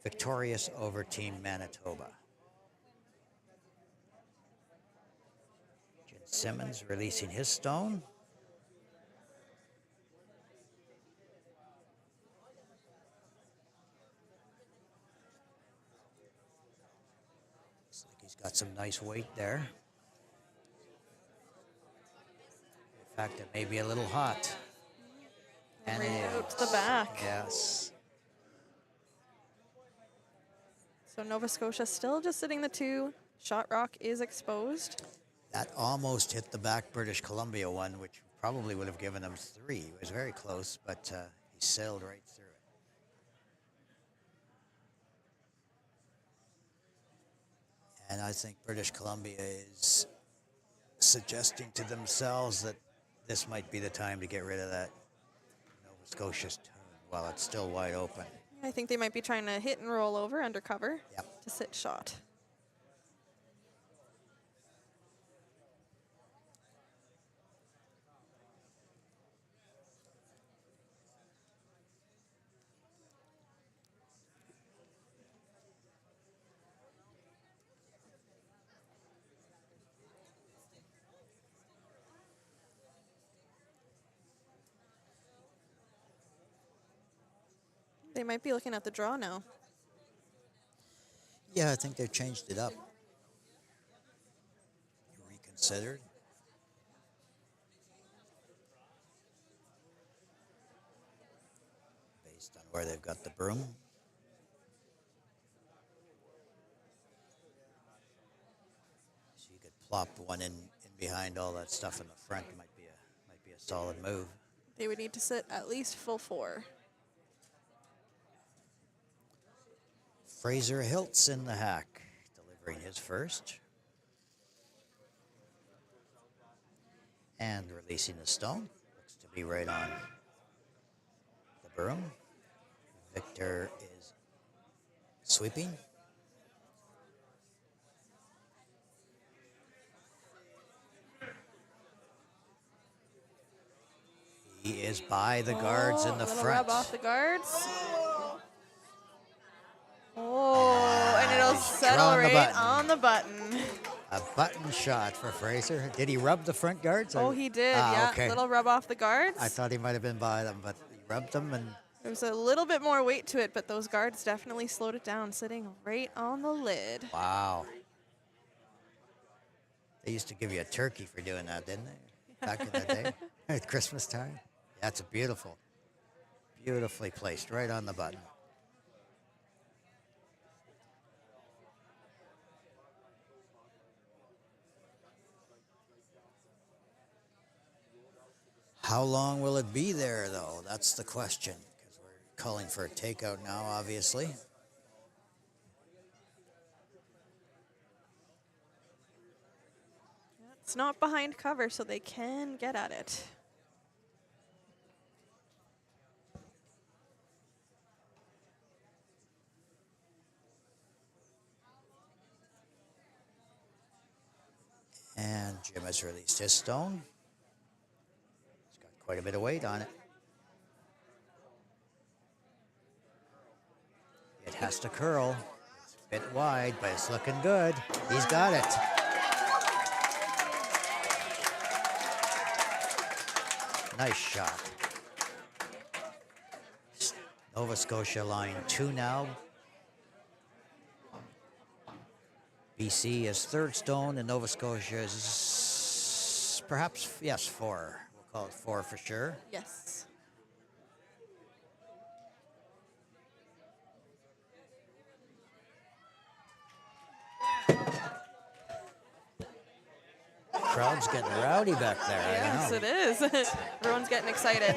Speaker 2: victorious over Team Manitoba. Jen Simmons releasing his stone. Looks like he's got some nice weight there. In fact, it may be a little hot. And
Speaker 3: Right
Speaker 2: it
Speaker 3: out to
Speaker 2: is.
Speaker 3: the back.
Speaker 2: Yes.
Speaker 3: So Nova Scotia still just sitting the 2. Shot rock is exposed.
Speaker 2: That almost hit the back British Columbia one, which probably would have given him 3. It was very close, but he sailed right through it. And I think British Columbia is suggesting to themselves that this might be the time to get rid of that Nova Scotia's turn while it's still wide open.
Speaker 3: I think they might be trying to hit and roll over under cover
Speaker 2: Yep.
Speaker 3: to sit shot. They might be looking at the draw now.
Speaker 2: Yeah, I think they've changed it up. Reconsidered. Based on where they've got the broom. So you could plop one in behind all that stuff in the front. Might be a solid move.
Speaker 3: They would need to sit at least full 4.
Speaker 2: Fraser Hiltz in the hack, delivering his first. And releasing the stone. Looks to be right on the broom. Victor is sweeping. He is by the guards in the
Speaker 3: little
Speaker 2: front.
Speaker 3: rub off the guards. Oh, and it'll
Speaker 2: He's
Speaker 3: settle
Speaker 2: drawn the
Speaker 3: right
Speaker 2: button.
Speaker 3: on the button.
Speaker 2: A button shot for Fraser. Did he rub the front guards?
Speaker 3: Oh,
Speaker 2: or-
Speaker 3: he did,
Speaker 2: Ah,
Speaker 3: yeah.
Speaker 2: okay.
Speaker 3: Little rub off the guards.
Speaker 2: I thought he might have been by them, but he rubbed them and
Speaker 3: There was a little bit more weight to it, but those guards definitely slowed it down, sitting right on the lid.
Speaker 2: wow. They used to give you a turkey for doing that, didn't they? Back in the day, at Christmas time. That's beautiful. Beautifully placed, right on the button. How long will it be there, though? That's the question, because we're calling for a takeout now, obviously.
Speaker 3: It's not behind cover, so they can get at it.
Speaker 2: And Jim has released his stone. It's got quite a bit of weight on it. It has to curl. It's a bit wide, but it's looking good. He's got it. Nice shot. Nova Scotia line 2 now. BC is third stone, and Nova Scotia is perhaps, yes, 4. We'll call it 4 for sure.
Speaker 3: Yes.
Speaker 2: Crowd's getting rowdy back there.
Speaker 3: Yes,
Speaker 2: I
Speaker 3: it is. Everyone's getting excited.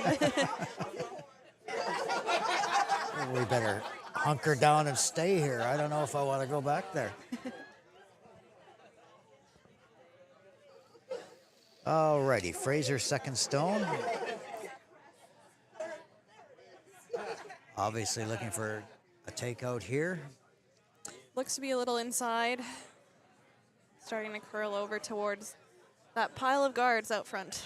Speaker 2: know. We better hunker down and stay here. I don't know if I want to go back there. Alrighty, Fraser second stone. Obviously looking for a takeout here.
Speaker 3: Looks to be a little inside. Starting to curl over towards that pile of guards out front.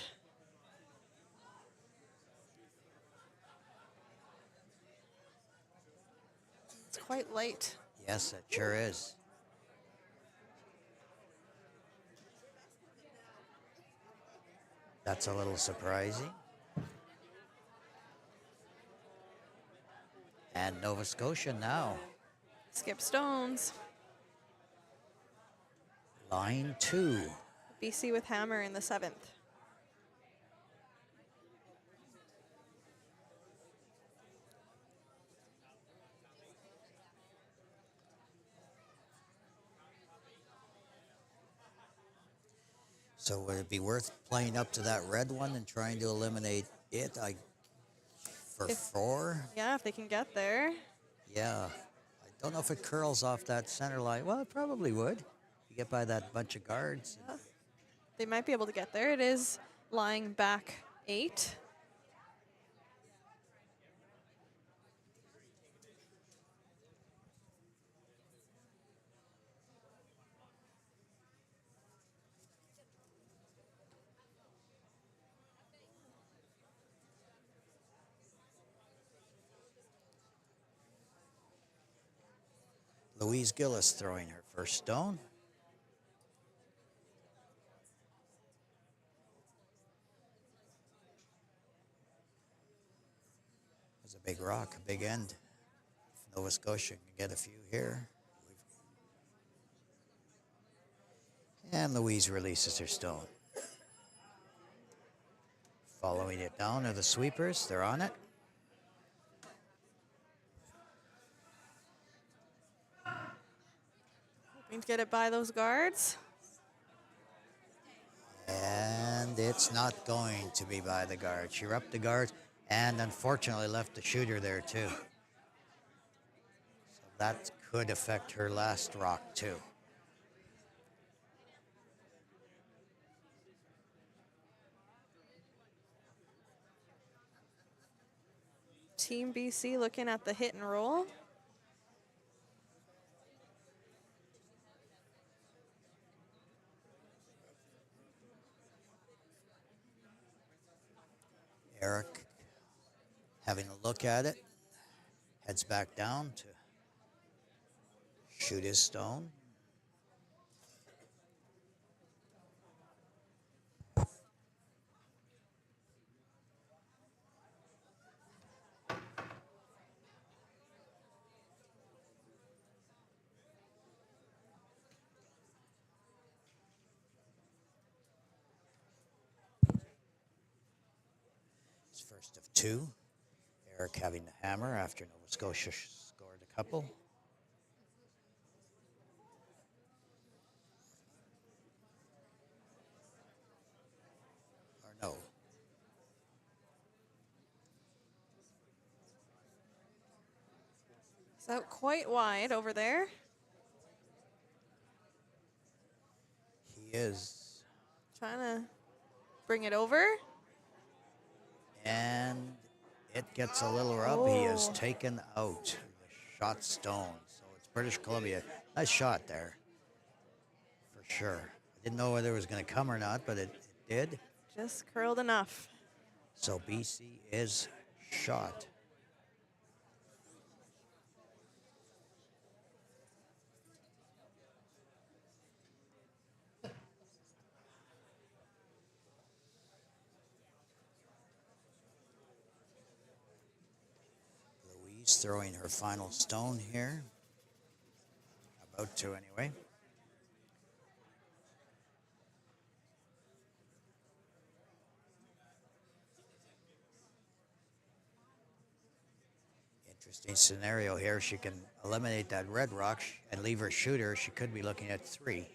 Speaker 3: It's quite light.
Speaker 2: Yes, it sure is. That's a little surprising. And Nova Scotia now.
Speaker 3: Skip stones.
Speaker 2: Line 2.
Speaker 3: BC with hammer in the 7th.
Speaker 2: So would it be worth playing up to that red one and trying to eliminate it for
Speaker 3: If-
Speaker 2: 4?
Speaker 3: Yeah, if they can get there.
Speaker 2: Yeah. I don't know if it curls off that center line. Well, it probably would. You get by that bunch of guards.
Speaker 3: They might be able to get there. It is lying back 8.
Speaker 2: Louise Gillis throwing her first stone. There's a big rock, a big end. If Nova Scotia can get a few here. And Louise releases her stone. Following it down are the sweepers. They're on it.
Speaker 3: Hoping to get it by those guards.
Speaker 2: And it's not going to be by the guard. She upped the guards and unfortunately left the shooter there too. So that could affect her last rock too.
Speaker 3: Team BC looking at the hit and roll.
Speaker 2: Eric, having a look at it, heads back down to shoot his stone. First of 2. Eric having the hammer after Nova Scotia scored a couple. Or no.
Speaker 3: It's out quite wide over there.
Speaker 2: He is.
Speaker 3: Trying to bring it over.
Speaker 2: And it gets a little rub. He is taken out. The shot stone. So it's British Columbia. Nice shot there. For sure. I didn't know whether it was going to come or not, but it did.
Speaker 3: Just curled enough.
Speaker 2: So BC is shot. Louise throwing her final stone here. About to anyway. Interesting scenario here. She can eliminate that red rock and leave her shooter. She could be looking at 3.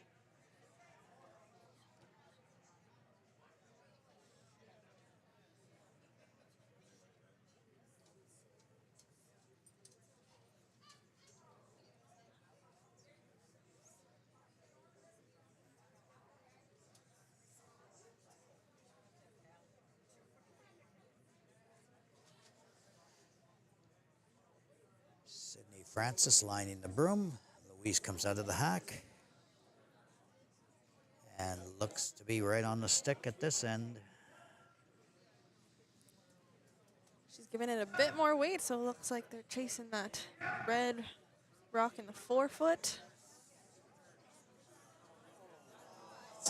Speaker 2: Sydney Francis lining the broom. Louise comes out of the hack and looks to be right on the stick at this end.
Speaker 3: She's giving it a bit more weight, so it looks like they're chasing that red rock in the 4-foot.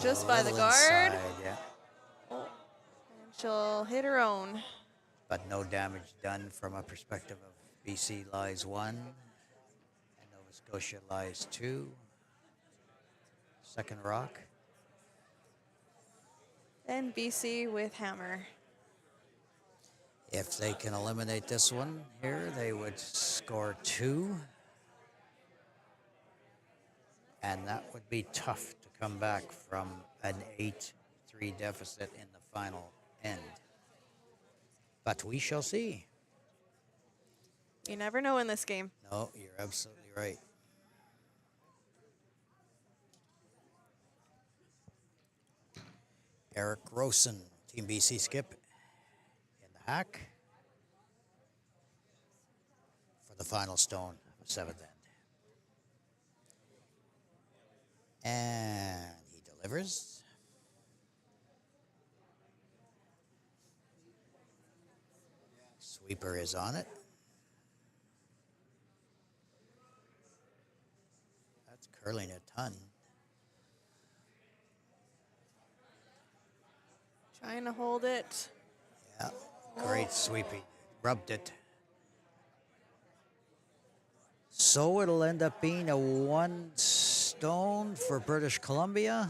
Speaker 3: Just by the guard.
Speaker 2: Inside, yeah.
Speaker 3: Oh, and she'll hit her own.
Speaker 2: But no damage done from a perspective of BC lies 1 and Nova Scotia lies 2. Second rock.
Speaker 3: And BC with hammer.
Speaker 2: If they can eliminate this one here, they would score 2. And that would be tough to come back from an 8-3 deficit in the final end. But we shall see.
Speaker 3: You never know in this game.
Speaker 2: No, you're absolutely right. Eric Rosen, Team BC skip, in the hack for the final stone of 7th end. And he delivers. Sweeper is on it. That's curling a ton.
Speaker 3: Trying to hold it.
Speaker 2: Yeah, great sweeping. Rubbed it. So it'll end up being a 1 stone for British Columbia,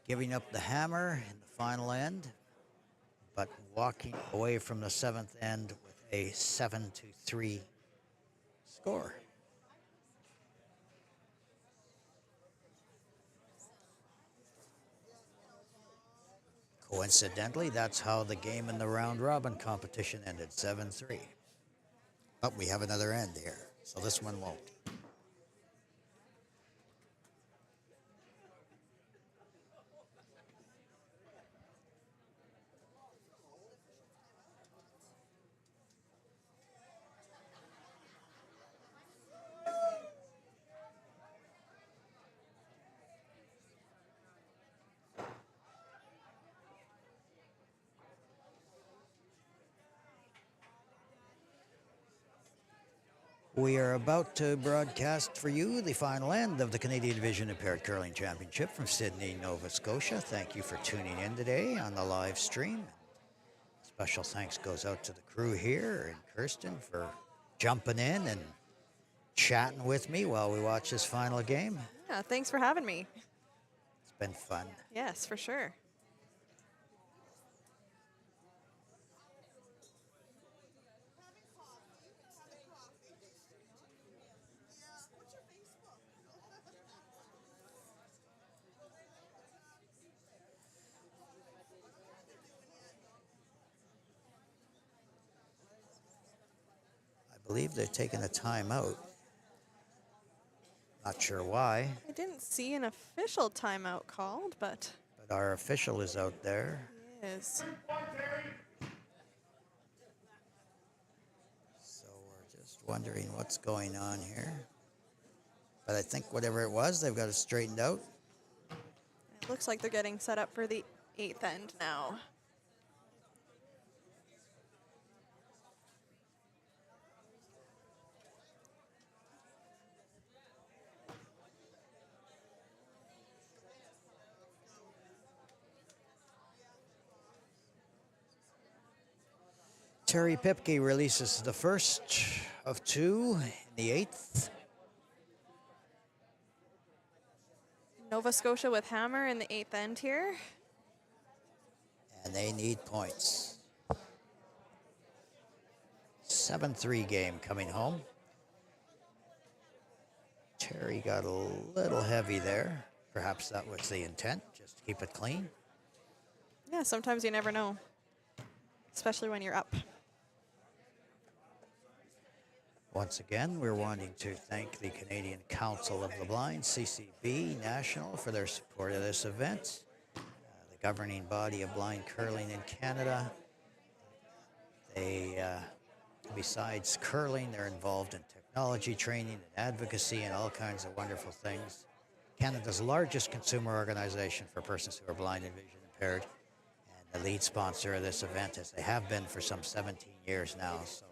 Speaker 2: giving up the hammer in the final end, but walking away from the 7th end with a 7-3 score. Coincidentally, that's how the game in the round robin competition ended, 7-3. But we have another end here, so this one won't. We are about to broadcast for you the final end of the Canadian Division Impaired Curling Championship from Sydney, Nova Scotia. Thank you for tuning in today on the live stream. Special thanks goes out to the crew here and Kirsten for jumping in and chatting with me while we watch this final game.
Speaker 3: Yeah, thanks for having me.
Speaker 2: It's been fun.
Speaker 3: Yes, for sure.
Speaker 2: I believe they're taking a timeout. Not sure why,
Speaker 3: I didn't see an official timeout called, but
Speaker 2: but our official is out there.
Speaker 3: he is.
Speaker 2: So we're just wondering what's going on here. But I think whatever it was, they've got it straightened out.
Speaker 3: It looks like they're getting set up for the 8th end now.
Speaker 2: Terry Pipke releases the first of 2 in the 8th.
Speaker 3: Nova Scotia with hammer in the 8th end here.
Speaker 2: And they need points. 7-3 game coming home. Terry got a little heavy there. Perhaps that was the intent, just to keep it clean.
Speaker 3: Yeah, sometimes you never know, especially when you're up.
Speaker 2: Once again, we're wanting to thank the Canadian Council of the Blind, CCB National, for their support of this event. The governing body of blind curling in Canada. They, besides curling, they're involved in technology training and advocacy and all kinds of wonderful things. Canada's largest consumer organization for persons who are blind and vision impaired, and the lead sponsor of this event, as they have been for some 17 years now. So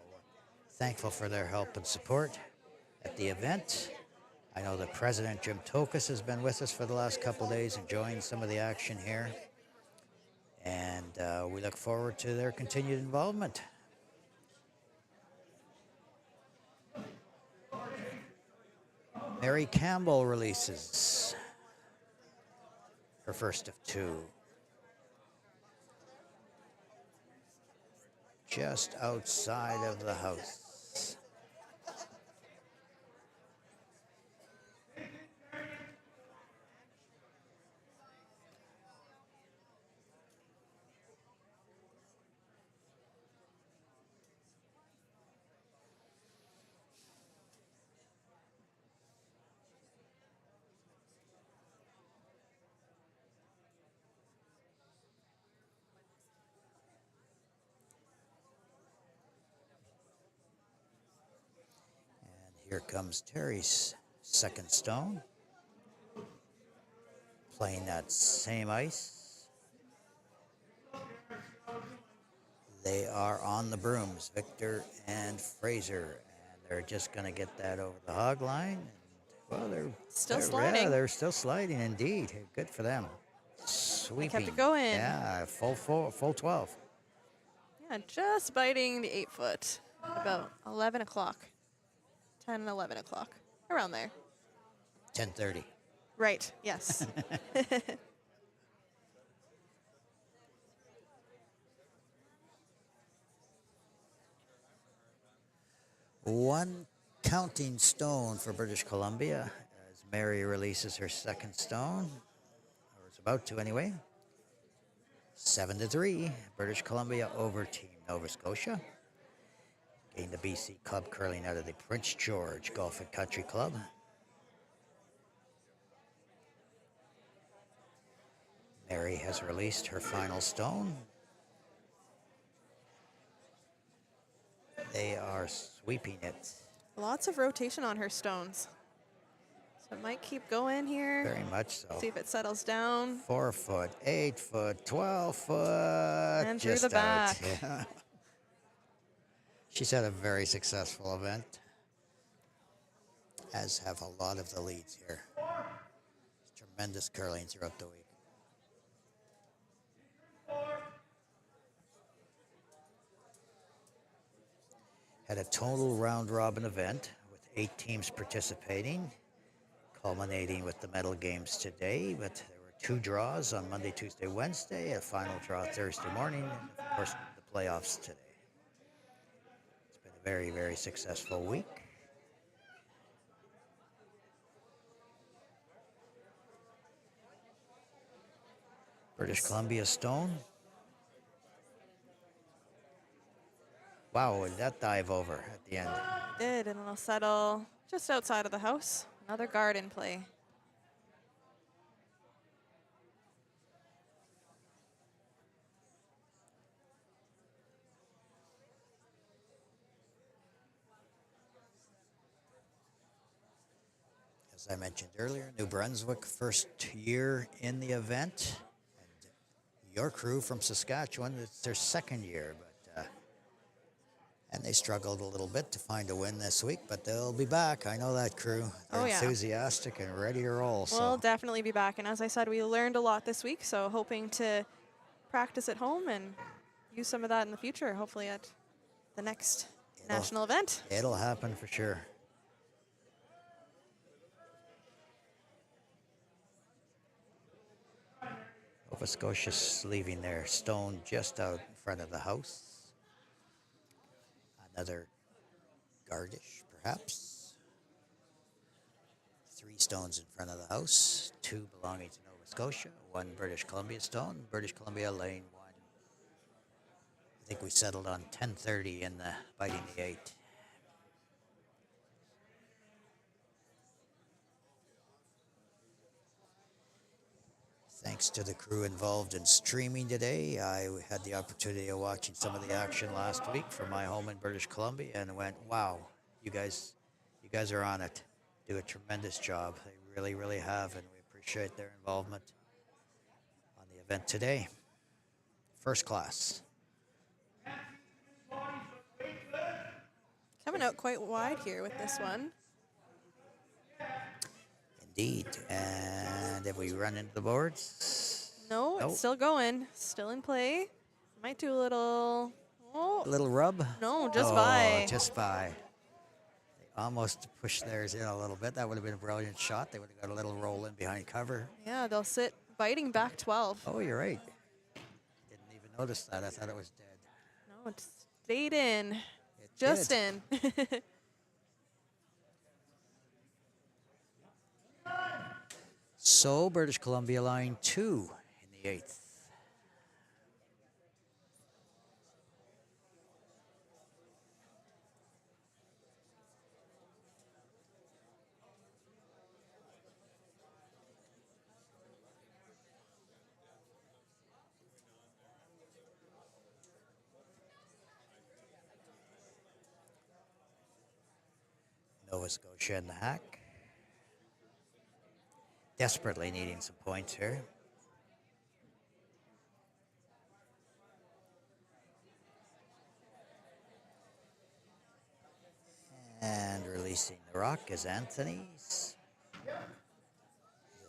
Speaker 2: thankful for their help and support at the event. I know that President Jim Tokas has been with us for the last couple days, enjoying some of the action here. And we look forward to their continued involvement. Mary Campbell releases her first of 2. Just outside of the house. Here comes Terry's second stone. Playing that same ice. They are on the brooms, Victor and Fraser. And they're just going to get that over the hog line. And, well,
Speaker 3: Still
Speaker 2: they're
Speaker 3: sliding.
Speaker 2: Yeah, they're still sliding indeed. Good for them.
Speaker 3: They
Speaker 2: Sweeping.
Speaker 3: kept it going.
Speaker 2: Yeah, full 12.
Speaker 3: Yeah, just biting the 8-foot. About 11 o'clock. 10, 11 o'clock. Around there.
Speaker 2: 10:30.
Speaker 3: Right, yes.
Speaker 2: One counting stone for British Columbia as Mary releases her second stone, or is about to anyway. 7-3, British Columbia over Team Nova Scotia. Getting the BC Club curling out of the Prince George Golf and Country Club. Mary has released her final stone. They are sweeping it.
Speaker 3: Lots of rotation on her stones. So it might keep going here.
Speaker 2: Very much so.
Speaker 3: See if it settles down.
Speaker 2: 4 foot, 8 foot, 12 foot.
Speaker 3: And through
Speaker 2: just
Speaker 3: the back.
Speaker 2: Out. Yeah. She's had a very successful event, as have a lot of the leads here. Tremendous curling throughout the week. Had a total round-robin event with 8 teams participating, culminating with the medal games today. But there were 2 draws on Monday, Tuesday, Wednesday, a final draw Thursday morning, and of course the playoffs today. It's been a very, very successful week. British Columbia stone. Wow, did that dive over at the end?
Speaker 3: Did, and it'll settle just outside of the house. Another garden play.
Speaker 2: As I mentioned earlier, New Brunswick, first year in the event. And your crew from Saskatchewan, it's their second year, but and they struggled a little bit to find a win this week, but they'll be back. I know that crew. They're enthusiastic and ready to roll.
Speaker 3: We'll definitely be back. And as I said, we learned a lot this week, so hoping to practice at home and use some of that in the future, hopefully at the next national event.
Speaker 2: It'll happen for sure. Nova Scotia's leaving their stone just out in front of the house. Another gardish, perhaps. 3 stones in front of the house, 2 belonging to Nova Scotia, 1 British Columbia stone. British Columbia lane 1. I think we settled on 10:30 in the biting the 8. Thanks to the crew involved in streaming today. I had the opportunity of watching some of the action last week from my home in British Columbia and went, wow, you guys are on it. Do a tremendous job. They really, really have, and we appreciate their involvement on the event today. First class.
Speaker 3: Coming out quite wide here with this one.
Speaker 2: Indeed. And if we run into the boards?
Speaker 3: No,
Speaker 2: Nope.
Speaker 3: it's still going. Still in play. Might do a little... Oh,
Speaker 2: A little rub?
Speaker 3: no, just by.
Speaker 2: Just by. They almost pushed theirs in a little bit. That would have been a brilliant shot. They would have got a little roll in behind cover.
Speaker 3: Yeah, they'll sit biting back 12.
Speaker 2: Oh, you're right. Didn't even notice that. I thought it was dead.
Speaker 3: No, it stayed in.
Speaker 2: It
Speaker 3: Just
Speaker 2: did.
Speaker 3: in.
Speaker 2: So, British Columbia line 2 in the 8th. Nova Scotia and the Hack. Desperately needing some points here. And releasing the rock is Anthony's.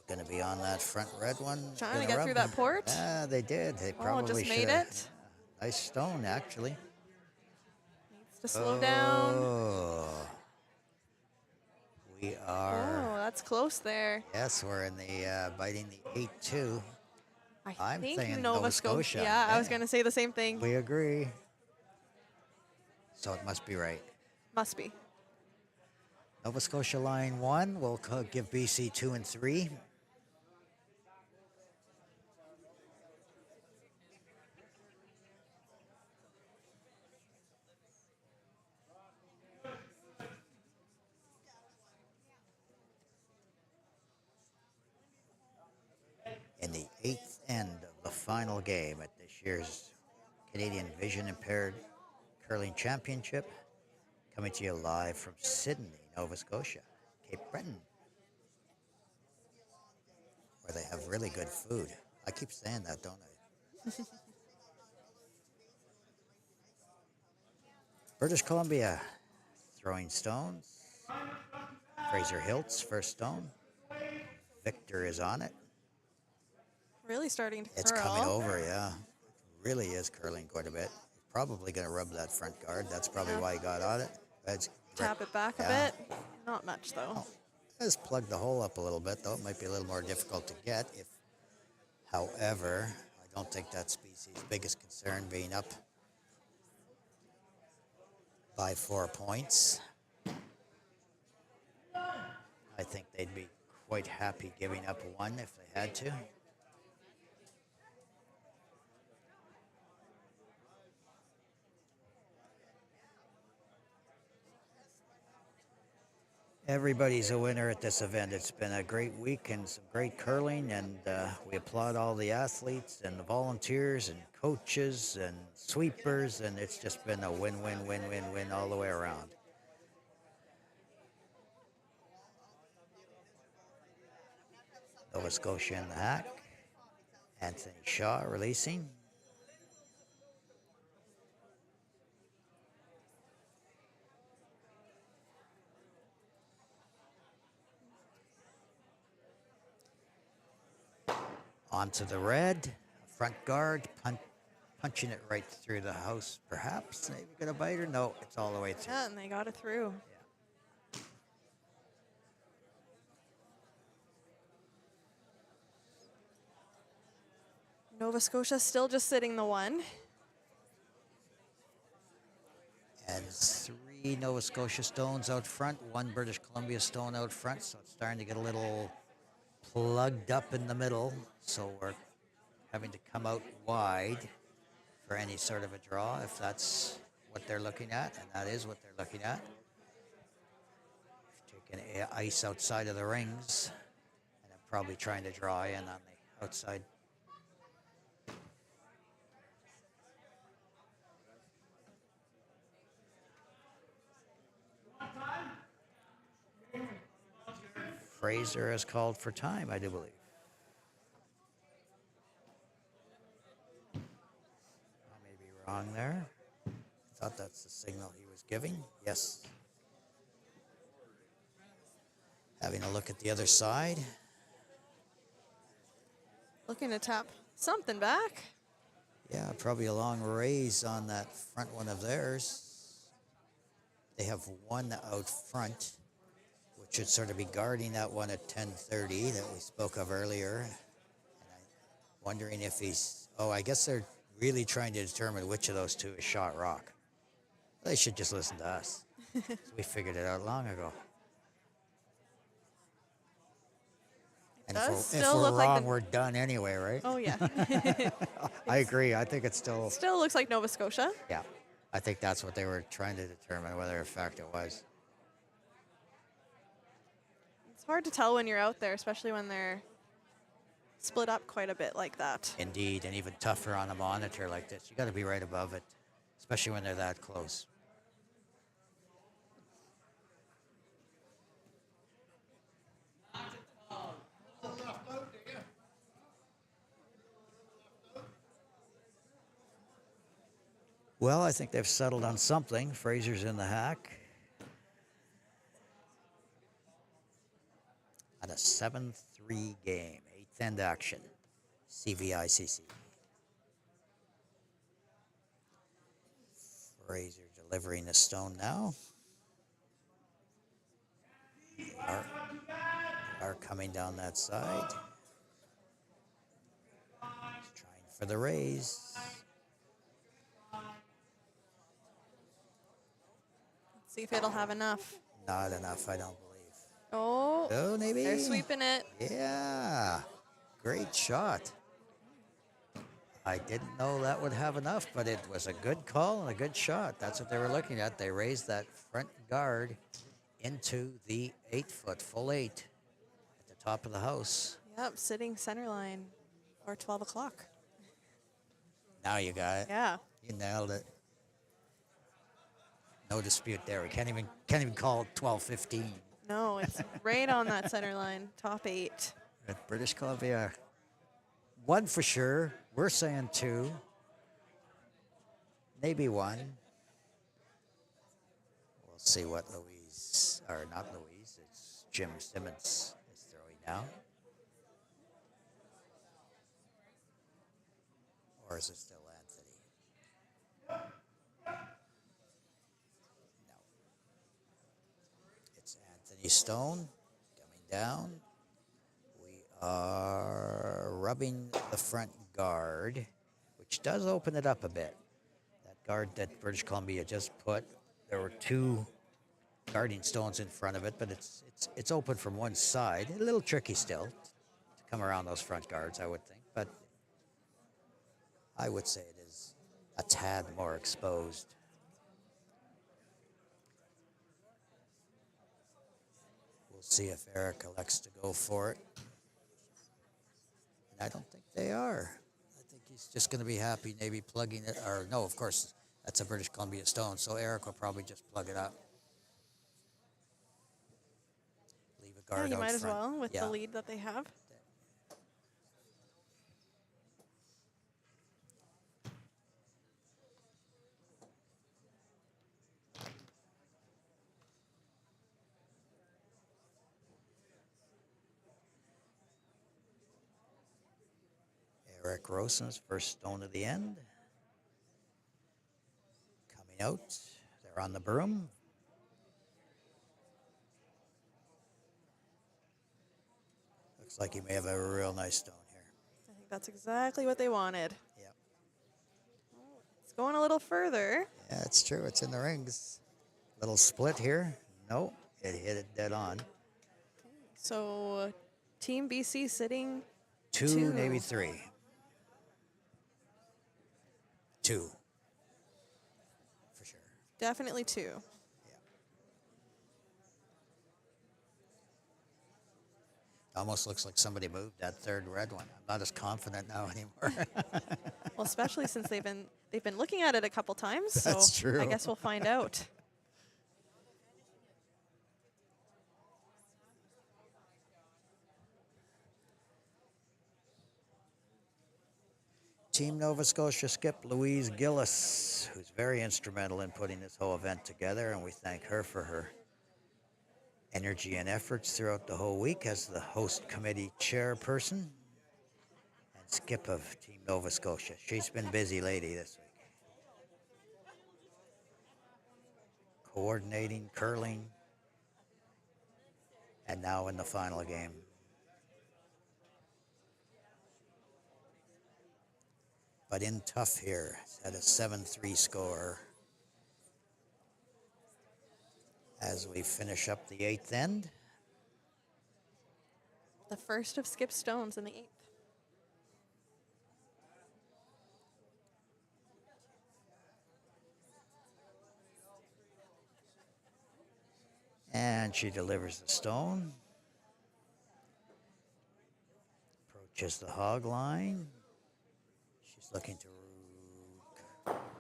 Speaker 2: Going to be on that front red one.
Speaker 3: Trying to
Speaker 2: Gonna
Speaker 3: get
Speaker 2: rub
Speaker 3: through that port.
Speaker 2: Yeah, they did. They probably
Speaker 3: just made
Speaker 2: should have.
Speaker 3: it.
Speaker 2: Yeah, nice stone, actually.
Speaker 3: Needs to slow down.
Speaker 2: Oh, we are.
Speaker 3: Oh, that's close there.
Speaker 2: Yes, we're in the biting the 8-2. I'm
Speaker 3: think
Speaker 2: thinking
Speaker 3: Nova Scotia. Yeah, I was going to say the same thing.
Speaker 2: We agree. So it must be right.
Speaker 3: Must be.
Speaker 2: Nova Scotia line 1 will give BC 2 and 3. In the 8th end of the final game at this year's Canadian Vision Impaired Curling Championship, coming to you live from Sydney, Nova Scotia, Cape Breton, where they have really good food. I keep saying that, don't I? British Columbia, throwing stones. Fraser Hiltz, first stone. Victor is on it.
Speaker 3: Really starting to curl.
Speaker 2: It's coming over, yeah. It really is curling quite a bit. Probably going to rub that front guard. That's probably why he got on it. That's
Speaker 3: Tap it back a bit. Not much, though.
Speaker 2: Oh, just plug the hole up a little bit, though. It might be a little more difficult to get. If, however, I don't think that species' biggest concern being up by 4 points. I think they'd be quite happy giving up one if they had to. Everybody's a winner at this event. It's been a great week and some great curling, and we applaud all the athletes and the volunteers and coaches and sweepers, and it's just been a win all the way around. Nova Scotia in the Hack. Anthony Shaw releasing. Onto the red, front guard, punching it right through the house, perhaps. Maybe get a biter? No, it's all the way through.
Speaker 3: Yeah, and they got it through.
Speaker 2: Yeah.
Speaker 3: Nova Scotia still just sitting the one.
Speaker 2: And 3 Nova Scotia stones out front, 1 British Columbia stone out front, so it's starting to get a little plugged up in the middle, so we're having to come out wide for any sort of a draw, if that's what they're looking at, and that is what they're looking at. Taking ice outside of the rings, and I'm probably trying to draw in on the outside. Fraser has called for time, I do believe. I may be wrong there. I thought that's the signal he was giving. Yes. Having a look at the other side.
Speaker 3: Looking to tap something back.
Speaker 2: Yeah, probably a long raise on that front one of theirs. They have one out front, which should sort of be guarding that one at 10:30 that we spoke of earlier. And I'm wondering if he's, I guess they're really trying to determine which of those two is shot rock. They should just listen to us. We figured it out long ago. And if we're wrong, we're done anyway, right?
Speaker 3: Oh, yeah.
Speaker 2: I agree. I think it's still...
Speaker 3: Still looks like Nova Scotia.
Speaker 2: Yeah. I think that's what they were trying to determine, whether in fact it was.
Speaker 3: It's hard to tell when you're out there, especially when they're split up quite a bit like that.
Speaker 2: Indeed, and even tougher on a monitor like this. You got to be right above it, especially when they're that close. Well, I think they've settled on something. Fraser's in the hack. At a 7-3 game, 8th end action. CVICC. Fraser delivering the stone now. Are coming down that side. He's trying for the raise.
Speaker 3: See if it'll have enough.
Speaker 2: Not enough, I don't believe.
Speaker 3: Oh,
Speaker 2: Oh, maybe.
Speaker 3: they're sweeping it.
Speaker 2: Yeah. Great shot. I didn't know that would have enough, but it was a good call and a good shot. That's what they were looking at. They raised that front guard into the 8-foot, full 8 at the top of the house.
Speaker 3: Yep, sitting center line or 12 o'clock.
Speaker 2: Now you got it.
Speaker 3: Yeah.
Speaker 2: You nailed it. No dispute there. We can't even call it 12:15.
Speaker 3: No, it's right on that center line, top 8.
Speaker 2: At British Columbia. One for sure. We're saying 2. Maybe 1. We'll see what Louise, or not Louise, it's Jim Simmons is throwing now. Or is it still Anthony? No. It's Anthony Stone coming down. We are rubbing the front guard, which does open it up a bit. That guard that British Columbia just put, there were 2 guarding stones in front of it, but it's open from one side. A little tricky still to come around those front guards, I would think, but I would say it is a tad more exposed. We'll see if Eric elects to go for it. And I don't think they are. I think he's just going to be happy maybe plugging it, or no, of course, that's a British Columbia stone, so Eric will probably just plug it up. Leave a guard
Speaker 3: Yeah, you
Speaker 2: out
Speaker 3: might as
Speaker 2: front.
Speaker 3: well with
Speaker 2: Yeah.
Speaker 3: the lead that they have.
Speaker 2: Eric Rosen's first stone of the end. Coming out. They're on the broom. Looks like he may have a real nice stone here.
Speaker 3: I think that's exactly what they wanted.
Speaker 2: Yep.
Speaker 3: It's going a little further.
Speaker 2: Yeah, it's true. It's in the rings. Little split here. Nope. It hit it dead on.
Speaker 3: So Team BC sitting
Speaker 2: 2, maybe 3. 2. For sure.
Speaker 3: definitely 2.
Speaker 2: Yeah. Almost looks like somebody moved that third red one. I'm not as confident now anymore.
Speaker 3: Well, especially since they've been looking at it a couple times.
Speaker 2: That's
Speaker 3: so
Speaker 2: true.
Speaker 3: I guess we'll find out.
Speaker 2: Team Nova Scotia skip Louise Gillis, who's very instrumental in putting this whole event together, and we thank her for her energy and efforts throughout the whole week as the host committee chairperson and skip of Team Nova Scotia. She's been busy lady this week. Coordinating, curling, and now in the final game. But in tough here at a 7-3 score as we finish up the 8th end.
Speaker 3: The first of Skip Stones in the 8th.
Speaker 2: And she delivers the stone. Approaches the hog line. She's looking to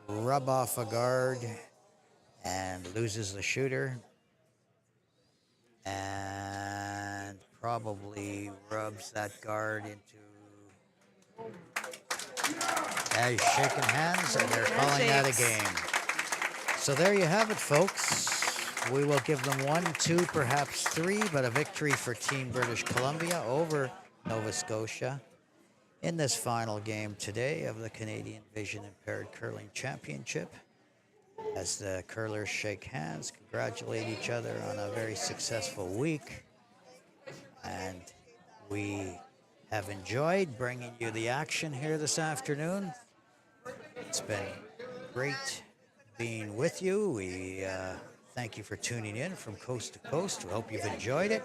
Speaker 2: rub off a guard and loses the shooter. And probably rubs that guard into Yeah, he's shaking hands, and they're calling that a game. So there you have it, folks. We will give them 1, 2, perhaps 3, but a victory for Team British Columbia over Nova Scotia in this final game today of the Canadian Vision Impaired Curling Championship. As the curlers shake hands, congratulate each other on a very successful week. And we have enjoyed bringing you the action here this afternoon. It's been great being with you. We thank you for tuning in from coast to coast. We hope you've enjoyed it.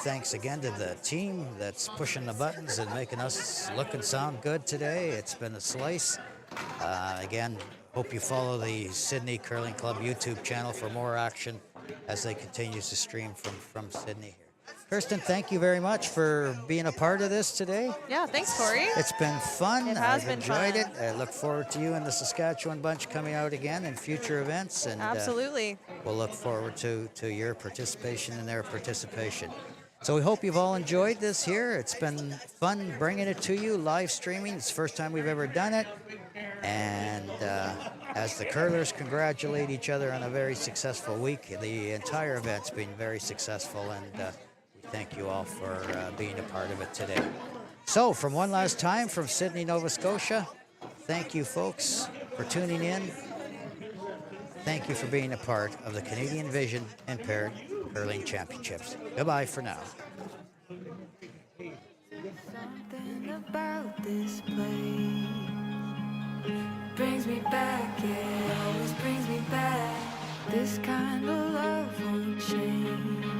Speaker 2: Thanks again to the team that's pushing the buttons and making us look and sound good today. It's been a slice. Again, hope you follow the Sydney Curling Club YouTube channel for more action as they continue to stream from Sydney here. Kirsten, thank you very much for being a part of this today.
Speaker 3: Yeah, thanks, Corey.
Speaker 2: It's been fun.
Speaker 3: It has
Speaker 2: I've
Speaker 3: been
Speaker 2: enjoyed
Speaker 3: fun.
Speaker 2: it. I look forward to you and the Saskatchewan bunch coming out again in future events. And
Speaker 3: Absolutely.
Speaker 2: we'll look forward to your participation and their participation. So we hope you've all enjoyed this here. It's been fun bringing it to you, live streaming. It's the first time we've ever done it. And as the curlers congratulate each other on a very successful week, the entire event's been very successful, and we thank you all for being a part of it today. So from one last time from Sydney, Nova Scotia, thank you folks for tuning in. Thank you for being a part of the Canadian Vision Impaired Curling Championships. Goodbye for now.
Speaker 1: Something about this place brings me back, it always brings me back. This kind of love won't change.